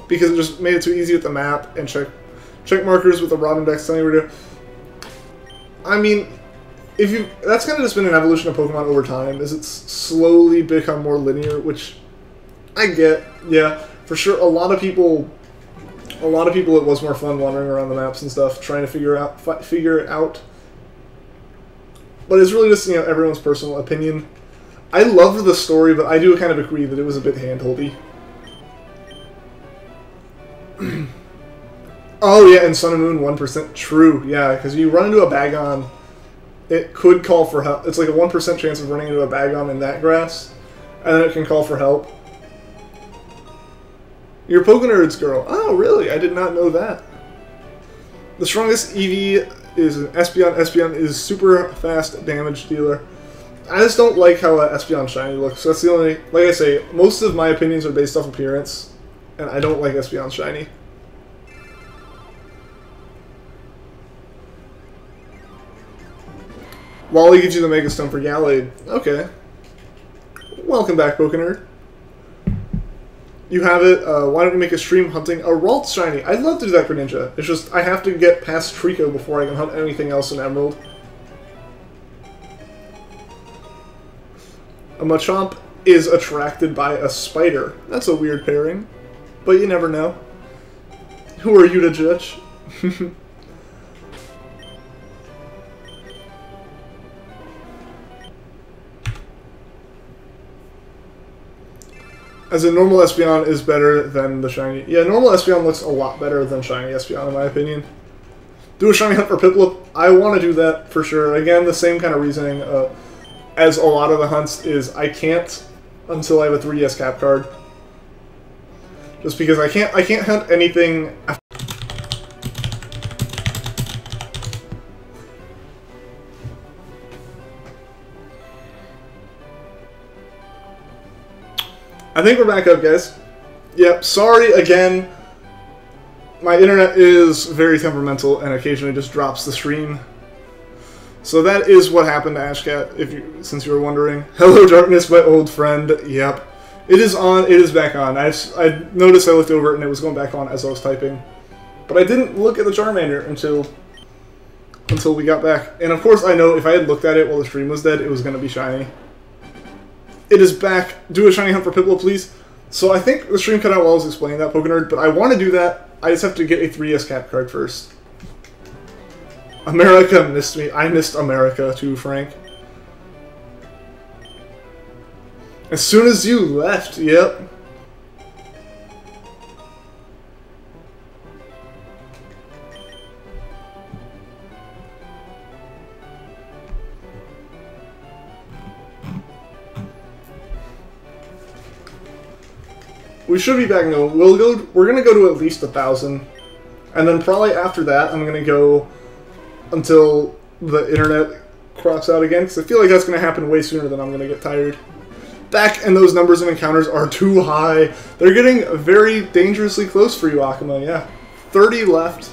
because it just made it too easy with the map and check markers with the Rod Index telling you where to. I mean, that's kind of just been an evolution of Pokemon over time, as it's slowly become more linear, which I get. Yeah, for sure. A lot of people, it was more fun wandering around the maps and stuff, trying to figure it out. But it's really just, everyone's personal opinion. I loved the story, but I do kind of agree that it was a bit hand-holdy. Oh yeah, and Sun and Moon 1%. True, yeah, because you run into a Bagon, it could call for help. It's like a 1% chance of running into a Bagon in that grass, and then it can call for help. You're Pokenerds, girl. Oh, really? I did not know that. The strongest EV is an Espeon. Espeon is super fast damage dealer. I just don't like how Espeon shiny looks. So that's the only, like I say, most of my opinions are based off appearance, and I don't like Espeon shiny. Wally gives you the Mega Stone for Gallade. Okay. Welcome back, Pokenerd. You have it. Why don't you make a stream hunting a Ralts shiny? I'd love to do that, Greninja. It's just, I have to get past Trico before I can hunt anything else in Emerald. A Machamp is attracted by a spider. That's a weird pairing. But you never know. Who are you to judge? As a normal Espeon is better than the shiny. Yeah, normal Espeon looks a lot better than shiny Espeon in my opinion. Do a shiny hunt for Piplup. I want to do that for sure. Again, the same kind of reasoning as a lot of the hunts is I can't until I have a 3DS cap card. Just because I can't hunt anything after. I think we're back up, guys. Yep, sorry again. My internet is very temperamental and occasionally just drops the stream. So that is what happened to Ashcat, since you were wondering. Hello, Darkness, my old friend. Yep. It is on. It is back on. I noticed I looked over it and it was going back on as I was typing. But I didn't look at the Charmander until we got back. And of course I know if I had looked at it while the stream was dead, it was going to be shiny. It is back. Do a shiny hunt for Piplup, please. So I think the stream cut out while I was explaining that, Pokenerd, but I want to do that. I just have to get a 3DS cap card first. America missed me. I missed America too, Frank. As soon as you left, yep. We should be back now. We're gonna go to at least 1,000. And then probably after that, I'm gonna go until the internet crops out again, because I feel like that's gonna happen way sooner than I'm gonna get tired. Back, and those numbers of encounters are too high. They're getting very dangerously close for you, Akuma, yeah. 30 left.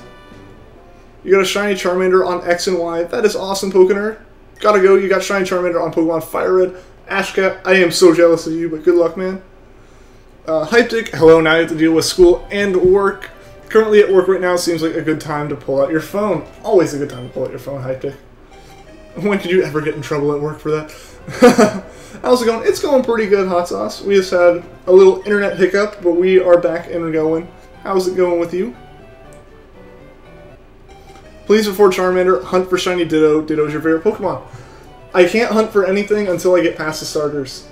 You got a shiny Charmander on X and Y. That is awesome, Pokénerd. Gotta go. You got shiny Charmander on Pokemon Fire Red. Ashcat, I am so jealous of you, but good luck, man. Hyptic, hello, now you have to deal with school and work. Currently at work right now, seems like a good time to pull out your phone. Always a good time to pull out your phone, Hyptic. When did you ever get in trouble at work for that? How's it going? It's going pretty good, Hot Sauce. We just had a little internet hiccup, but we are back and going. How's it going with you? Please, before Charmander, hunt for shiny Ditto. Ditto's your favorite Pokemon. I can't hunt for anything until I get past the starters.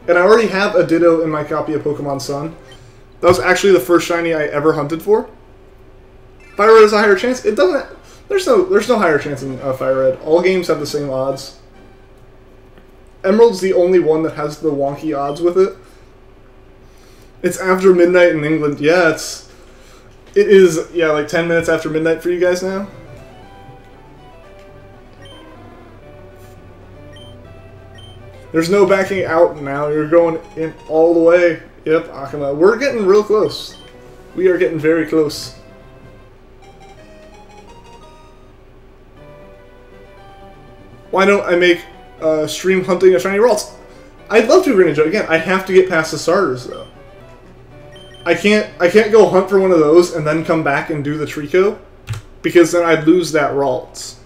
And I already have a Ditto in my copy of Pokemon Sun. That was actually the first shiny I ever hunted for. Fire Red has a higher chance. It doesn't. There's no higher chance in Fire Red. All games have the same odds. Emerald's the only one that has the wonky odds with it. It's after midnight in England. Yeah, it is. Yeah, like 10 minutes after midnight for you guys now. There's no backing out now. You're going in all the way. Yep, Akuma. We're getting real close. We are getting very close. Why don't I make stream hunting a shiny Ralts? I'd love to, Greninja. Again, I have to get past the starters though. I can't go hunt for one of those and then come back and do the Trico, because then I'd lose that Ralts.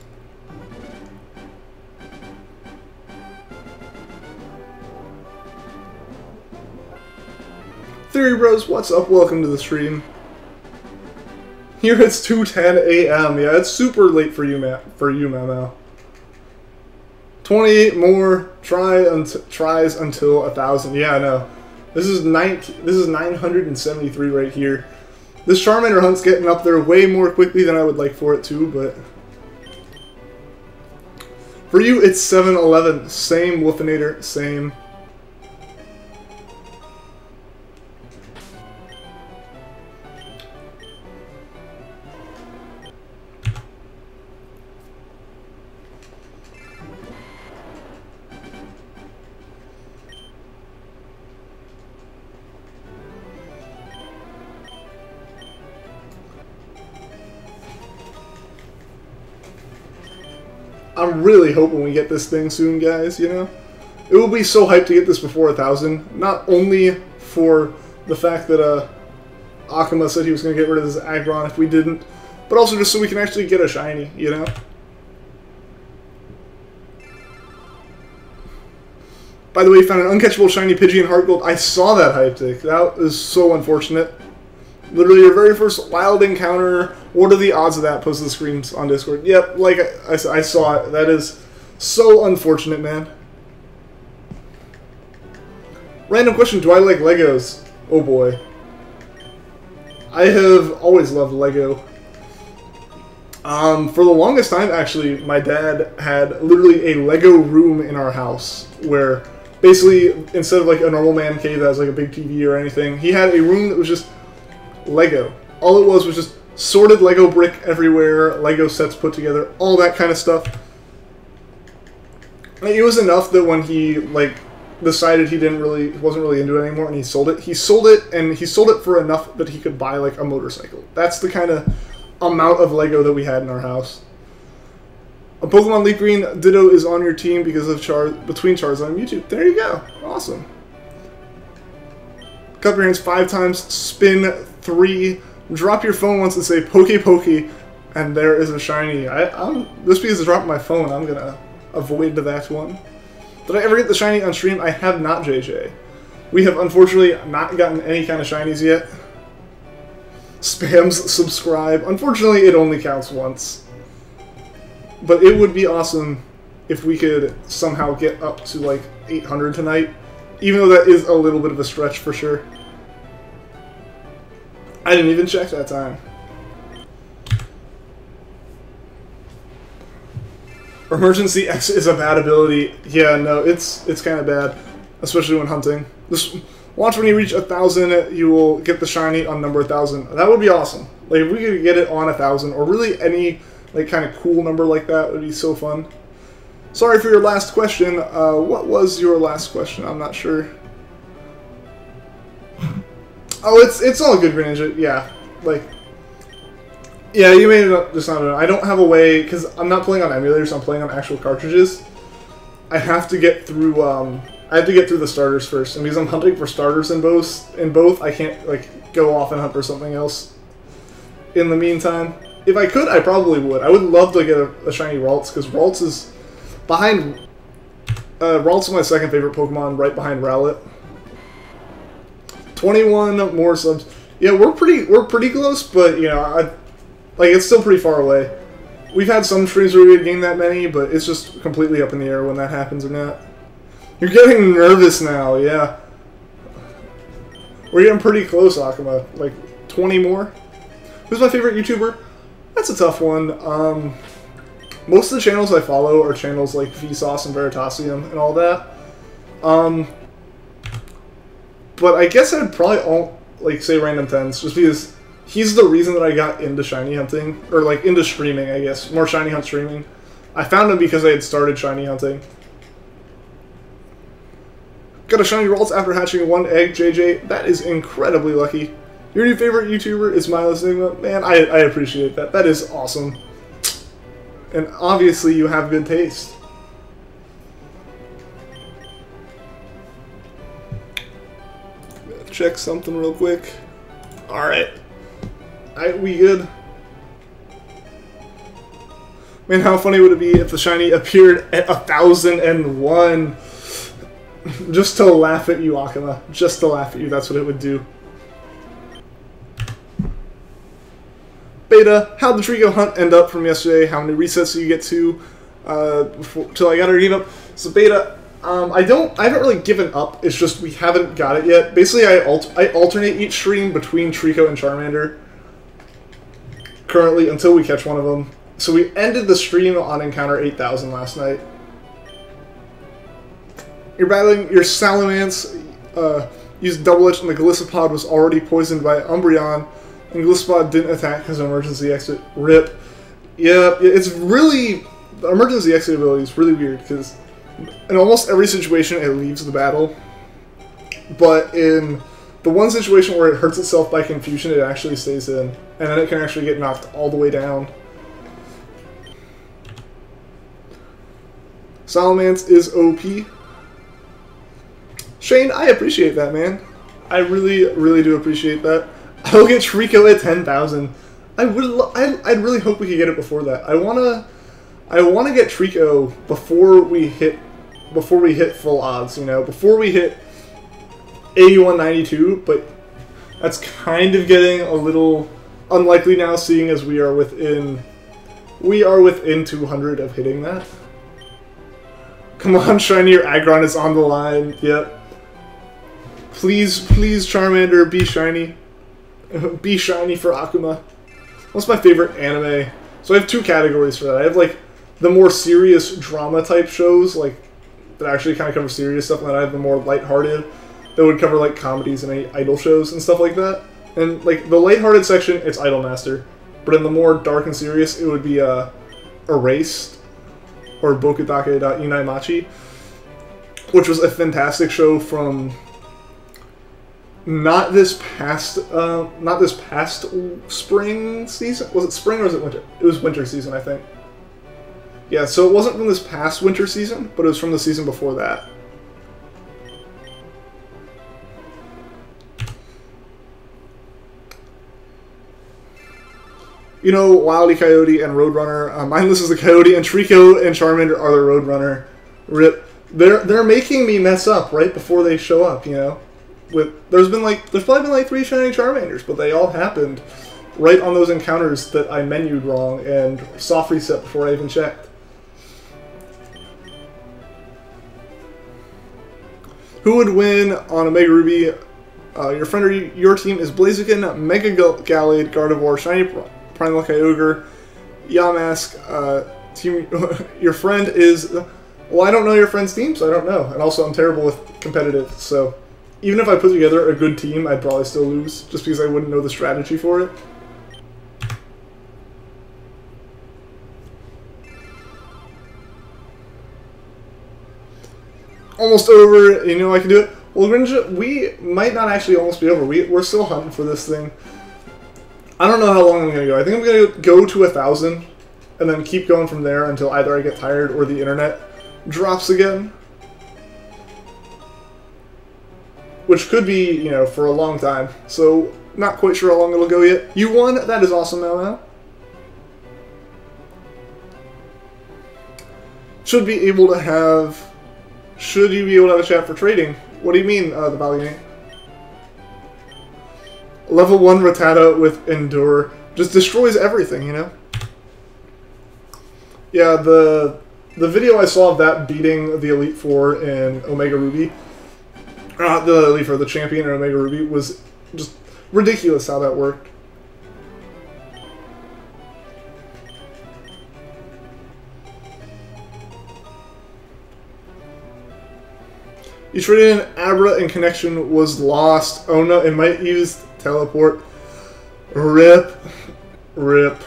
Theory Bros, what's up? Welcome to the stream. Here it's 2:10 a.m. Yeah, it's super late for you, Mamo. 28 more tries until 1,000. Yeah, I know. This is 973 right here. This Charmander hunt's getting up there way more quickly than I would like for it to, but for you it's 7-11. Same, Wolfinator, same. I'm really hoping we get this thing soon, guys, you know? It will be so hyped to get this before 1,000. Not only for the fact that Akuma said he was going to get rid of this Aggron if we didn't, but also just so we can actually get a shiny, you know? By the way, found an uncatchable shiny Pidgey Heart Gold. I saw that, Hyptic. That is so unfortunate. Literally your very first wild encounter. What are the odds of that? Post the screens on Discord. Yep, like I saw it. That is so unfortunate, man. Random question, do I like Legos? Oh boy. I have always loved Lego. For the longest time, actually, my dad had literally a Lego room in our house where basically, instead of like a normal man cave that has like a big TV or anything, he had a room that was just Lego. All it was just sorted Lego brick everywhere, Lego sets put together, all that kind of stuff. And it was enough that when he like decided he wasn't really into it anymore and he sold it and he sold it for enough that he could buy like a motorcycle. That's the kind of amount of Lego that we had in our house. A Pokemon Leafgreen Ditto is on your team because of between Charizard and Mewtwo. There you go. Awesome. Cup your hands 5 times, spin 3, drop your phone once and say Poke Poke, and there is a shiny. Just because I dropped my phone, I'm gonna avoid that one. Did I ever get the shiny on stream? I have not, JJ. We have unfortunately not gotten any kind of shinies yet. Spams subscribe. Unfortunately, it only counts once. But it would be awesome if we could somehow get up to like 800 tonight, even though that is a little bit of a stretch for sure. I didn't even check that time. Emergency X is a bad ability. Yeah, no, it's kind of bad, especially when hunting. Just watch when you reach 1,000, you will get the shiny on number 1,000. That would be awesome. Like if we could get it on 1,000, or really any like kind of cool number like that would be so fun. Sorry for your last question. What was your last question? I'm not sure. Oh, it's all good, Greninja. Yeah, like Yeah, you may just not know. I don't have a way, because I'm not playing on emulators, I'm playing on actual cartridges. I have to get through, I have to get through the starters first, and because I'm hunting for starters in both, I can't, like, go off and hunt for something else in the meantime. If I could, I probably would. I would love to get a shiny Ralts, because Ralts is behind, Ralts is my second favorite Pokemon, right behind Rowlet. 21 more subs. Yeah, we're pretty close, but, you know, like, it's still pretty far away. We've had some streams where we gained that many, but it's just completely up in the air when that happens or not. You're getting nervous now, yeah. We're getting pretty close, Akuma. Like, 20 more? Who's my favorite YouTuber? That's a tough one. Most of the channels I follow are channels like Vsauce and Veritasium and all that. But I guess I'd probably like say Random Tens, just because he's the reason that I got into shiny hunting, or like into streaming, I guess, more shiny hunt streaming. I found him because I had started shiny hunting. Got a shiny Ralts after hatching 1 egg, JJ. That is incredibly lucky. Your new favorite YouTuber is Miles Enigma. Man, I appreciate that. That is awesome. And obviously you have good taste. Check something real quick. Alright. We good? Man, how funny would it be if the shiny appeared at 1001? Just to laugh at you, Akuma. Just to laugh at you, that's what it would do. Beta, how'd the Trico hunt end up from yesterday? How many resets do you get to till I got her game up? So Beta, I haven't really given up. It's just we haven't got it yet. Basically, I alternate each stream between Trico and Charmander currently until we catch one of them. So we ended the stream on Encounter 8000 last night. You're battling your Salamence. Used Double Edge, and the Gliscopod was already poisoned by Umbreon, and Gliscopod didn't attack his emergency exit. RIP. Yeah, it's really... The emergency exit ability is really weird, because in almost every situation it leaves the battle, but in the one situation where it hurts itself by confusion, it actually stays in, and then it can actually get knocked all the way down. Salamence is OP. Shane, I appreciate that, man. I really, really do appreciate that. I'll get Trico at 10,000. I'd really hope we could get it before that. I wanna get Trico before we hit full odds, you know, before we hit 8192, but that's kind of getting a little unlikely now, seeing as we are within 200 of hitting that. Come on, Shiny, your Aggron is on the line. Yep. Please, please, Charmander, be shiny. Be shiny for Akuma. What's my favorite anime? So I have two categories for that. I have, like, the more serious drama type shows, like, that actually kind of cover serious stuff, and then I have the more lighthearted that would cover, like, comedies and idol shows and stuff like that. And, like, the lighthearted section, it's Idolmaster. But in the more dark and serious, it would be Erased, or Bokudake da Inaimachi, which was a fantastic show from not this past spring season. Was it spring or was it winter? It was winter season, I think. Yeah, so it wasn't from this past winter season, but it was from the season before that. You know, Wildy Coyote and Roadrunner. Mindless is the Coyote, and Trico and Charmander are the Roadrunner. RIP. They're making me mess up right before they show up, you know? There's probably been like 3 shiny Charmanders, but they all happened right on those encounters that I menued wrong and soft reset before I even checked. Who would win on a Mega Ruby? Your friend or your team is Blaziken, Mega Gallade, Gardevoir, Shiny Primal Kyogre, Yamask. Your friend is... Well, I don't know your friend's team, so I don't know. And also, I'm terrible with competitive, so... Even if I put together a good team, I'd probably still lose, just because I wouldn't know the strategy for it. Almost over, you know I can do it. Well, Grinja, we might not actually almost be over. We're still hunting for this thing. I don't know how long I'm going to go. I think I'm going to go to 1,000 and then keep going from there until either I get tired or the internet drops again. Which could be, you know, for a long time. So, not quite sure how long it'll go yet. You won? That is awesome, now. Should you be able to have a chat for trading? What do you mean, the value game? Level 1 Rattata with Endure just destroys everything, you know? Yeah, the video I saw of that beating the Elite Four in Omega Ruby, the Elite Four, the champion in Omega Ruby, was just ridiculous how that worked. You traded in Abra and connection was lost. Oh no, it might use teleport. Rip. Rip.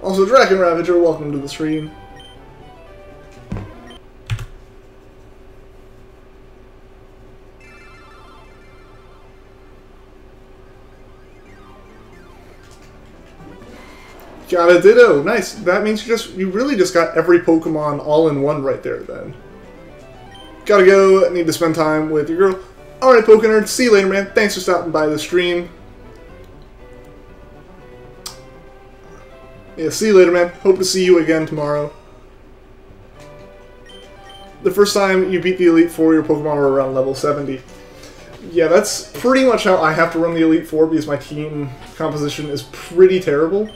Also, Dragon Ravager, welcome to the stream. Got a Ditto. Nice. That means you really just got every Pokemon all in one right there then. Gotta go. Need to spend time with your girl. Alright, Pokenerd. See you later, man. Thanks for stopping by the stream. Yeah, see you later, man. Hope to see you again tomorrow. The first time you beat the Elite Four, your Pokemon were around level 70. Yeah, that's pretty much how I have to run the Elite Four because my team composition is pretty terrible.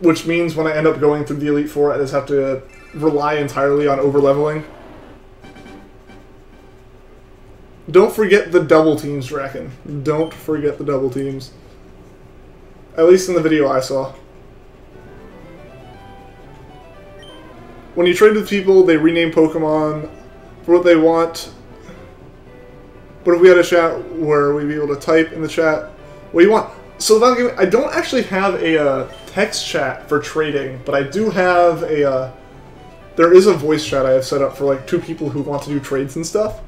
Which means when I end up going through the Elite Four, I just have to rely entirely on overleveling. Don't forget the double teams, Draken. Don't forget the double teams. At least in the video I saw. When you trade with people, they rename Pokemon for what they want. But if we had a chat where we'd be able to type in the chat what you want. So I don't actually have a text chat for trading, but I do have a... there is a voice chat I have set up for like 2 people who want to do trades and stuff.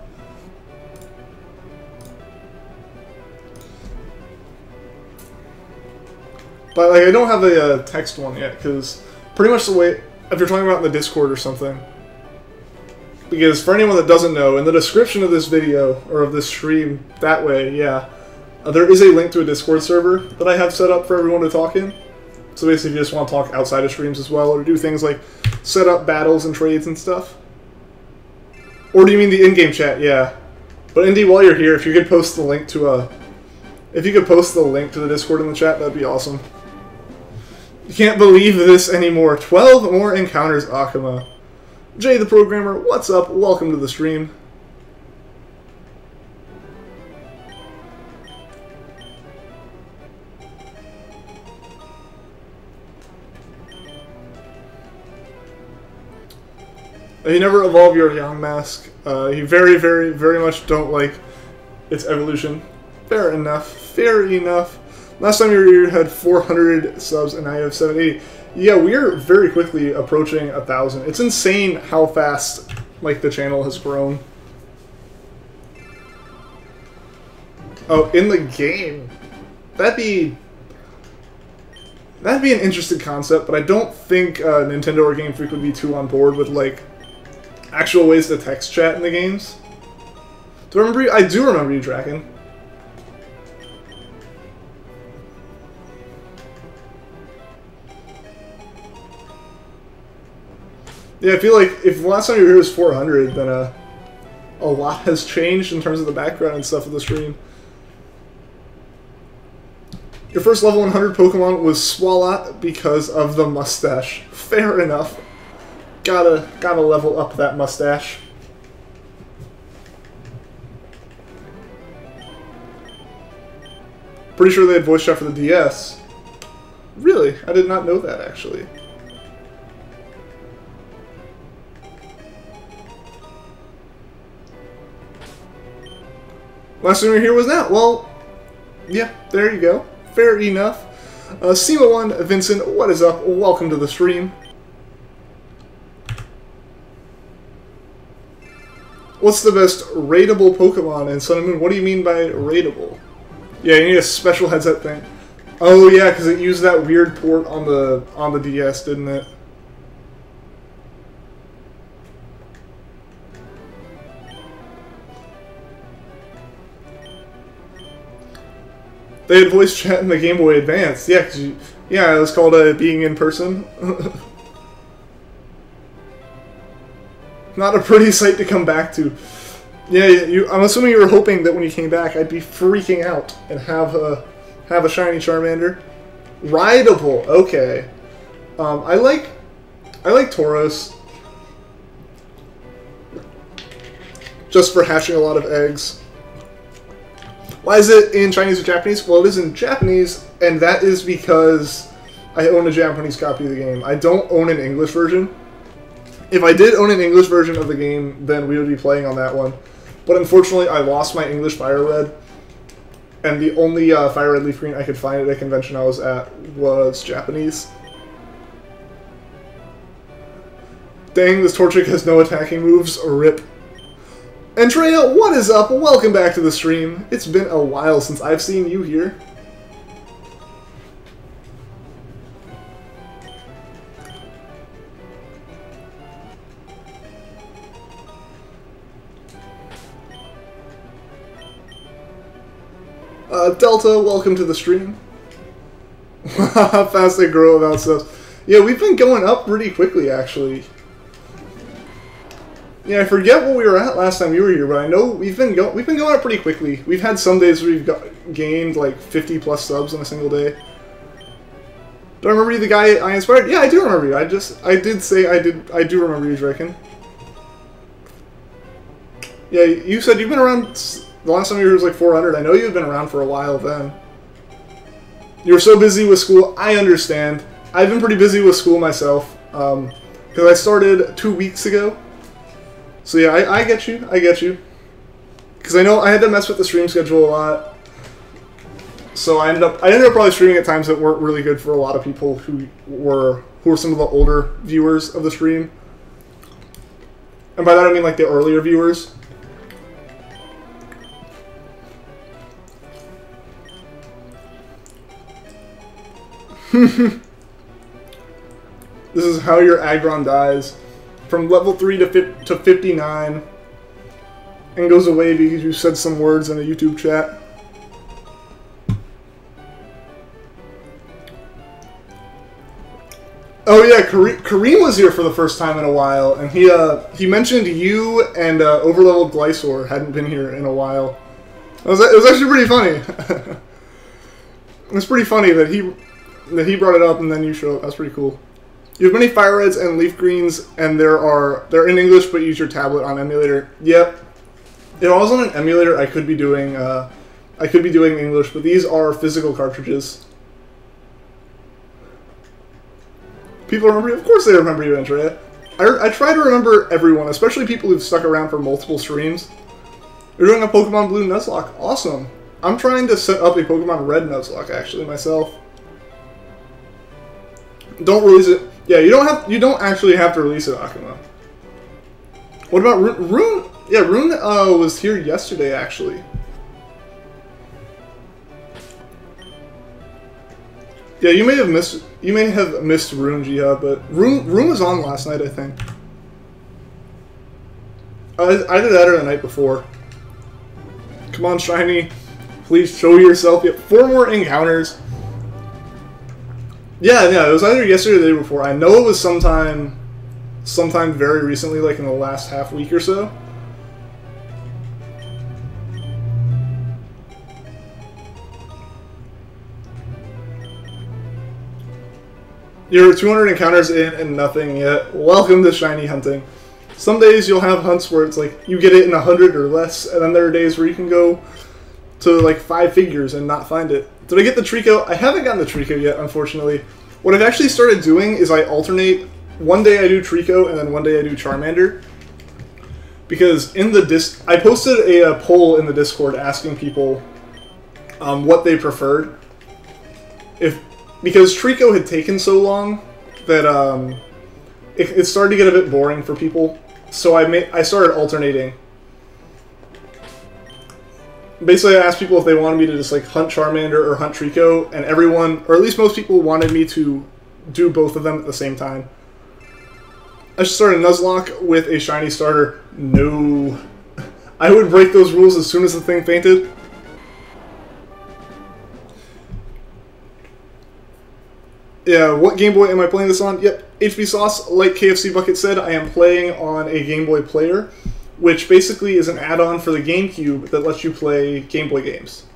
But like, I don't have a text one yet, because pretty much the way, if you're talking about in the Discord or something, because for anyone that doesn't know, in the description of this video, or of this stream, that way, yeah, there is a link to a Discord server that I have set up for everyone to talk in. So basically, if you just want to talk outside of streams as well, or do things like set up battles and trades and stuff. Or do you mean the in-game chat? Yeah. But Indy, while you're here, if you could post the link to the Discord in the chat, that'd be awesome. You can't believe this anymore. 12 more encounters, Akuma. Jay the Programmer, what's up? Welcome to the stream. You never evolve your Yang Mask. You very, very, very much don't like its evolution. Fair enough. Fair enough. Last time you were here, you had 400 subs, and now you have 780. Yeah, we're very quickly approaching 1,000. It's insane how fast, like, the channel has grown. Oh, in the game. That'd be an interesting concept, but I don't think Nintendo or Game Freak would be too on board with, like, actual ways to text chat in the games. Do I remember you? I do remember you, Draken. Yeah, I feel like if last time you were here was 400, then a lot has changed in terms of the background and stuff of the stream. Your first level 100 Pokemon was Swalot because of the mustache. Fair enough. Gotta level up that mustache. Pretty sure they had voice chat for the DS. Really? I did not know that, actually. Last time we were here was now. Well, yeah, there you go. Fair enough. Sima1, Vincent, what is up? Welcome to the stream. What's the best raidable Pokemon in Sun and Moon? What do you mean by raidable? Yeah, you need a special headset thing. Oh yeah, because it used that weird port on the DS, didn't it? They had voice chat in the Game Boy Advance. Yeah, yeah, it was called being in person. Not a pretty sight to come back to. Yeah, I'm assuming you were hoping that when you came back, I'd be freaking out and have a shiny Charmander. Rideable, okay. I like Tauros. Just for hatching a lot of eggs. Why is it in Chinese or Japanese? Well, it is in Japanese, and that is because I own a Japanese copy of the game. I don't own an English version. If I did own an English version of the game, then we would be playing on that one. But unfortunately, I lost my English Fire Red, and the only Fire Red Leafgreen I could find at a convention I was at was Japanese. Dang, this Torchic has no attacking moves. Rip. Andrea, what is up? Welcome back to the stream. It's been a while since I've seen you here. Delta, welcome to the stream. How fast they grow about stuff. Yeah, we've been going up pretty quickly, actually. Yeah, I forget what we were at last time you were here, but I know we've been going up pretty quickly. We've had some days where we've gained like 50 plus subs in a single day. Do I remember you, the guy I inspired? Yeah, I do remember you. I do remember you, Draken. Yeah, you said you've been around. The last time you were was like 400. I know you've been around for a while then. You were so busy with school. I understand. I've been pretty busy with school myself because I started 2 weeks ago. So yeah, I get you. I get you. Because I know I had to mess with the stream schedule a lot. So I ended up probably streaming at times that weren't really good for a lot of people who were some of the older viewers of the stream. And by that I mean like the earlier viewers. This is how your Aggron dies. From level 3 to 59. And goes away because you said some words in a YouTube chat. Oh yeah, Kareem was here for the first time in a while, and he mentioned you and overleveled Glysaur hadn't been here in a while. It was actually pretty funny. It was pretty funny that he brought it up and then you showed up. That's pretty cool. You have many Fire Reds and Leaf Greens, and they're in English, but use your tablet on emulator. Yep. If I was on an emulator, I could be doing English, but these are physical cartridges. People remember you? Of course they remember you, Andrea. I try to remember everyone, especially people who've stuck around for multiple streams. You're doing a Pokemon Blue Nuzlocke. Awesome. I'm trying to set up a Pokemon Red Nuzlocke, actually, myself. Don't release it. Yeah, you don't actually have to release it, Akuma. What about Rune? Yeah, Rune was here yesterday, actually. Yeah, you may have missed Rune, Jihad, but Rune was on last night, I think. Either that or the night before. Come on, Shiny. Please show yourself. Yep, 4 more encounters. Yeah, it was either yesterday or the day before. I know it was sometime very recently, like in the last half week or so. You're 200 encounters in and nothing yet. Welcome to shiny hunting. Some days you'll have hunts where it's like you get it in 100 or less, and then there are days where you can go to like 5 figures and not find it. Did I get the Trico? I haven't gotten the Trico yet, unfortunately. What I've actually started doing is I alternate. One day I do Trico, and then one day I do Charmander. Because in the I posted a poll in the Discord asking people what they preferred. Because Trico had taken so long that it started to get a bit boring for people. So I started alternating. Basically, I asked people if they wanted me to just like hunt Charmander or hunt Trico, and everyone, or at least most people, wanted me to do both of them at the same time. I should start a Nuzlocke with a shiny starter. No. I would break those rules as soon as the thing fainted. Yeah, what Game Boy am I playing this on? Yep, HB Sauce, like KFC Bucket said, I am playing on a Game Boy Player, which basically is an add-on for the GameCube that lets you play Game Boy games.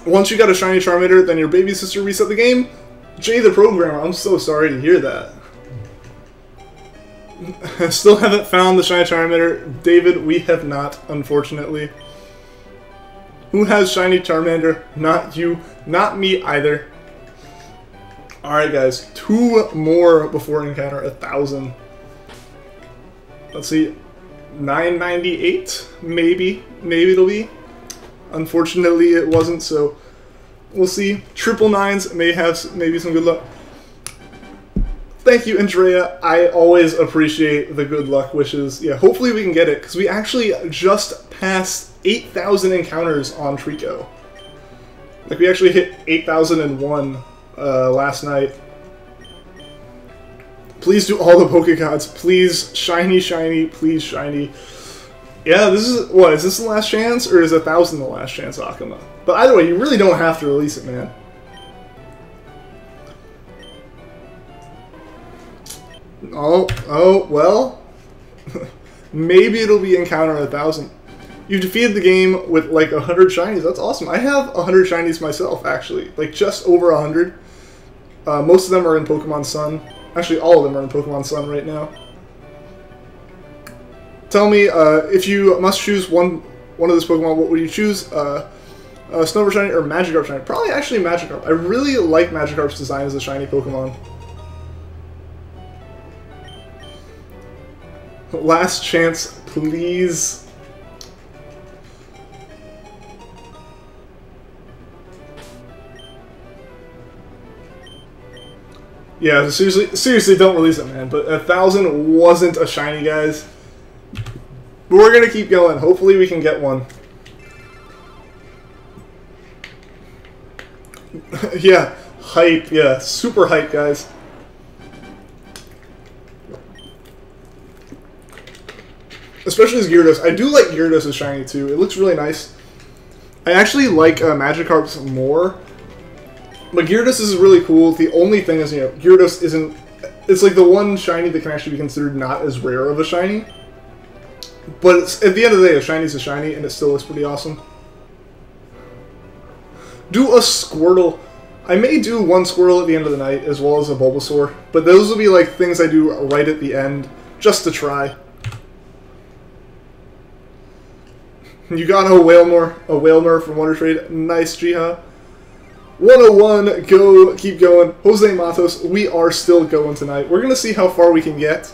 Once you got a shiny Charmander, then your baby sister reset the game. Jay the programmer, I'm so sorry to hear that. I still haven't found the shiny Charmander. David, we have not, unfortunately. Who has shiny Charmander? Not you. Not me either. Alright guys, 2 more before encounter 1,000. Let's see, 998? Maybe it'll be. Unfortunately it wasn't, so we'll see. Triple nines may have maybe some good luck. Thank you, Andrea. I always appreciate the good luck wishes. Yeah, hopefully we can get it, because we actually just passed 8,000 encounters on Trico. Like, we actually hit 8,001 last night. Please do all the Pokegods. Please, shiny, shiny, please, shiny. Yeah, this is, what, is this the last chance, or is 1,000 the last chance, Akuma? But either way, you really don't have to release it, man. Oh, well. Maybe it'll be encounter 1,000. You defeated the game with like 100 shinies. That's awesome. I have 100 shinies myself, actually. Like, just over 100. Most of them are in Pokemon Sun. Actually, all of them are in Pokemon Sun right now. Tell me, if you must choose one of this Pokemon, what would you choose? Snover Shiny or Magikarp Shiny? Probably actually Magikarp. I really like Magikarp's design as a shiny Pokemon. Last chance, please. Yeah, seriously, don't release it, man. But 1,000 wasn't a shiny, guys. But we're gonna keep going. Hopefully, we can get one. Yeah, hype. Yeah, super hype, guys. Especially as Gyarados. I do like Gyarados as shiny, too. It looks really nice. I actually like Magikarp's more. But Gyarados is really cool. The only thing is, you know, Gyarados isn't... It's like the one shiny that can actually be considered not as rare of a shiny. But it's, at the end of the day, a shiny's a shiny, and it still looks pretty awesome. Do a Squirtle. I may do one Squirtle at the end of the night, as well as a Bulbasaur. But those will be like things I do right at the end, just to try. You got a Wailmer from Wonder Trade. Nice, Jiha. 101, go, keep going. Jose Matos, we are still going tonight. We're going to see how far we can get.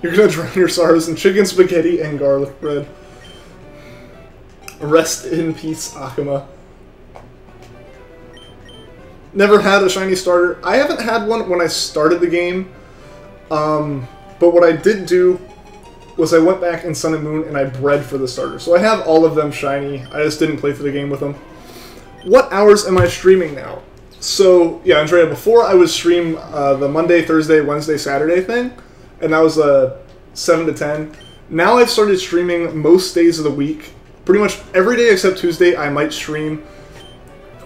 You're going to drown your sorrows in chicken spaghetti and garlic bread. Rest in peace, Akuma. Never had a shiny starter. I haven't had one when I started the game. But what I did do was I went back in Sun and Moon and I bred for the starter. So I have all of them shiny. I just didn't play through the game with them. What hours am I streaming now? So, yeah, Andrea, before I would stream the Monday, Thursday, Wednesday, Saturday thing. And that was 7 to 10. Now I've started streaming most days of the week. Pretty much every day except Tuesday I might stream.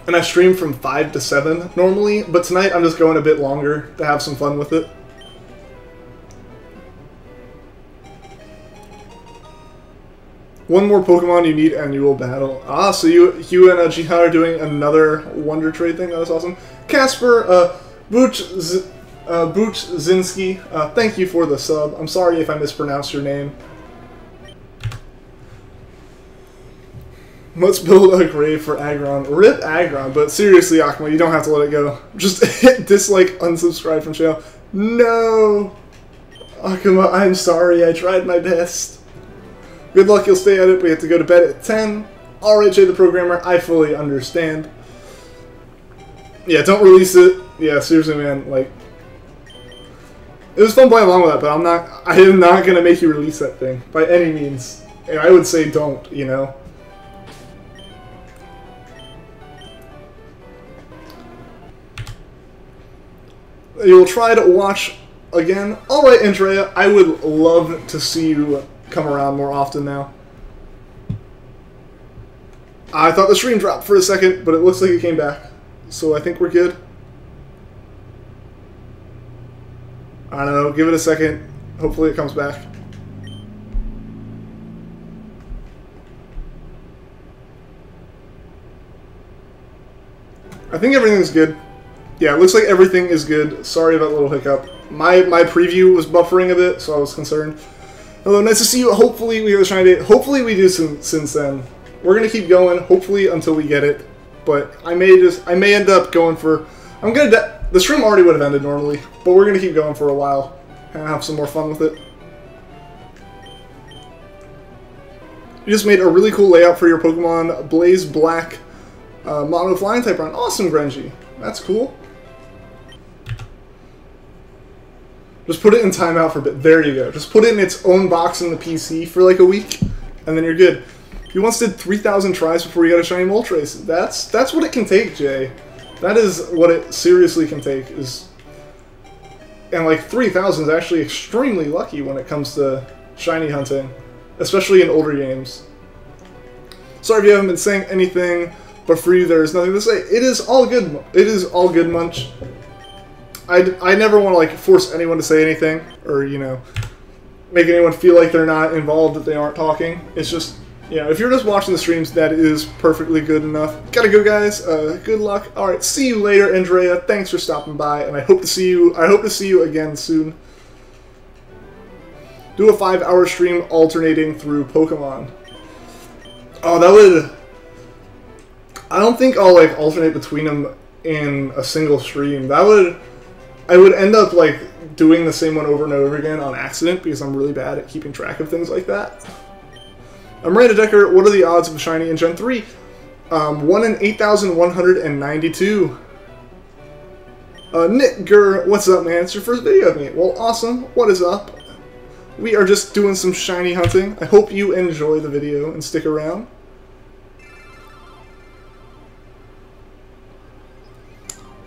And I stream from 5 to 7 normally. But tonight I'm just going a bit longer to have some fun with it. One more Pokemon you need and you will battle. Ah, so you and Jiha are doing another Wonder Trade thing? That was awesome. Casper, Buchzinski, thank you for the sub. I'm sorry if I mispronounced your name. Let's build a grave for Aggron. Rip Aggron, but seriously, Akuma, you don't have to let it go. Just hit dislike, unsubscribe from channel. No! Akuma, I'm sorry, I tried my best. Good luck, you'll stay at it, but you have to go to bed at 10. Alright, Jay the Programmer, I fully understand. Yeah, don't release it. Yeah, seriously, man, like... It was fun playing along with that, but I am not gonna make you release that thing by any means. And I would say don't, you know. You'll try to watch again. Alright, Andrea, I would love to see you come around more often now. I thought the stream dropped for a second, but it looks like it came back. So I think we're good. I don't know, give it a second. Hopefully it comes back. I think everything's good. Yeah, it looks like everything is good. Sorry about the little hiccup. My preview was buffering a bit, so I was concerned. Hello, nice to see you. Hopefully we have a shiny day. Hopefully we do since then. We're gonna keep going, hopefully until we get it. But I may end up going for. The stream already would have ended normally, but we're gonna keep going for a while and have some more fun with it. You just made a really cool layout for your Pokemon Blaze Black Mono Flying type run. Awesome, Grenji. That's cool. Just put it in timeout for a bit. There you go. Just put it in its own box in the PC for like a week, and then you're good. You once did 3,000 tries before you got a shiny Moltres. That's what it can take, Jay. That is what it seriously can take. And like 3,000 is actually extremely lucky when it comes to shiny hunting, especially in older games. Sorry if you haven't been saying anything, but for you there is nothing to say. It is all good. It is all good, Munch. I never want to like force anyone to say anything, or you know, make anyone feel like they're not involved if they aren't talking. It's just, you know, if you're just watching the streams, that is perfectly good enough. Gotta go, guys. Good luck. All right, see you later, Andrea. Thanks for stopping by, and I hope to see you again soon. Do a 5-hour stream alternating through Pokemon. Oh, that would. I don't think I'll like alternate between them in a single stream. I would end up like doing the same one over and over again on accident because I'm really bad at keeping track of things like that. I'm Miranda Decker. What are the odds of a shiny in Gen 3? 1 in 8,192. Nick Gurr, what's up, man? It's your first video of me. Well, awesome. What is up? We are just doing some shiny hunting. I hope you enjoy the video and stick around.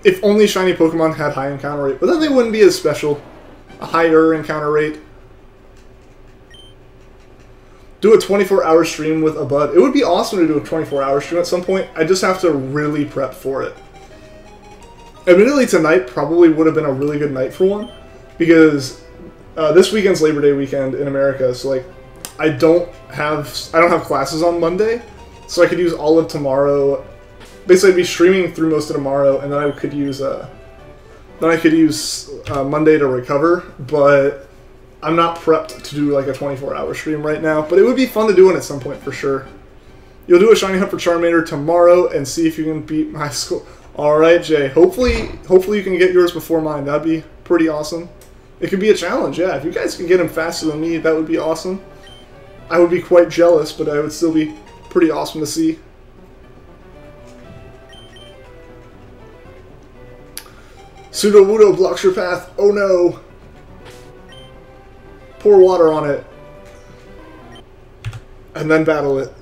If only shiny Pokemon had high encounter rate, but then they wouldn't be as special. A higher encounter rate. Do a 24-hour stream with a bud. It would be awesome to do a 24-hour stream at some point. I just have to really prep for it. Admittedly, tonight probably would have been a really good night for one, because this weekend's Labor Day weekend in America, so like I don't have classes on Monday, so I could use all of tomorrow. Basically, I'd be streaming through most of tomorrow, and then I could use Monday to recover. But I'm not prepped to do like a 24-hour stream right now. But it would be fun to do it at some point for sure. You'll do a shiny hunt for Charmander tomorrow and see if you can beat my score. All right, Jay. Hopefully you can get yours before mine. That'd be pretty awesome. It could be a challenge, yeah. If you guys can get him faster than me, that would be awesome. I would be quite jealous, but I would still be pretty awesome to see. Sudowoodo blocks your path. Oh no. Pour water on it. And then battle it.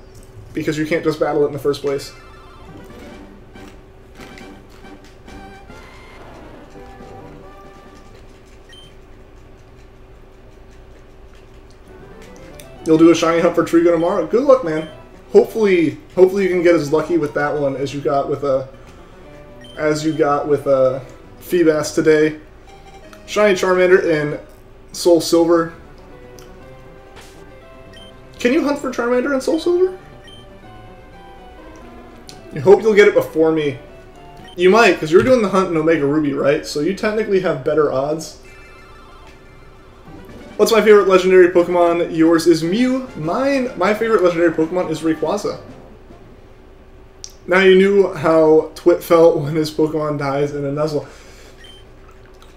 Because you can't just battle it in the first place. You'll do a shiny hunt for Trigo tomorrow. Good luck, man. Hopefully you can get as lucky with that one as you got with Feebas today. Shiny Charmander in Soul Silver. Can you hunt for Charmander in Soul Silver? I hope you'll get it before me. You might, because you're doing the hunt in Omega Ruby, right? So you technically have better odds. What's my favorite legendary Pokemon? Yours is Mew. My favorite legendary Pokemon is Rayquaza. Now you knew how Twit felt when his Pokemon dies in a Nuzlocke.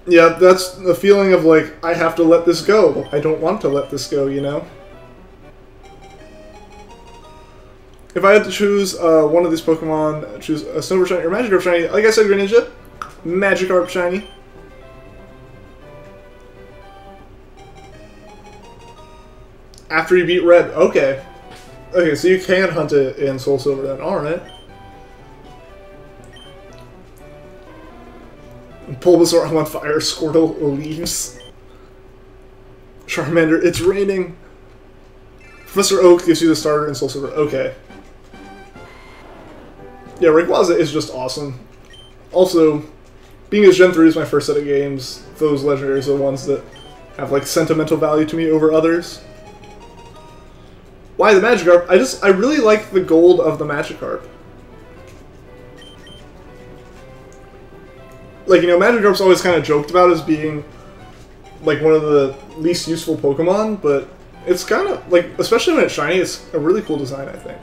Yeah, that's the feeling of like, I have to let this go. I don't want to let this go, you know? If I had to choose one of these Pokemon, choose a Silver Shiny or Magikarp Shiny, like I said, Greninja, Magikarp Shiny. After you beat Red. Okay. Okay, so you can hunt it in Soul Silver then. Alright. Bulbasaur, I'm on fire. Squirtle leaves. Charmander, it's raining. Professor Oak gives you the starter in Soul Silver. Okay. Yeah, Rayquaza is just awesome. Also, being as Gen 3 is my first set of games, those legendaries are the ones that have like sentimental value to me over others. Why the Magikarp? I really like the gold of the Magikarp. Like, you know, Magikarp's always kind of joked about as being like one of the least useful Pokemon, but it's kind of like, especially when it's shiny, it's a really cool design, I think.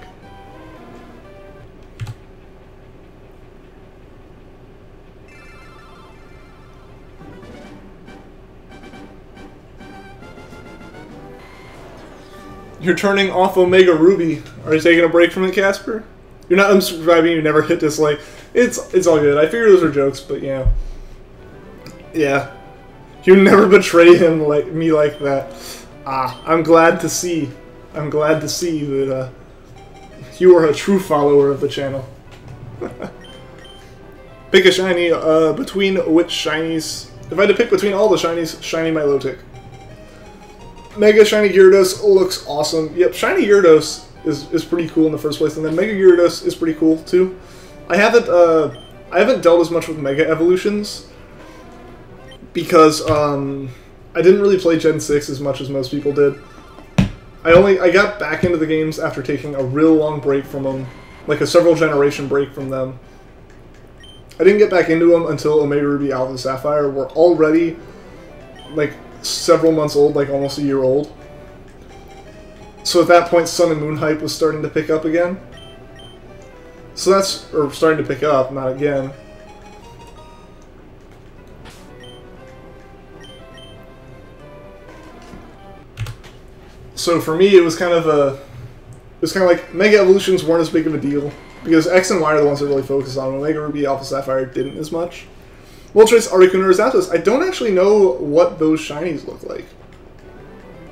You're turning off Omega Ruby. Are you taking a break from it, Casper? You're not unsubscribing, you never hit dislike. It's all good. I figure those are jokes, but you know. Yeah. You never betray him like me like that. Ah, I'm glad to see. I'm glad to see that you are a true follower of the channel. Pick a shiny between which shinies. If I had to pick between all the shinies, shiny Milotic. Mega Shiny Gyarados looks awesome. Yep, Shiny Gyarados is pretty cool in the first place, and then Mega Gyarados is pretty cool too. I haven't dealt as much with Mega Evolutions because I didn't really play Gen 6 as much as most people did. I got back into the games after taking a real long break from them, like a several generation break from them. I didn't get back into them until Omega Ruby Alpha Sapphire were already like several months old, like almost a year old. So at that point, Sun and Moon hype was starting to pick up again. So that's, or starting to pick up, not again. So for me, it was kind of like Mega Evolutions weren't as big of a deal because X and Y are the ones that really focus on. Omega Ruby Alpha Sapphire didn't as much. Moltres, Articuno, or Zapdos. I don't actually know what those shinies look like.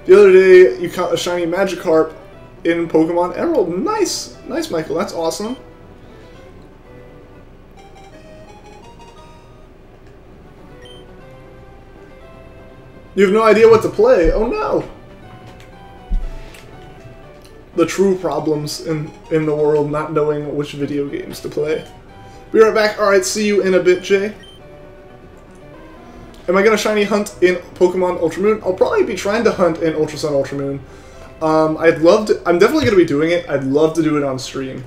The other day, you caught a shiny Magikarp in Pokemon Emerald. Nice! Nice, Michael. That's awesome. You have no idea what to play. Oh no! The true problems in the world, not knowing which video games to play. Be right back. Alright, see you in a bit, Jay. Am I going to shiny hunt in Pokemon Ultra Moon? I'll probably be trying to hunt in Ultra Sun, Ultra Moon. I'm definitely going to be doing it. I'd love to do it on stream.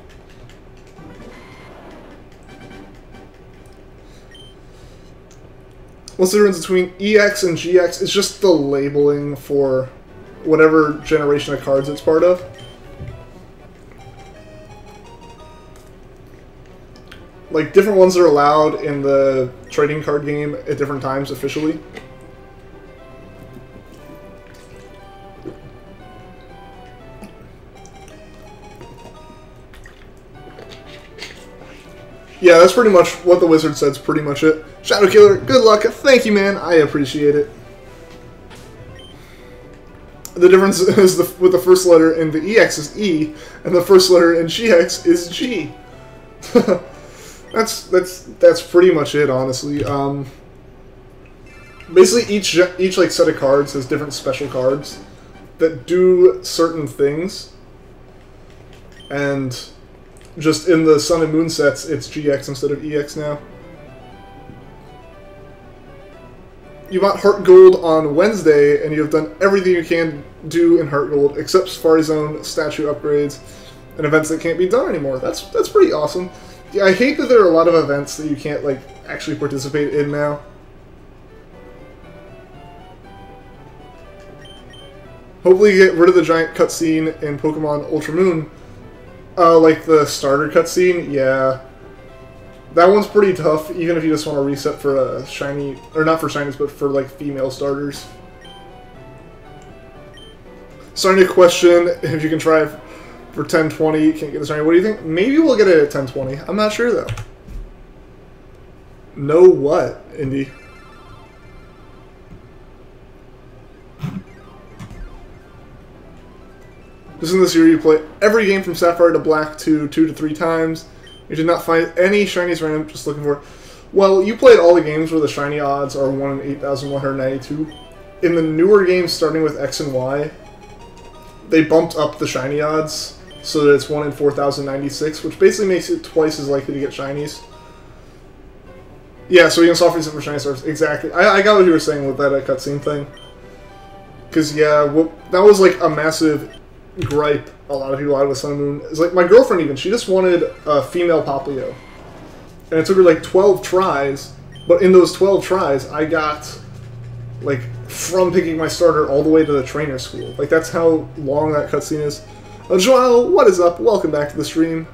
What's the difference between EX and GX? It's just the labeling for whatever generation of cards it's part of. Like, different ones are allowed in the trading card game at different times officially. Yeah, that's pretty much what the wizard said. It's pretty much it. Shadow Killer, good luck. Thank you, man. I appreciate it. The difference is with the first letter in the EX is E, and the first letter in GX is G. That's pretty much it, honestly. Basically, each like set of cards has different special cards that do certain things, and just in the Sun and Moon sets, it's GX instead of EX now. You bought Heart Gold on Wednesday, and you have done everything you can do in Heart Gold except Safari Zone, statue upgrades, and events that can't be done anymore. That's pretty awesome. Yeah, I hate that there are a lot of events that you can't, like, actually participate in now. Hopefully you get rid of the giant cutscene in Pokemon Ultra Moon. Like the starter cutscene, yeah. That one's pretty tough, even if you just want to reset for a shiny, or not for shinies, but for, like, female starters. Starting to question if you can try for 1020, can't get the shiny. What do you think? Maybe we'll get it at 1020. I'm not sure, though. Know what, Indy? Just in this year, you play every game from Sapphire to Black 2 to 3 times. You did not find any shinies random, just looking for... Well, you played all the games where the shiny odds are 1 in 8,192. In the newer games, starting with X and Y, they bumped up the shiny odds so that it's 1 in 4,096, which basically makes it twice as likely to get shinies. Yeah, so you can soft reset for shiny stars. Exactly. I got what you were saying with that cutscene thing. Because, yeah, that was like a massive gripe a lot of people had with Sun and Moon. It's like my girlfriend even, she just wanted a female Poplio. And it took her like 12 tries, but in those 12 tries, I got, like, from picking my starter all the way to the trainer school. Like, that's how long that cutscene is. Joel, what is up? Welcome back to the stream.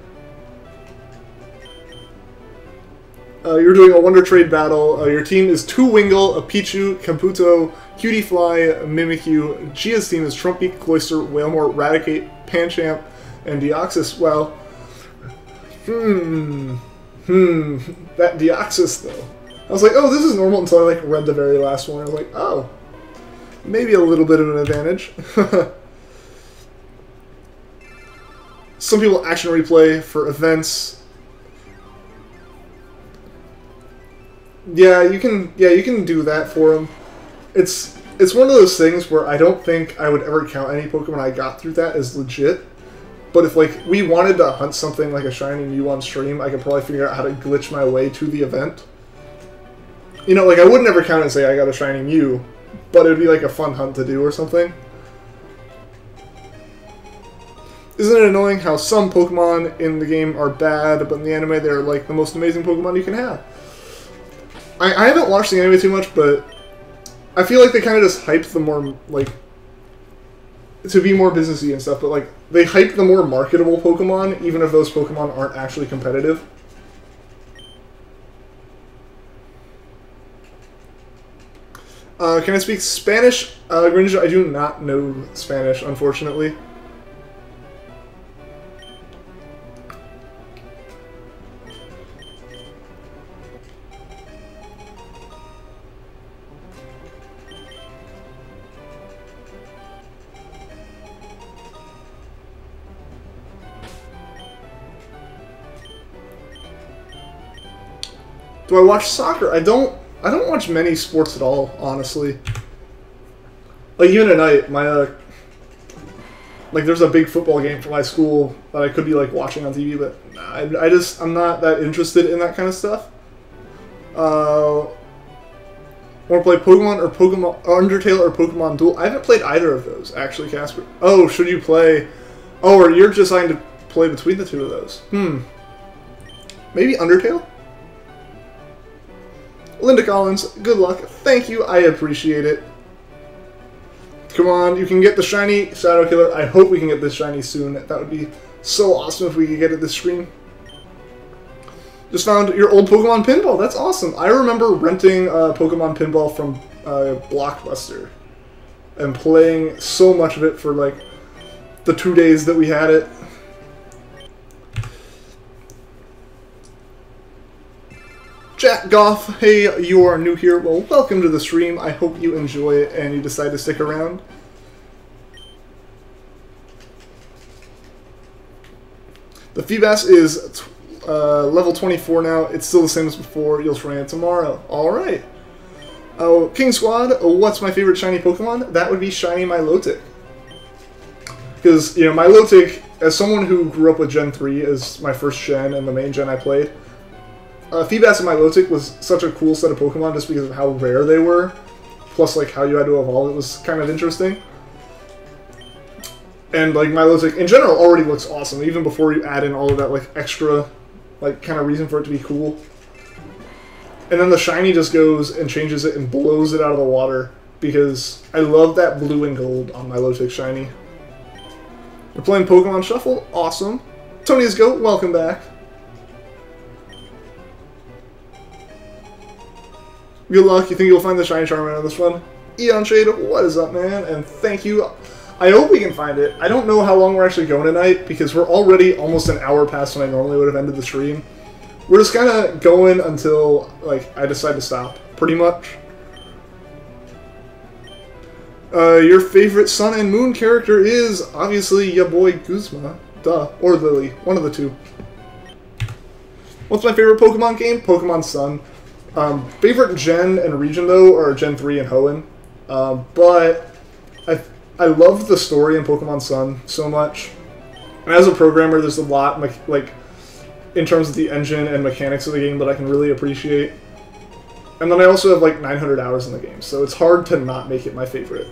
You're doing a Wonder Trade battle. Your team is 2 Wingull, a Pichu, Caputo, Cutiefly, Mimikyu. Gia's team is Trumpy, Cloyster, Wailmore, Raticate, Pancham, and Deoxys. Well, that Deoxys, though. I was like, oh, this is normal until I, like, read the very last one. I was like, oh, maybe a little bit of an advantage. Some people action replay for events. Yeah, you can do that for them. It's one of those things where I don't think I would ever count any Pokemon I got through that as legit. But if, like, we wanted to hunt something like a shiny Mew on stream, I could probably figure out how to glitch my way to the event. You know, like, I would never count and say I got a shiny Mew, but it would be, like, a fun hunt to do or something. Isn't it annoying how some Pokemon in the game are bad, but in the anime they're, like, the most amazing Pokemon you can have? I haven't watched the anime too much, but I feel like they kind of just hype the more, like, to be more businessy and stuff, but, like, they hype the more marketable Pokemon, even if those Pokemon aren't actually competitive. Can I speak Spanish? Greninja, I do not know Spanish, unfortunately. Do I watch soccer? I don't watch many sports at all, honestly. Like, even tonight, my, like, there's a big football game for my school that I could be, like, watching on TV, but nah, I'm not that interested in that kind of stuff. Want to play Pokemon or Pokemon Undertale or Pokemon Duel? I haven't played either of those, actually, Casper. Oh, should you play... Oh, or you're just trying to play between the two of those. Maybe Undertale? Linda Collins, good luck. Thank you, I appreciate it. Come on, you can get the shiny Shadow Killer. I hope we can get this shiny soon. That would be so awesome if we could get it this stream. Just found your old Pokemon Pinball. That's awesome. I remember renting Pokemon Pinball from Blockbuster and playing so much of it for, like, the 2 days that we had it. Jack Goff, hey, you are new here. Well, welcome to the stream. I hope you enjoy it and you decide to stick around. The Feebas is level 24 now. It's still the same as before. You'll try it tomorrow. Alright. Oh, King Squad, what's my favorite shiny Pokemon? That would be shiny Milotic. Because, you know, Milotic, as someone who grew up with Gen 3 as my first gen and the main gen I played, Feebas and Milotic was such a cool set of Pokemon just because of how rare they were, plus, like, how you had to evolve. It was kind of interesting. And, like, Milotic, in general, already looks awesome, even before you add in all of that, like, extra, like, kind of reason for it to be cool. And then the shiny just goes and changes it and blows it out of the water, because I love that blue and gold on Milotic shiny. We're playing Pokemon Shuffle. Awesome. Tony's Goat, welcome back. Good luck. You think you'll find the shiny Charmander on this one? Eon Shade, what is up, man? And thank you. I hope we can find it. I don't know how long we're actually going tonight, because we're already almost an hour past when I normally would have ended the stream. We're just kind of going until, like, I decide to stop, pretty much. Your favorite Sun and Moon character is obviously your boy Guzma. Duh. Or Lily. One of the two. What's my favorite Pokemon game? Pokemon Sun. Favorite Gen and region, though, are Gen 3 and Hoenn. But I love the story in Pokemon Sun so much. And as a programmer, there's a lot, like, in terms of the engine and mechanics of the game that I can really appreciate. And then I also have, like, 900 hours in the game, so it's hard to not make it my favorite.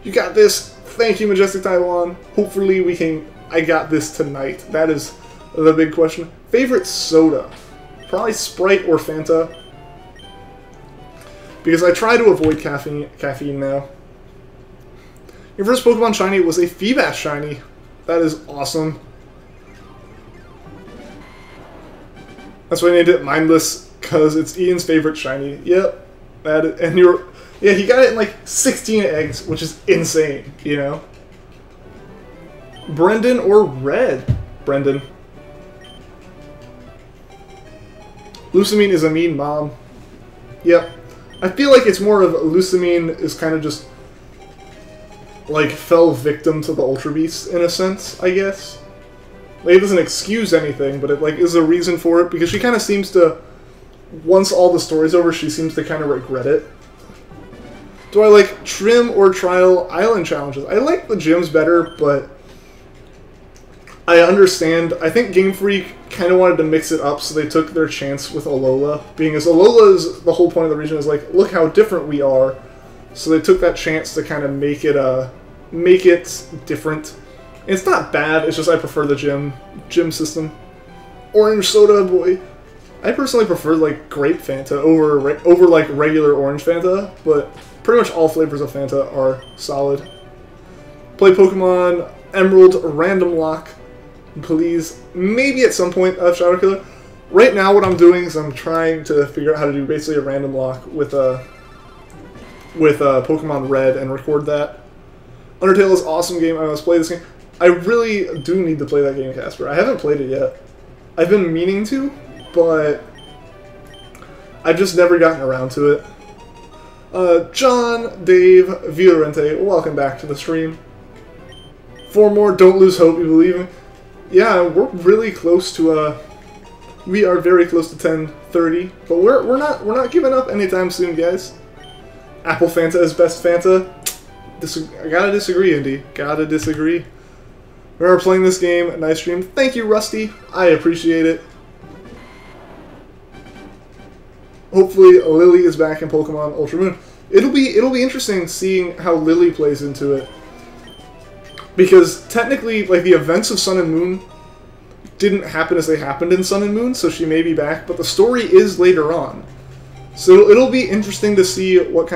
You got this! Thank you, Majestic Taiwan! Hopefully we can... I got this tonight. That is the big question. Favorite soda? Probably Sprite or Fanta. Because I try to avoid caffeine now. Your first Pokemon Shiny was a Feebas Shiny. That is awesome. That's why I named it Mindless, because it's Ian's favorite Shiny. Yep. And you're... Yeah, he got it in like 16 eggs, which is insane, you know? Brendan or Red? Brendan. Lusamine is a mean mom. Yep. I feel like it's more of Lusamine is kind of just like fell victim to the Ultra Beast in a sense, I guess. Like, it doesn't excuse anything, but it like is a reason for it because she kind of seems to, once all the story's over, she seems to kind of regret it. Do I like Trim or Trial Island challenges? I like the gyms better, but I understand. I think Game Freak kind of wanted to mix it up, so they took their chance with Alola. Being as Alola is the whole point of the region is like, look how different we are. So they took that chance to kind of make it different. And it's not bad. It's just I prefer the gym system. Orange soda, boy. I personally prefer like grape Fanta over like regular orange Fanta, but pretty much all flavors of Fanta are solid. Play Pokemon Emerald Random Lock. Please, maybe at some point of Shadow Killer. Right now what I'm doing is I'm trying to figure out how to do basically a random lock with Pokemon Red and record that. Undertale is an awesome game. I must play this game. I really do need to play that game, Casper. I haven't played it yet. I've been meaning to, but I've just never gotten around to it. John, Dave, Violente, welcome back to the stream. 4 more, don't lose hope, you believe me. Yeah, we're really close to we are very close to 10:30, but we're not giving up anytime soon, guys. Apple Fanta is best Fanta. I gotta disagree, Indy. Gotta disagree. Remember playing this game, nice stream. Thank you, Rusty. I appreciate it. Hopefully, Lily is back in Pokemon Ultra Moon. It'll be interesting seeing how Lily plays into it. Because technically, like, the events of Sun and Moon didn't happen as they happened in Sun and Moon, so she may be back, but the story is later on. So it'll be interesting to see what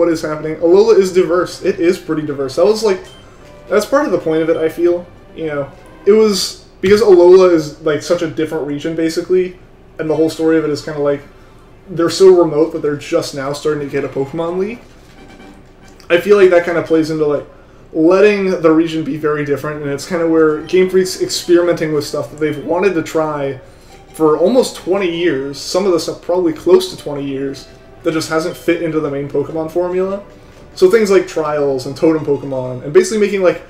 is happening. Alola is diverse. It is pretty diverse. That's part of the point of it, I feel. You know, it was because Alola is like such a different region basically, and the whole story of it is kind of like they're so remote that they're just now starting to get a Pokemon League. I feel like that kind of plays into like letting the region be very different, and it's kind of where Game Freak's experimenting with stuff that they've wanted to try for almost 20 years, some of the stuff probably close to 20 years, that just hasn't fit into the main Pokemon formula. So things like Trials and Totem Pokemon, and basically making like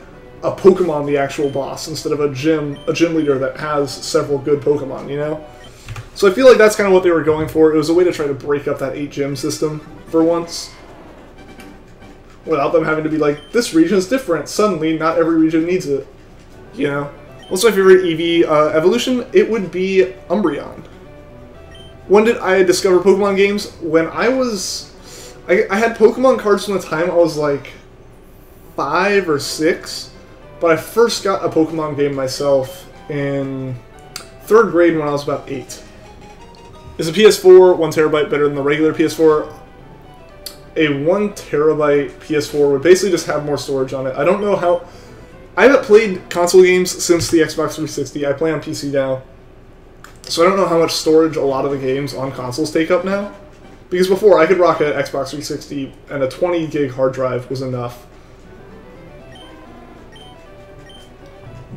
a Pokemon the actual boss instead of a gym leader that has several good Pokemon, you know? So I feel like that's kind of what they were going for. It was a way to try to break up that 8-gym system for once, without them having to be like, this region's different. Suddenly, not every region needs it. You know? What's my favorite EV evolution? It would be Umbreon. When did I discover Pokemon games? When I had Pokemon cards from the time I was like 5 or 6, but I first got a Pokemon game myself in 3rd grade when I was about 8. Is a PS4 1TB better than the regular PS4? A 1TB PS4 would basically just have more storage on it. I don't know how... I haven't played console games since the Xbox 360. I play on PC now. So I don't know how much storage a lot of the games on consoles take up now. Because before, I could rock an Xbox 360 and a 20 gig hard drive was enough.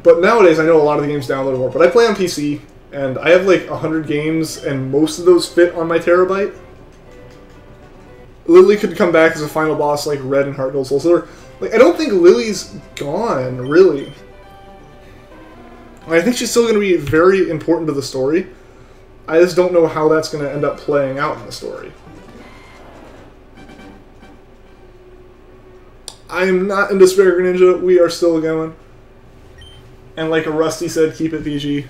But nowadays, I know a lot of the games download more. But I play on PC, and I have like 100 games, and most of those fit on my terabyte. Lily could come back as a final boss like Red and Heart Gold Soul Silver. Like, I don't think Lily's gone, really. I think she's still going to be very important to the story. I just don't know how that's going to end up playing out in the story. I am not in Despair Greninja. We are still going. And like a Rusty said, keep it PG.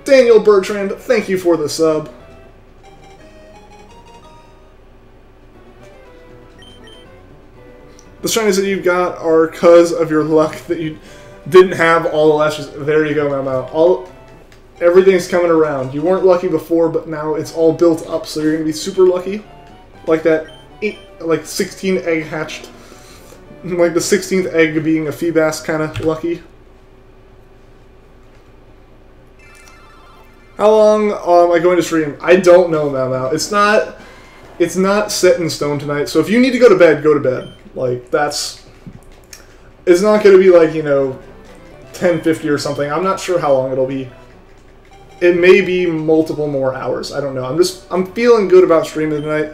Daniel Bertrand, thank you for the sub. The shinies that you've got are because of your luck that you didn't have all the lashes. There you go, Mama. Everything's coming around. You weren't lucky before, but now it's all built up, so you're going to be super lucky. Like that 16 egg hatched. Like the 16th egg being a Feebas kind of lucky. How long am I going to stream? I don't know, Mau. It's not set in stone tonight, so if you need to go to bed, go to bed. Like, it's not going to be like, 10:50 or something. I'm not sure how long it'll be. It may be multiple more hours. I don't know. I'm feeling good about streaming tonight.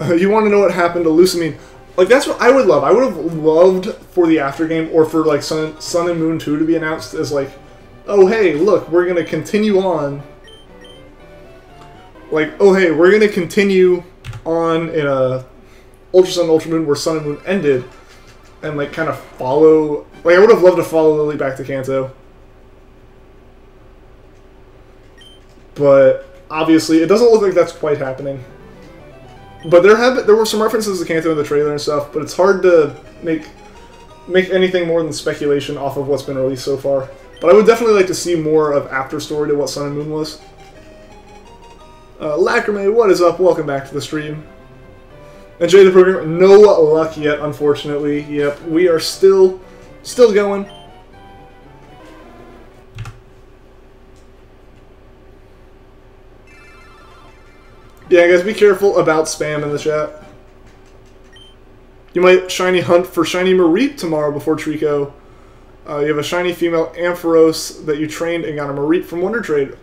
You want to know what happened to Lucamine? Like, that's what I would love. I would have loved for the after game, or for like Sun and Moon 2 to be announced as like, oh hey, look, we're gonna continue on. Like, oh hey, we're gonna continue on in a Ultra Sun, Ultra Moon where Sun and Moon ended, and like kind of follow. Like, I would have loved to follow Lily back to Kanto, but obviously it doesn't look like that's quite happening. But there were some references to Kanto in the trailer and stuff, but it's hard to make anything more than speculation off of what's been released so far. But I would definitely like to see more of after story to what Sun and Moon was. Lacrime, what is up? Welcome back to the stream. And Jay the Programmer, no luck yet, unfortunately. Yep, we are still going. Yeah, guys, be careful about spam in the chat. You might shiny hunt for shiny Mareep tomorrow before Trico. You have a shiny female Ampharos that you trained and got a Mareep from Wonder Trade.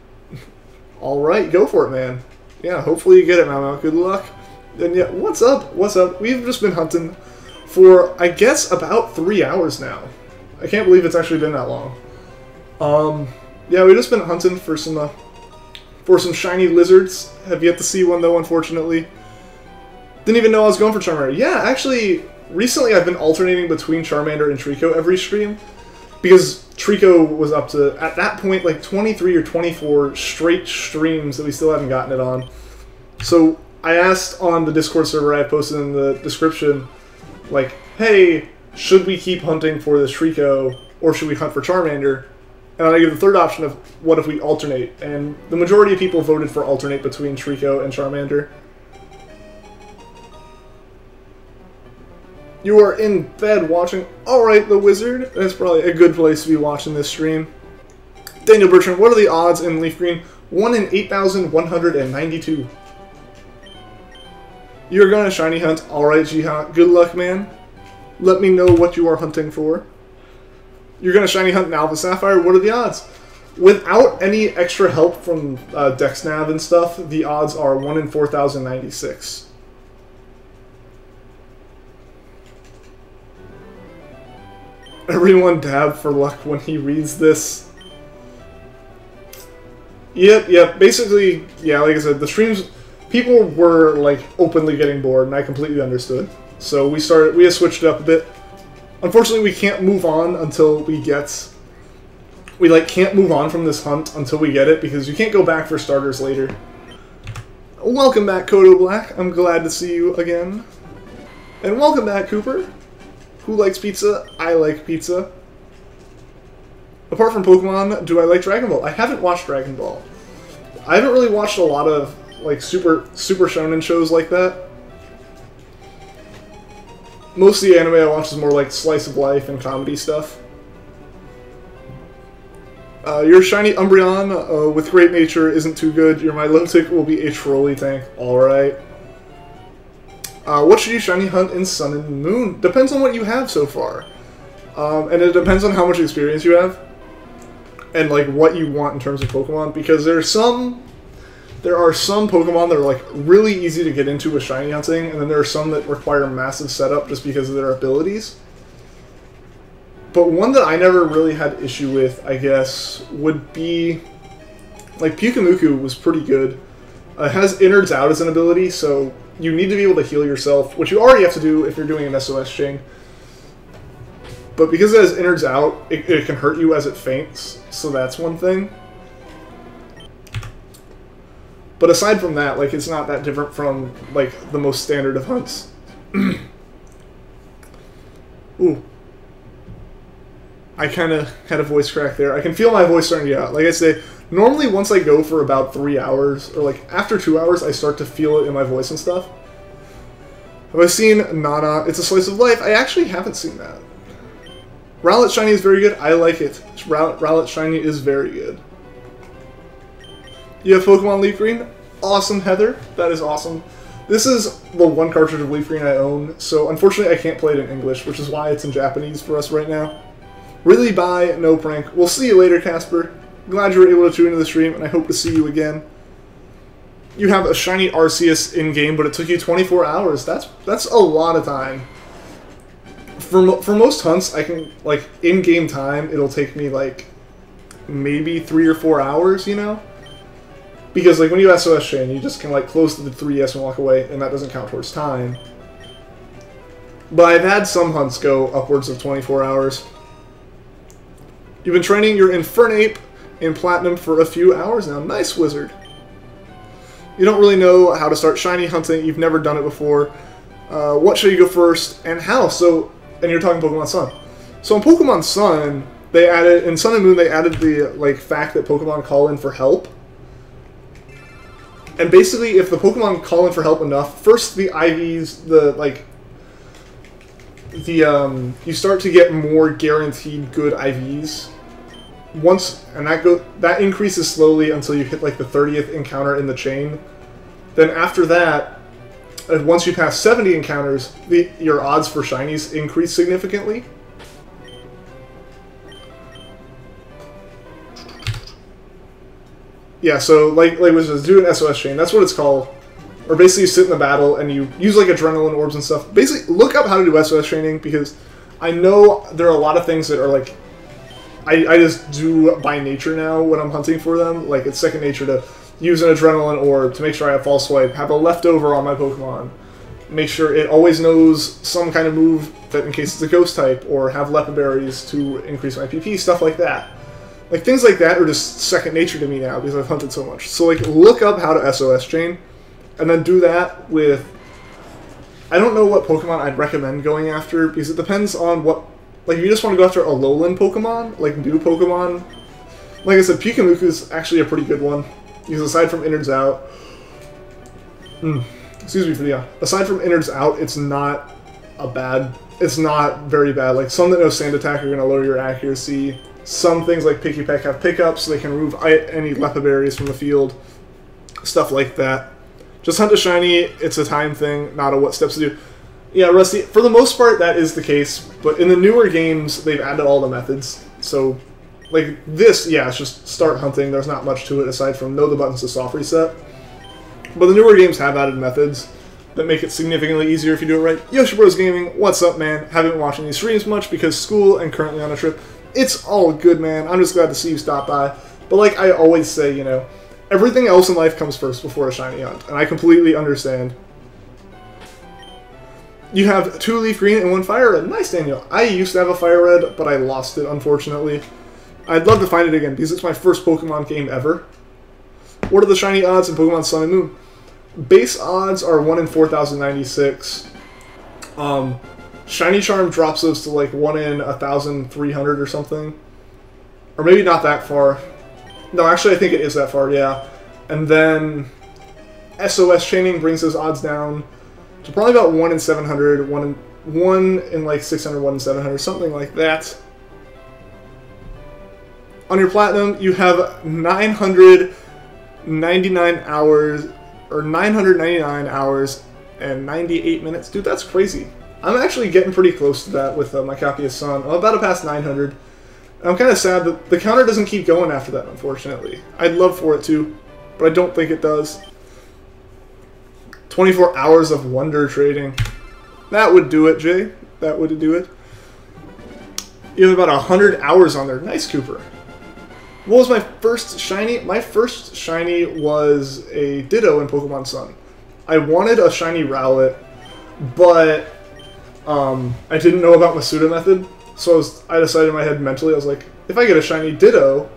Alright, go for it, man. Yeah, hopefully you get it, Mama. Good luck. And yeah, what's up? What's up? We've just been hunting for, I guess, about 3 hours now. I can't believe it's actually been that long. Yeah, we've just been hunting for some shiny lizards. Have yet to see one, though, unfortunately. Didn't even know I was going for Charmander. Yeah, actually, recently I've been alternating between Charmander and Trico every stream, because Trico was up to, at that point, like 23 or 24 straight streams that we still haven't gotten it on. So I asked on the Discord server I posted in the description, like, hey, should we keep hunting for this Trico, or should we hunt for Charmander? And I give the third option of, what if we alternate? And the majority of people voted for alternate between Trico and Charmander. You are in bed watching. Alright, the Wizard. That's probably a good place to be watching this stream. Daniel Bertrand, what are the odds in Leafgreen? 1 in 8,192. You're going to shiny hunt. Alright, Jiha. Good luck, man. Let me know what you are hunting for. You're going to shiny hunt an Alpha Sapphire. What are the odds? Without any extra help from DexNav and stuff, the odds are 1 in 4,096. Everyone dab for luck when he reads this. Yep. Basically, yeah, like I said, the streams, people were like openly getting bored, and I completely understood. So we have switched it up a bit. Unfortunately, we can't move on until we get... We, like, can't move on from this hunt until we get it, because you can't go back for starters later. Welcome back, Kodo Black. I'm glad to see you again. And welcome back, Cooper. Who likes pizza? I like pizza. Apart from Pokemon, do I like Dragon Ball? I haven't watched Dragon Ball. I haven't really watched a lot of, like, super shonen shows like that. Most of the anime I watch is more like slice of life and comedy stuff. Your shiny Umbreon with great nature isn't too good. Your Milotic will be a trolley tank. Alright. What should you shiny hunt in Sun and Moon? Depends on what you have so far. And it depends on how much experience you have. and like what you want in terms of Pokemon, because there are some Pokemon that are like really easy to get into with shiny hunting, and then there are some that require massive setup just because of their abilities. But one that I never really had issue with, I guess, would be like Pyukumuku was pretty good. It has innards out as an ability, so you need to be able to heal yourself, which you already have to do if you're doing an SOS chain. But because it has innards out, it can hurt you as it faints, so that's one thing. But aside from that, like, it's not that different from, like, the most standard of hunts. Ooh. I kind of had a voice crack there. I can feel my voice starting to get out. Like I say, normally once I go for about 3 hours, or like after 2 hours, I start to feel it in my voice and stuff. Have I seen Nana? It's a Slice of Life. I actually haven't seen that. Rowlet Shiny is very good. I like it. Rowlet Shiny is very good. You have Pokemon Leafgreen? Awesome, Heather. That is awesome. This is the one cartridge of Leafgreen I own, so unfortunately I can't play it in English, which is why it's in Japanese for us right now. Really bye, no prank. We'll see you later, Casper. Glad you were able to tune into the stream, and I hope to see you again. You have a shiny Arceus in-game, but it took you 24 hours. That's a lot of time. For most hunts, I can, like, in-game time, it'll take me, like, maybe 3 or 4 hours, you know? Because, like, when you SOS chain, you just can, like, close the 3S and walk away, and that doesn't count towards time. But I've had some hunts go upwards of 24 hours. You've been training your Infernape in Platinum for a few hours now. Nice, Wizard. You don't really know how to start shiny hunting. You've never done it before. What should you go first, and how? So, and you're talking Pokemon Sun. So in Pokemon Sun, they added, in Sun and Moon, they added the, like, fact that Pokemon call in for help. And basically, if the Pokemon call in for help enough, first the IVs, you start to get more guaranteed good IVs. That increases slowly until you hit like the 30th encounter in the chain. Then after that, once you pass 70 encounters, your odds for shinies increase significantly. Yeah, so like was do an SOS chain. That's what it's called. Or basically you sit in the battle and you use like adrenaline orbs and stuff. Basically, look up how to do SOS training, because I know there are a lot of things that are like I just do by nature now when I'm hunting for them. Like, it's second nature to use an adrenaline orb to make sure I have false swipe, have a leftover on my Pokemon, make sure it always knows some kind of move that in case it's a ghost type, or have Lepa Berries to increase my PP, stuff like that. Like, things like that are just second nature to me now because I've hunted so much. So, like, look up how to SOS chain, and then do that with... I don't know what Pokemon I'd recommend going after, because it depends on what... Like, if you just want to go after a lowland Pokemon, like new Pokemon... Like I said, Pyukumuku is actually a pretty good one, because aside from innards out... excuse me for the... aside from innards out, it's not a bad... It's not very bad. Like, some that know Sand Attack are going to lower your accuracy. Some things like Picky Peck have pickups, so they can remove any Lepa Berries from the field. Stuff like that. Just hunt a shiny, it's a time thing, not a what steps to do. Yeah, Rusty, for the most part, that is the case, but in the newer games, they've added all the methods. So, like, this, yeah, it's just start hunting. There's not much to it aside from know the buttons to soft reset. But the newer games have added methods that make it significantly easier if you do it right. Yoshi Bros Gaming, what's up, man? Haven't been watching these streams much because school and currently on a trip. It's all good, man. I'm just glad to see you stop by. But like I always say, you know, everything else in life comes first before a shiny hunt, and I completely understand. You have 2 Leaf Green and 1 Fire Red. Nice, Daniel. I used to have a Fire Red, but I lost it, unfortunately. I'd love to find it again, because it's my first Pokemon game ever. What are the shiny odds in Pokemon Sun and Moon? Base odds are 1 in 4,096. Shiny Charm drops those to like 1 in 1,300 or something. Or maybe not that far. No, actually I think it is that far, yeah. And then SOS chaining brings those odds down to probably about 1 in 700, 1 in like 600, 1 in 700, something like that. On your Platinum, you have 999 hours, or 999 hours and 98 minutes. Dude, that's crazy. I'm actually getting pretty close to that with my copy of Sun. I'm about to pass 900. I'm kind of sad that the counter doesn't keep going after that, unfortunately. I'd love for it to, but I don't think it does. 24 hours of wonder trading. That would do it, Jay. That would do it. You have about 100 hours on there. Nice, Cooper. What was my first shiny? My first shiny was a Ditto in Pokemon Sun. I wanted a shiny Rowlet, but I didn't know about Masuda method. So I decided in my head mentally, I was like, if I get a shiny Ditto,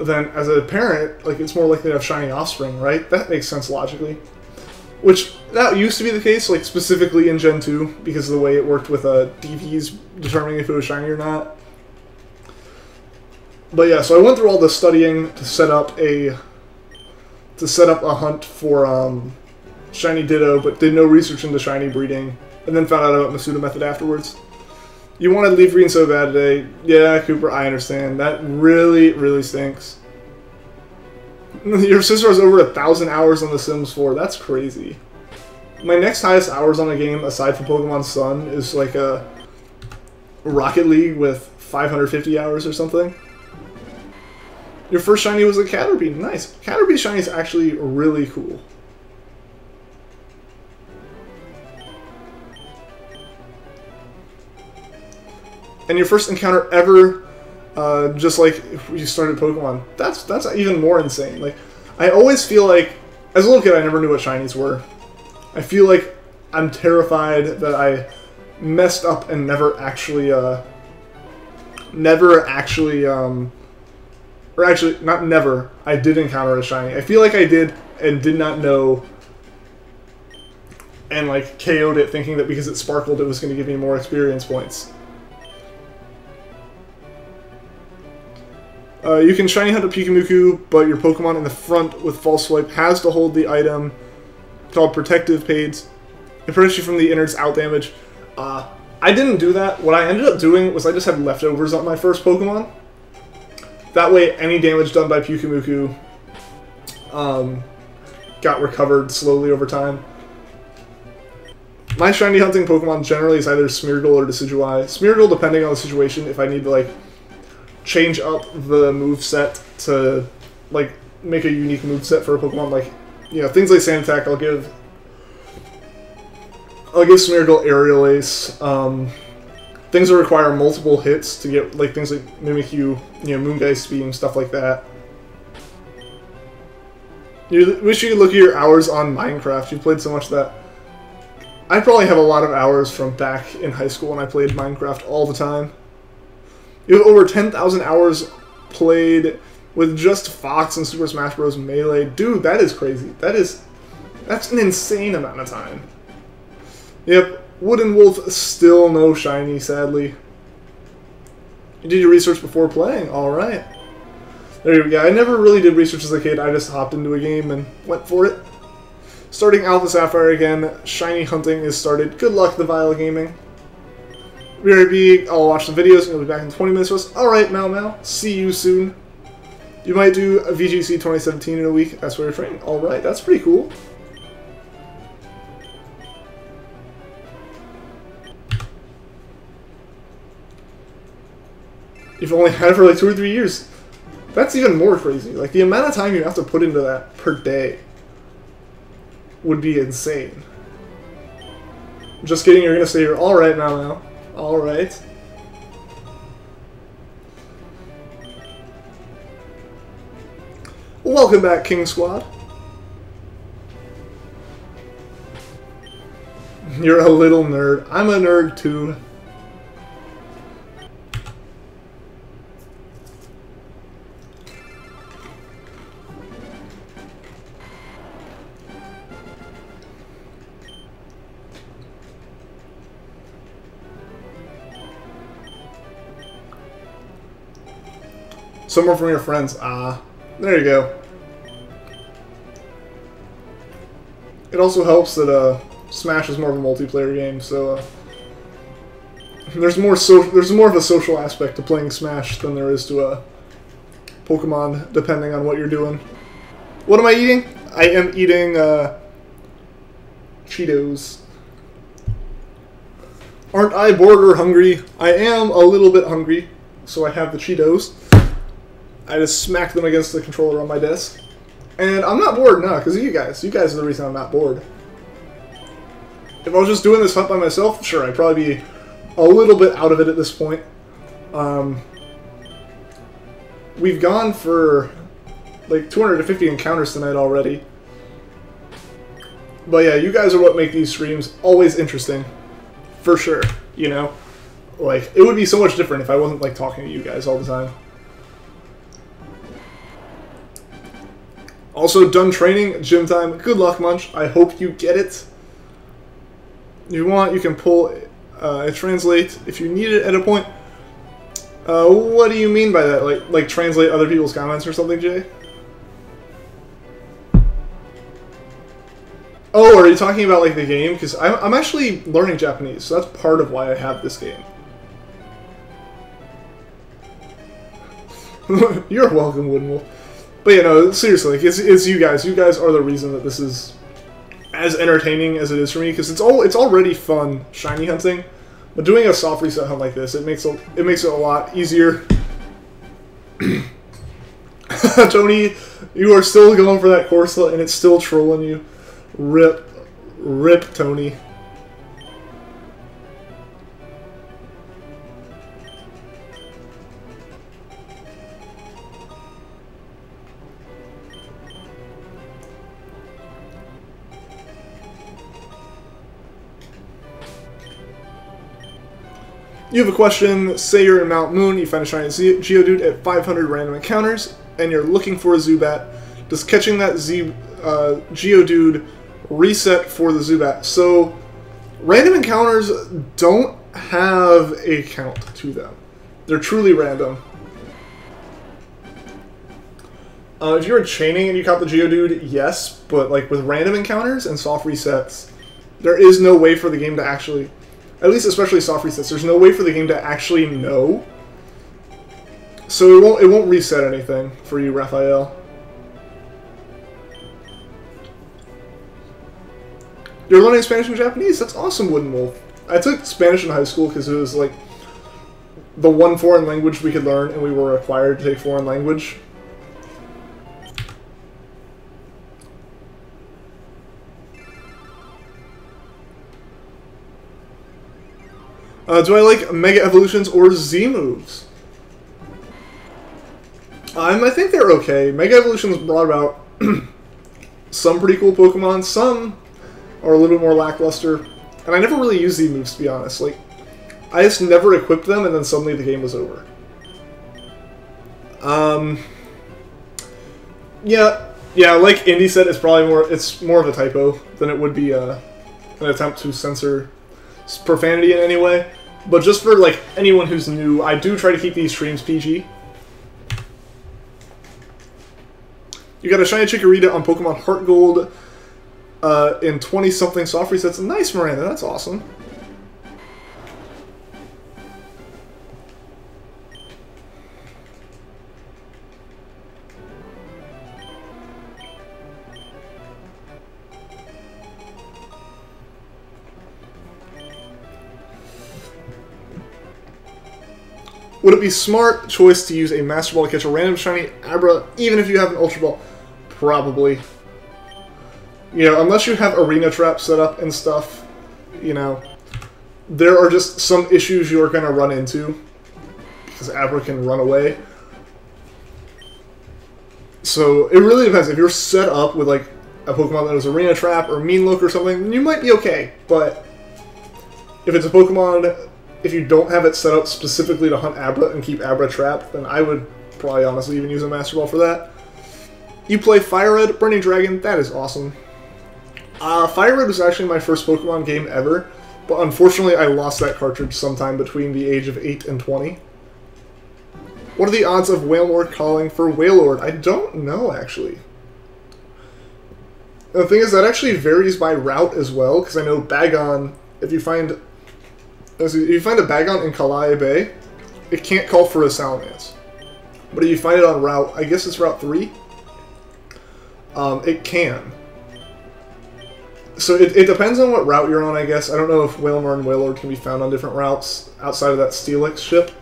then as a parent, like it's more likely to have shiny offspring, right? That makes sense logically. Which, that used to be the case, like specifically in Gen 2, because of the way it worked with DVs determining if it was shiny or not. But yeah, so I went through all the studying to set up a hunt for shiny Ditto, but did no research into shiny breeding, and then found out about Masuda method afterwards. You wanted Leafgreen so bad today. Yeah, Cooper, I understand. That really, really stinks. Your sister has over 1,000 hours on The Sims 4. That's crazy. My next highest hours on a game, aside from Pokemon Sun, is like a Rocket League with 550 hours or something. Your first shiny was a Caterpie. Nice. Caterpie shiny is actually really cool. And your first encounter ever, just like you started Pokemon, that's even more insane. Like, I always feel like, as a little kid, I never knew what shinies were. I feel like I'm terrified that I messed up and never actually, or actually, not never, I did encounter a shiny. I feel like I did and did not know, and like KO'd it thinking that because it sparkled it was going to give me more experience points. You can shiny hunt a Pikamuku, but your Pokemon in the front with False Swipe has to hold the item called Protective Pades. It protects you from the innards out damage. I didn't do that. What I ended up doing was I just had leftovers on my first Pokemon. That way, any damage done by Pikamuku got recovered slowly over time. My shiny hunting Pokemon generally is either Smeargle or Decidueye. Smeargle, depending on the situation, if I need to like change up the moveset to like make a unique moveset for a Pokemon, like, you know, things like Sand Attack, I'll give Smeargle Aerial Ace. Things that require multiple hits to get, like, things like Mimikyu, you know, Moongeist Beam, stuff like that. You wish you could look at your hours on Minecraft. You played so much of that. I probably have a lot of hours from back in high school when I played Minecraft all the time. You have over 10,000 hours played with just Fox and Super Smash Bros. Melee. Dude, that is crazy. That's an insane amount of time. Yep, Wooden Wolf, still no shiny, sadly. You did your research before playing? Alright. There you go. I never really did research as a kid. I just hopped into a game and went for it. Starting Alpha Sapphire again. Shiny hunting is started. Good luck, the Vile Gaming. BRB, I'll watch the videos and you'll be back in 20 minutes with us. Alright, Mal Mal. See you soon. You might do a VGC 2017 in a week. That's where you're training. Alright, that's pretty cool. You've only had it for like 2 or 3 years. That's even more crazy. Like, the amount of time you have to put into that per day would be insane. Just kidding, you're gonna stay here. Alright, Mal Mal. Alright. Welcome back, King Squad. You're a little nerd. I'm a nerd too. Someone from your friends. Ah, there you go. It also helps that Smash is more of a multiplayer game, so there's more of a social aspect to playing Smash than there is to Pokemon, depending on what you're doing. What am I eating? I am eating Cheetos. Aren't I bored or hungry? I am a little bit hungry. so I have the Cheetos. I just smacked them against the controller on my desk. And I'm not bored, no, because of you guys. You guys are the reason I'm not bored. If I was just doing this hunt by myself, sure, I'd probably be a little bit out of it at this point. We've gone for like 250 encounters tonight already. But yeah, you guys are what make these streams always interesting. For sure, you know? Like, it would be so much different if I wasn't, like, talking to you guys all the time. Also, done training, gym time. Good luck, Munch. I hope you get it. If you want, you can pull translate if you need it at a point. What do you mean by that? Like translate other people's comments or something, Jay? Oh, are you talking about, like, the game? Because I'm actually learning Japanese, so that's part of why I have this game. You're welcome, Woodenwolf. But, you know, seriously, like, it's you guys. You guys are the reason that this is as entertaining as it is for me, because it's already fun shiny hunting, but doing a soft reset hunt like this, it makes it a lot easier. Tony, you are still going for that Corsa, and it's still trolling you. Rip, Tony. You have a question, say you're in Mount Moon, you find a shiny Geodude at 500 random encounters, and you're looking for a Zubat. Does catching that Geodude reset for the Zubat? So, random encounters don't have a count to them. They're truly random. If you're chaining and you caught the Geodude, yes, but like with random encounters and soft resets, there is no way for the game to actually... At least especially soft resets, there's no way for the game to actually know. So it won't reset anything for you, Raphael. You're learning Spanish and Japanese? That's awesome, Wooden Wolf. I took Spanish in high school because it was like the one foreign language we could learn, and we were required to take foreign language. Do I like Mega Evolutions or Z moves? I think they're okay. Mega Evolutions brought about some pretty cool Pokemon, some are a little bit more lackluster, and I never really used Z moves, to be honest. Like, I just never equipped them, and then suddenly the game was over. Yeah, like Indy said, it's more of a typo than it would be an attempt to censor profanity in any way. But just for like anyone who's new, I do try to keep these streams PG. You got a shiny Chikorita on Pokemon Heart Gold in 20-something soft resets. Nice, Miranda, that's awesome. Would it be smart choice to use a Master Ball to catch a random shiny Abra, even if you have an Ultra Ball? Probably. You know, unless you have arena traps set up and stuff, you know, there are just some issues you're going to run into, because Abra can run away. So, it really depends. If you're set up with, like, a Pokemon that is arena trap or mean look or something, you might be okay, but if it's a Pokemon... If you don't have it set up specifically to hunt Abra and keep Abra trapped, then I would probably honestly even use a Master Ball for that. You play Fire Red, Burning Dragon, that is awesome. Fire Red was actually my first Pokemon game ever, but unfortunately I lost that cartridge sometime between the age of 8 and 20. What are the odds of Wailord calling for Wailord? I don't know, actually. The thing is, that actually varies by route as well, because I know Bagon, if you find a Bagon in Kalai Bay, it can't call for a Salamence. But if you find it on route, I guess it's route 3, it can. So it depends on what route you're on, I guess. I don't know if Wailmer and Wailord can be found on different routes outside of that Steelix ship.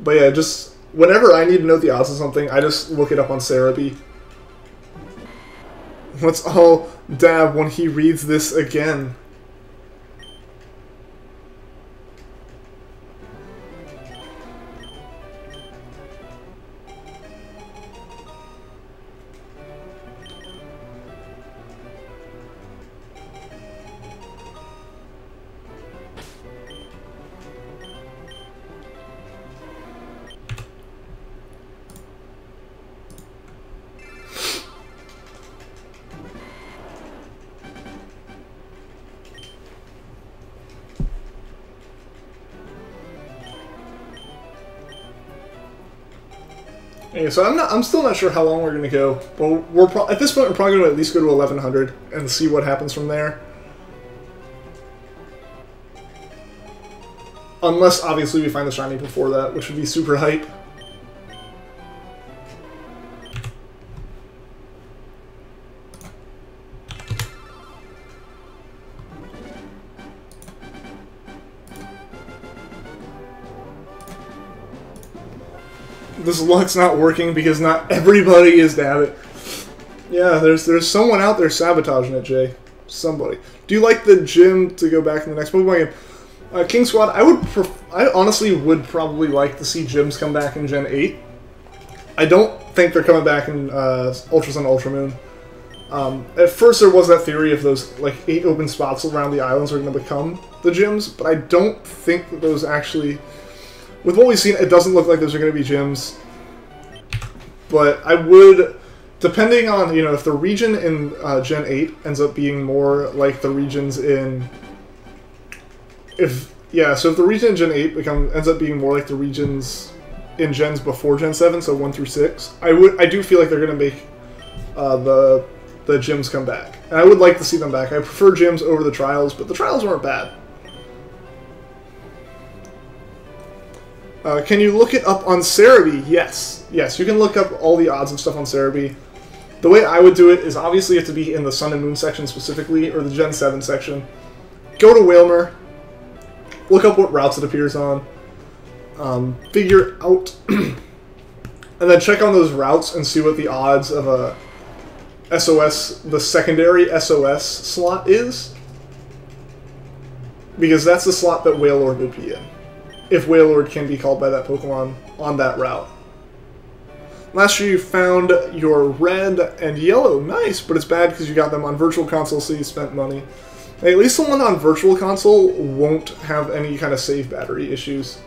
But yeah, just whenever I need to know the odds of something, I just look it up on Cerebi. Let's all dab when he reads this again. Okay, so I'm still not sure how long we're gonna go, but at this point we're probably gonna at least go to 1100 and see what happens from there. Unless obviously we find the shiny before that, which would be super hype. This luck's not working because not everybody is Dabbit. Yeah, there's someone out there sabotaging it, Jay. Somebody. Do you like the gym to go back in the next Pokemon game? King Squad, I honestly would probably like to see gyms come back in Gen 8. I don't think they're coming back in Ultra Sun, Ultra Moon. At first there was that theory of those like 8 open spots around the islands are going to become the gyms, but I don't think that those actually... With what we've seen, it doesn't look like those are going to be gyms. But I would, depending on, you know, if the region in Gen 8 ends up being more like the regions in... so if the region in Gen 8 ends up being more like the regions in gens before Gen 7, so 1 through 6, I do feel like they're going to make the gyms come back. And I would like to see them back. I prefer gyms over the trials, but the trials weren't bad. Can you look it up on Cerebi? Yes. Yes, you can look up all the odds and stuff on Cerebi. The way I would do it is obviously you have to be in the Sun and Moon section specifically, or the Gen 7 section. Go to Wailmer, look up what routes it appears on, figure out, and then check on those routes and see what the odds of a SOS, the secondary SOS slot is. Because that's the slot that Wailord would be in, if Wailord can be called by that Pokemon on that route. Last year you found your red and yellow. Nice, but it's bad because you got them on Virtual Console, so you spent money. Hey, at least the one on Virtual Console won't have any kind of save battery issues.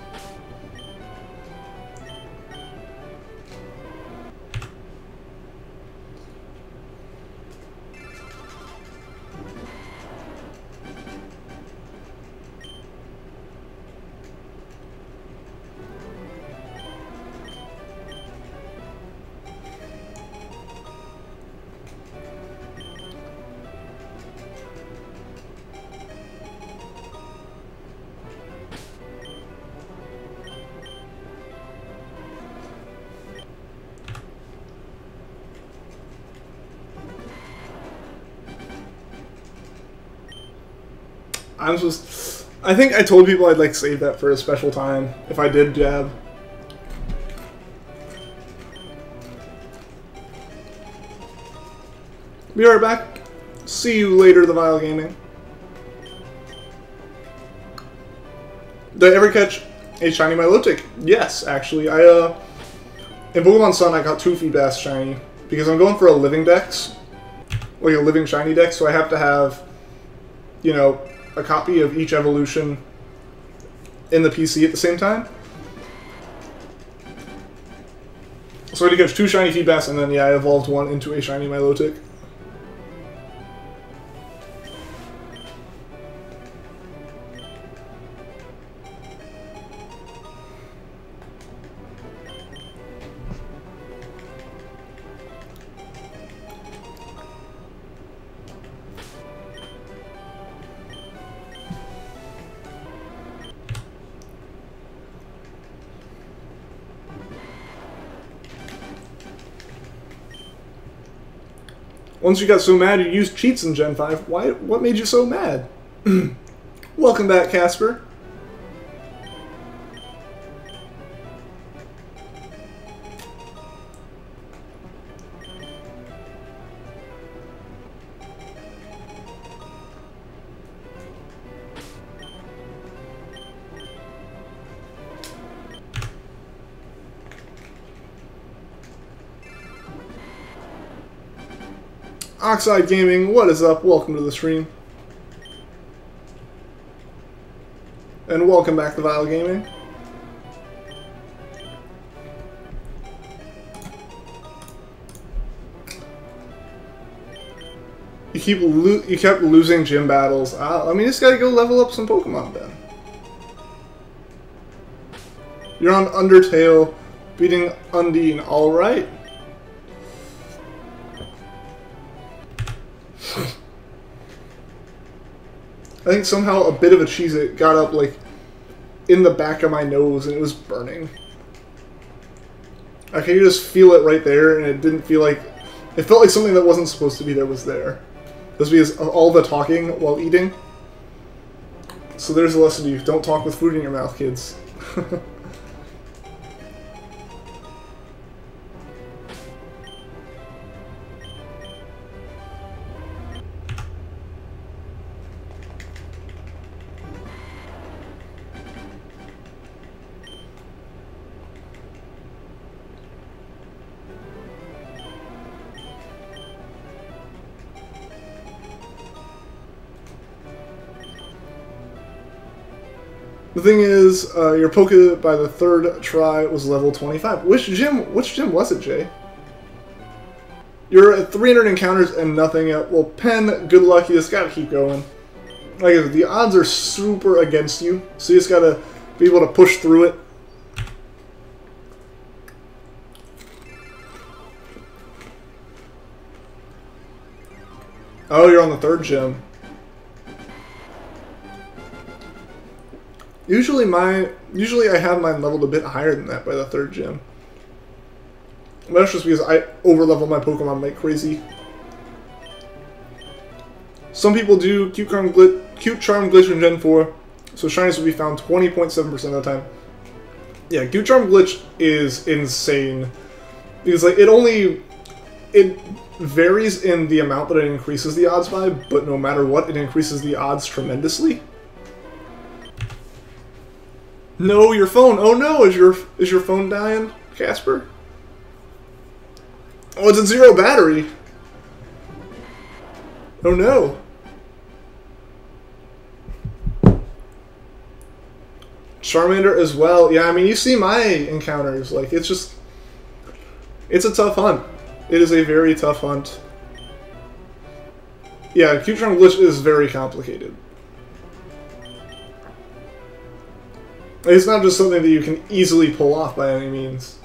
I think I told people I'd like save that for a special time if I did jab. Be right back. See you later, the Vile Gaming. Did I ever catch a shiny Milotic? Yes, actually. In Pokemon Sun I got 2 Feedbass shiny because I'm going for a living dex, like a living shiny dex, so I have to have, you know, a copy of each evolution in the PC at the same time. So I had to catch 2 shiny Feedbass, and then yeah, I evolved one into a shiny Milotic. Once you got so mad you used cheats in Gen 5, what made you so mad? Welcome back, Casper. Oxide Gaming, what is up? Welcome to the stream. And welcome back to Vile Gaming. You kept losing gym battles. I mean, you just gotta go level up some Pokemon then. You're on Undertale, beating Undine. Alright. I think somehow a bit of a Cheez-It got up, like, in the back of my nose and it was burning. I could just feel it right there, and it didn't feel like... It felt like something that wasn't supposed to be there was there. Just because of all the talking while eating. So there's a lesson to you. Don't talk with food in your mouth, kids. The thing is, your Poke by the third try was level 25. Which gym was it, Jay? You're at 300 encounters and nothing yet. Well, Pen, good luck. You just gotta keep going. Like I said, the odds are super against you, so you just gotta be able to push through it. Oh, you're on the third gym. Usually I have mine leveled a bit higher than that by the third gym. But that's just because I overlevel my Pokemon like crazy. Some people do Cute Charm Glitch in Gen 4, so shinies will be found 20.7% of the time. Yeah, Cute Charm Glitch is insane. Because like it varies in the amount that it increases the odds by, but no matter what, it increases the odds tremendously. No, your phone. Oh no, is your phone dying, Casper? Oh, it's a 0 battery. Oh no. Charmander as well. Yeah, I mean, you see my encounters. Like, it's a tough hunt. It is a very tough hunt. Yeah, Cute Charm Glitch is very complicated. It's not just something that you can easily pull off by any means.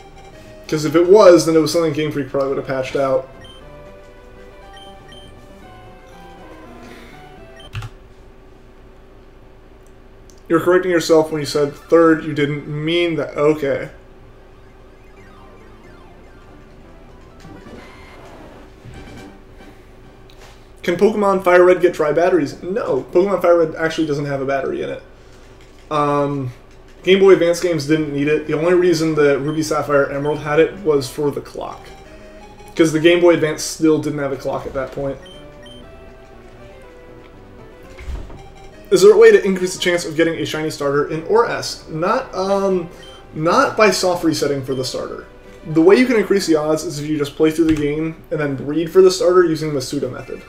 Because if it was, then it was something Game Freak probably would have patched out. You're correcting yourself when you said third, you didn't mean that. Okay. Can Pokemon Fire Red get dry batteries? No, Pokemon Fire Red actually doesn't have a battery in it. Game Boy Advance games didn't need it. The only reason that Ruby, Sapphire, Emerald had it was for the clock. Because the Game Boy Advance still didn't have a clock at that point. Is there a way to increase the chance of getting a shiny starter in Or S? Not by soft resetting for the starter. The way you can increase the odds is if you just play through the game and then breed for the starter using the Suda method.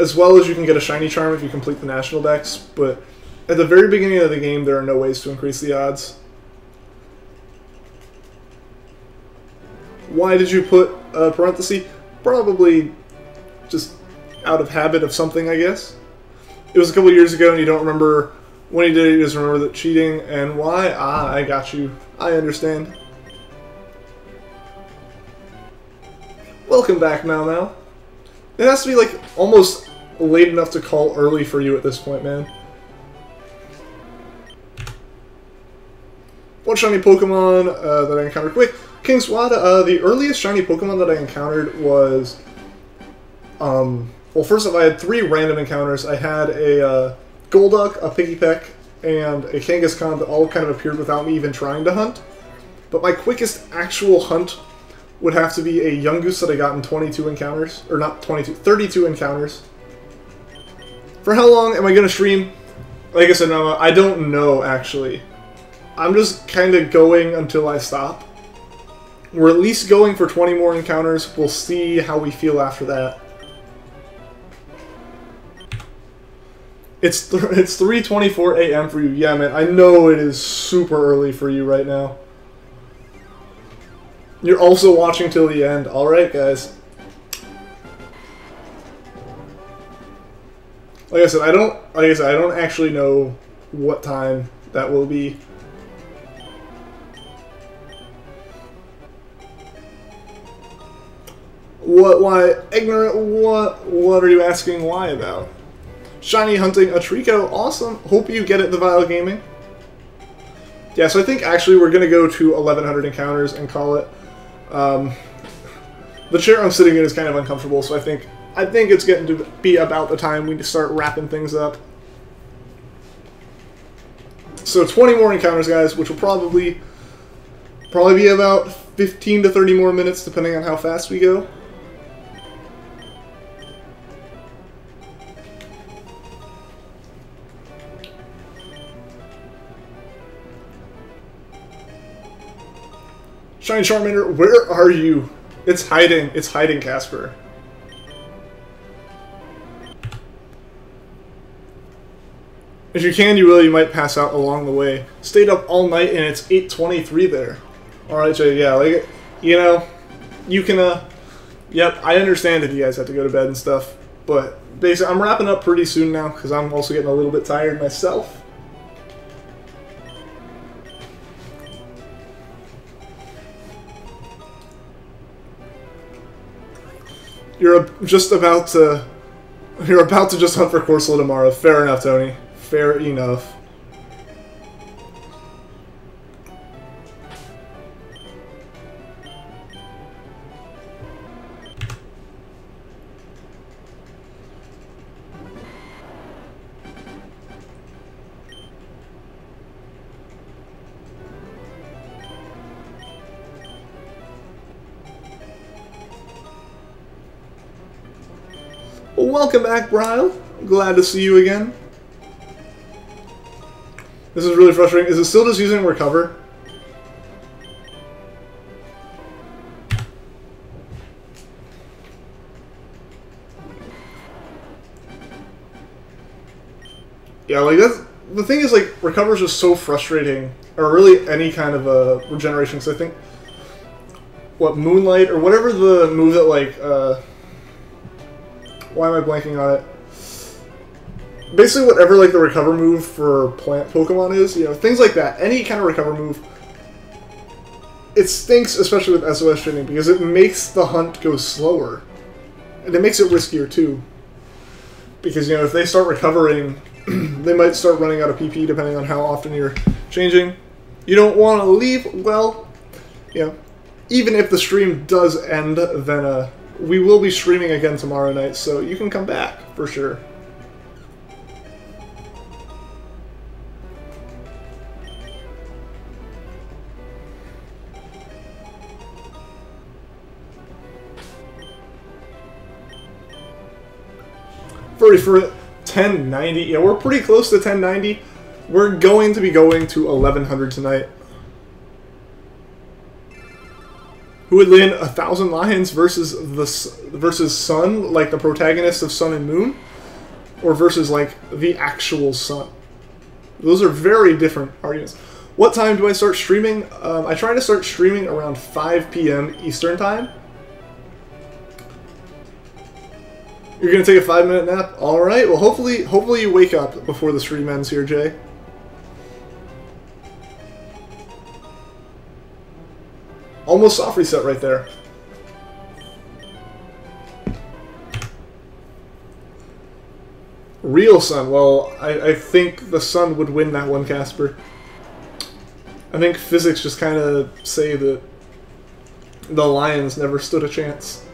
As well as you can get a shiny charm if you complete the national dex, but at the very beginning of the game, there are no ways to increase the odds. Why did you put a parenthesis? Probably just out of habit of something, I guess. It was a couple years ago and you don't remember when you did it, you just remember the cheating and why. Ah, I got you. I understand. Welcome back, Mau Mau. It has to be like almost late enough to call early for you at this point, man. What shiny Pokemon that I encountered? Wait, King Swada, the earliest shiny Pokemon that I encountered was... well, first off, I had 3 random encounters. I had a Golduck, a Pikipek, and a Kangaskhan that all kind of appeared without me even trying to hunt. But my quickest actual hunt would have to be a Yungoos that I got in 22 encounters. Or not 22, 32 encounters. For how long am I going to stream? Like I said, no, I don't know, actually. I'm just kind of going until I stop. We're at least going for 20 more encounters. We'll see how we feel after that. It's 3:24 a.m. for you. Yeah, man, I know it is super early for you right now. You're also watching till the end. Alright, guys. Like I said, I don't actually know what time that will be. What, why, ignorant, what are you asking why about? Shiny hunting a Trico, awesome. Hope you get it, the Vile Gaming. Yeah, so I think actually we're going to go to 1100 encounters and call it. The chair I'm sitting in is kind of uncomfortable, so I think it's getting to be about the time we start wrapping things up. So 20 more encounters, guys, which will probably be about 15 to 30 more minutes, depending on how fast we go. Shiny Charmander, where are you? It's hiding. It's hiding, Casper. If you can, you really might pass out along the way. Stayed up all night and it's 8:23 there. Alright, Jay, yeah, like, you know, you can, yep, I understand if you guys have to go to bed and stuff, but basically, I'm wrapping up pretty soon now, because I'm also getting a little bit tired myself. You're just about to just hunt for Corsola tomorrow. Fair enough, Tony. Fair enough. Welcome back, Bryle. Glad to see you again. This is really frustrating. Is it still just using recover? Yeah, like that's the thing is, like, recover is just so frustrating, or really any kind of regeneration. Because I think what Moonlight or whatever the move that like why am I blanking on it? Basically, whatever like the recover move for plant Pokemon is, you know, things like that. Any kind of recover move, it stinks, especially with SOS training, because it makes the hunt go slower, and it makes it riskier too. Because, you know, if they start recovering, they might start running out of PP depending on how often you're changing. You don't want to leave. Well, you know, even if the stream does end, then we will be streaming again tomorrow night, so you can come back for sure. For 1090, yeah, we're pretty close to 1090. We're going to be going to 1100 tonight. Who would win 1,000 Lions versus Sun, like the protagonist of Sun and Moon, or versus like the actual Sun? Those are very different arguments. What time do I start streaming? I try to start streaming around 5 p.m. Eastern time. You're gonna take a 5-minute nap? Alright, well hopefully you wake up before the stream ends here, Jay. Almost soft reset right there. Real Sun, well, I think the Sun would win that one, Casper. I think physics just kind of say that the Lions never stood a chance.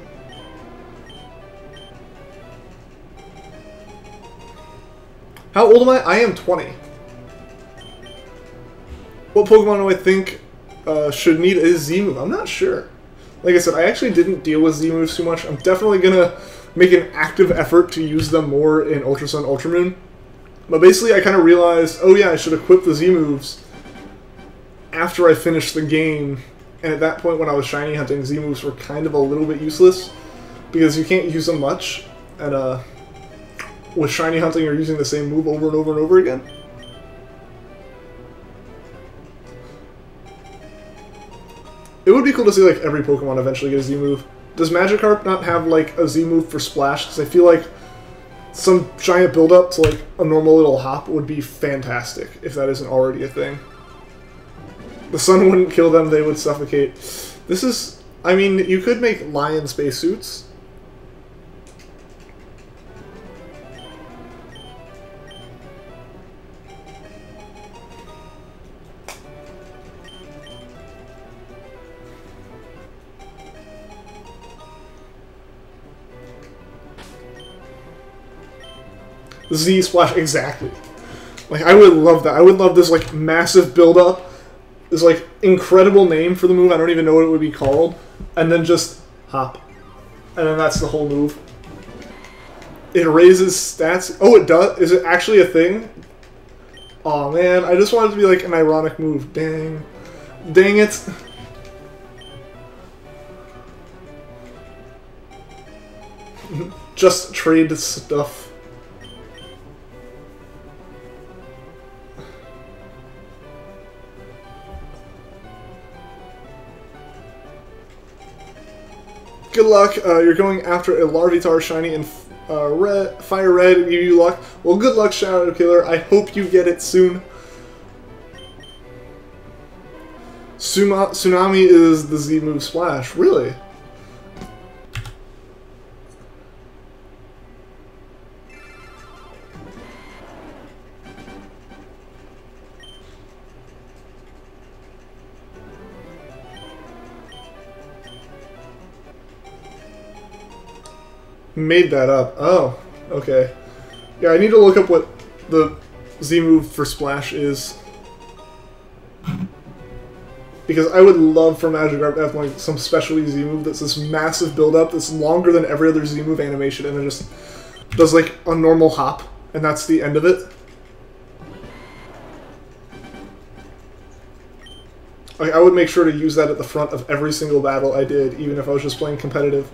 How old am I? I am 20. What Pokemon do I think should need a Z-move? I'm not sure. Like I said, I actually didn't deal with Z-moves too much. I'm definitely going to make an active effort to use them more in Ultra Sun, Ultra Moon. But basically, I kind of realized, oh yeah, I should equip the Z-moves after I finish the game And at that point when I was shiny hunting, Z-moves were kind of a little bit useless, because you can't use them much, and with shiny hunting you're using the same move over and over and over again. It would be cool to see like every Pokemon eventually get a Z-move. Does Magikarp not have like a Z-move for Splash? Because I feel like some giant build-up to like a normal little hop would be fantastic if that isn't already a thing. The sun wouldn't kill them, they would suffocate. This is... I mean, you could make lion spacesuits. Z Splash, exactly. Like, I would love that. I would love this, like, massive build-up. This, like, incredible name for the move. I don't even know what it would be called. And then just hop. And then that's the whole move. It raises stats. Oh, it does? Is it actually a thing? Aw, man. I just wanted it to be, like, an ironic move. Dang. Dang it. Just trade stuff. Good luck. You're going after a Larvitar shiny in Fire Red and give you luck. Well, good luck, Shadow Killer. I hope you get it soon. Tsunami is the Z move Splash. Really? Made that up. Oh, okay. Yeah, I need to look up what the Z move for Splash is. Because I would love for Magikarp to have like some specialty Z move that's this massive build-up that's longer than every other Z move animation, and it just does like a normal hop, and that's the end of it. Like, I would make sure to use that at the front of every single battle I did, even if I was just playing competitive.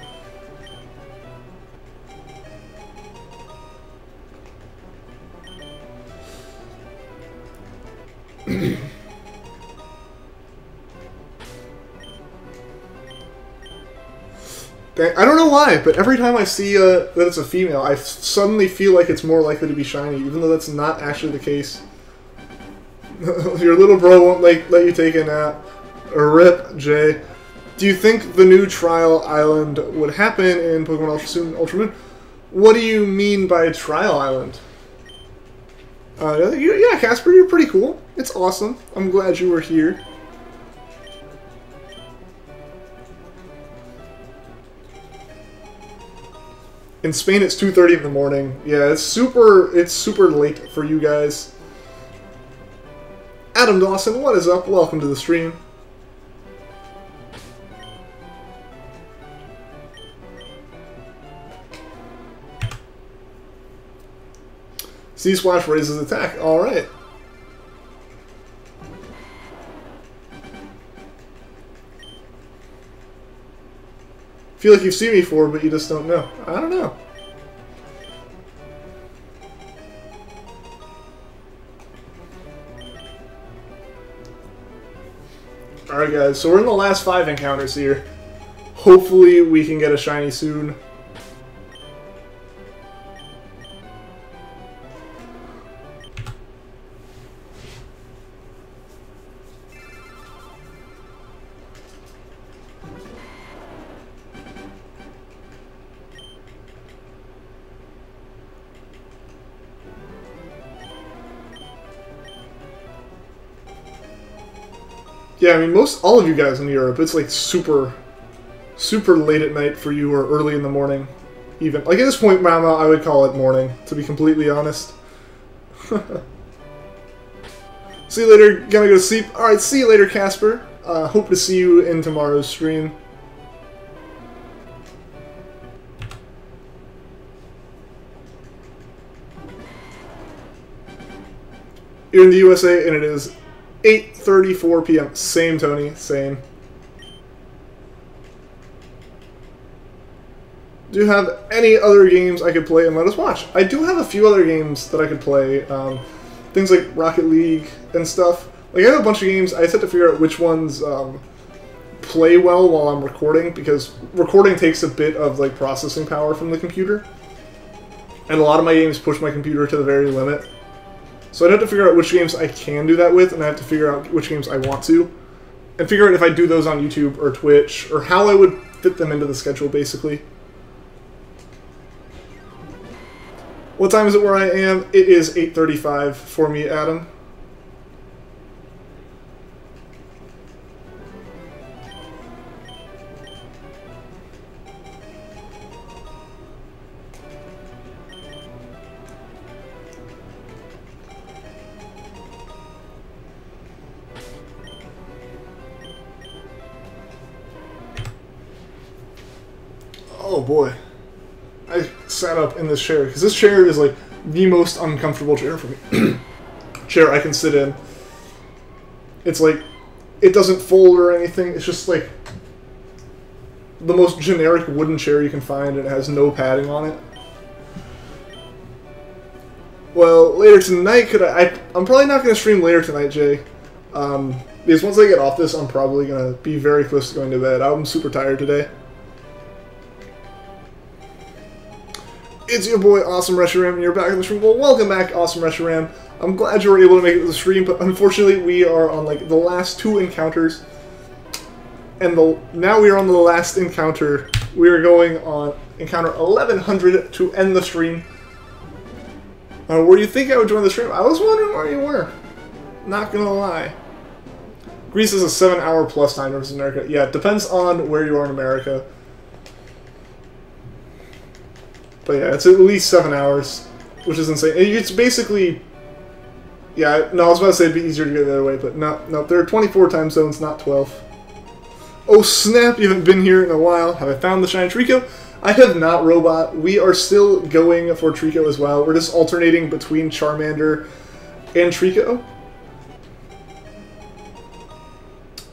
I don't know why, but every time I see that it's a female, I suddenly feel like it's more likely to be shiny, even though that's not actually the case. Your little bro won't let you take a nap. Rip, Jay. Do you think the new Trial Island would happen in Pokemon Ultra Sun, Ultra Moon? What do you mean by Trial Island? Yeah, Casper, you're pretty cool. It's awesome. I'm glad you were here. In Spain, it's 2:30 in the morning. Yeah, it's super late for you guys. Adam Dawson, what is up? Welcome to the stream. C-Splash raises attack. Alright. Feel like you've seen me before, but you just don't know. I don't know. Alright guys, so we're in the last 5 encounters here. Hopefully we can get a shiny soon. Yeah, I mean, all of you guys in Europe, it's like super late at night for you, or early in the morning, even. Like, at this point, Mama, I would call it morning, to be completely honest. See you later, gonna go to sleep. Alright, see you later, Casper. Hope to see you in tomorrow's stream. You're in the USA, and it is 8:34 p.m. Same, Tony. Same. Do you have any other games I could play and let us watch? I do have a few other games that I could play. Things like Rocket League and stuff. Like, I have a bunch of games. I just have to figure out which ones play well while I'm recording, because recording takes a bit of like processing power from the computer. And a lot of my games push my computer to the very limit. So I'd have to figure out which games I can do that with, and I have to figure out which games I want to. And figure out if I do those on YouTube or Twitch, or how I would fit them into the schedule, basically. What time is it where I am? It is 8:35 for me, Adam. Oh boy. I sat up in this chair, because this chair is like the most uncomfortable chair for me. Chair I can sit in. It's like, it doesn't fold or anything, it's just like the most generic wooden chair you can find, and it has no padding on it. Well, later tonight, I'm probably not going to stream later tonight, Jay. Because once I get off this, I'm probably going to be very close to going to bed. I'm super tired today. It's your boy, Awesome Reshiram, and you're back in the stream. Well, welcome back, Awesome Reshiram. I'm glad you were able to make it to the stream, but unfortunately we are on like the last two encounters. And now we are on the last encounter. We are going on encounter 1100 to end the stream. Where do you think I would join the stream? I was wondering where you were. Not gonna lie. Greece is a 7-hour plus time versus America. Yeah, it depends on where you are in America. But yeah, it's at least 7 hours, which is insane. It's basically... Yeah, no, I was about to say it'd be easier to go the other way, but no, there are 24 time zones, not 12. Oh snap, you haven't been here in a while. Have I found the Shiny Trico? I have not, Robot. We are still going for Trico as well. We're just alternating between Charmander and Trico.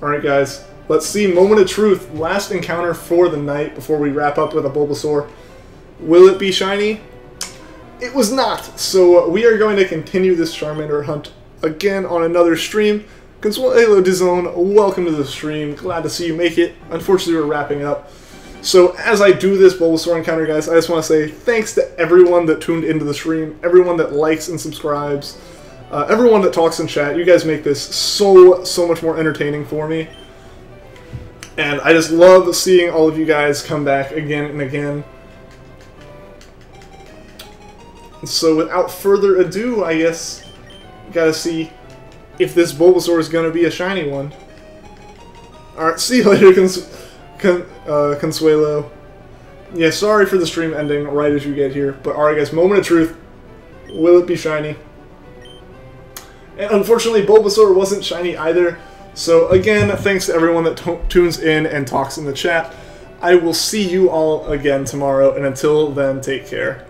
Alright guys, let's see, moment of truth. Last encounter for the night before we wrap up with a Bulbasaur. Will it be shiny? It was not, so we are going to continue this Charmander hunt again on another stream. Consuelo Dizone, welcome to the stream. Glad to see you make it. Unfortunately, we're wrapping up. So as I do this Bulbasaur encounter, guys, I just want to say thanks to everyone that tuned into the stream, everyone that likes and subscribes, everyone that talks in chat. You guys make this so much more entertaining for me. And I just love seeing all of you guys come back again and again. So without further ado, I guess, gotta see if this Bulbasaur is gonna be a shiny one. Alright, see you later, Consuelo. Yeah, sorry for the stream ending right as you get here, but alright guys, moment of truth. Will it be shiny? And unfortunately, Bulbasaur wasn't shiny either. So again, thanks to everyone that tunes in and talks in the chat. I will see you all again tomorrow, and until then, take care.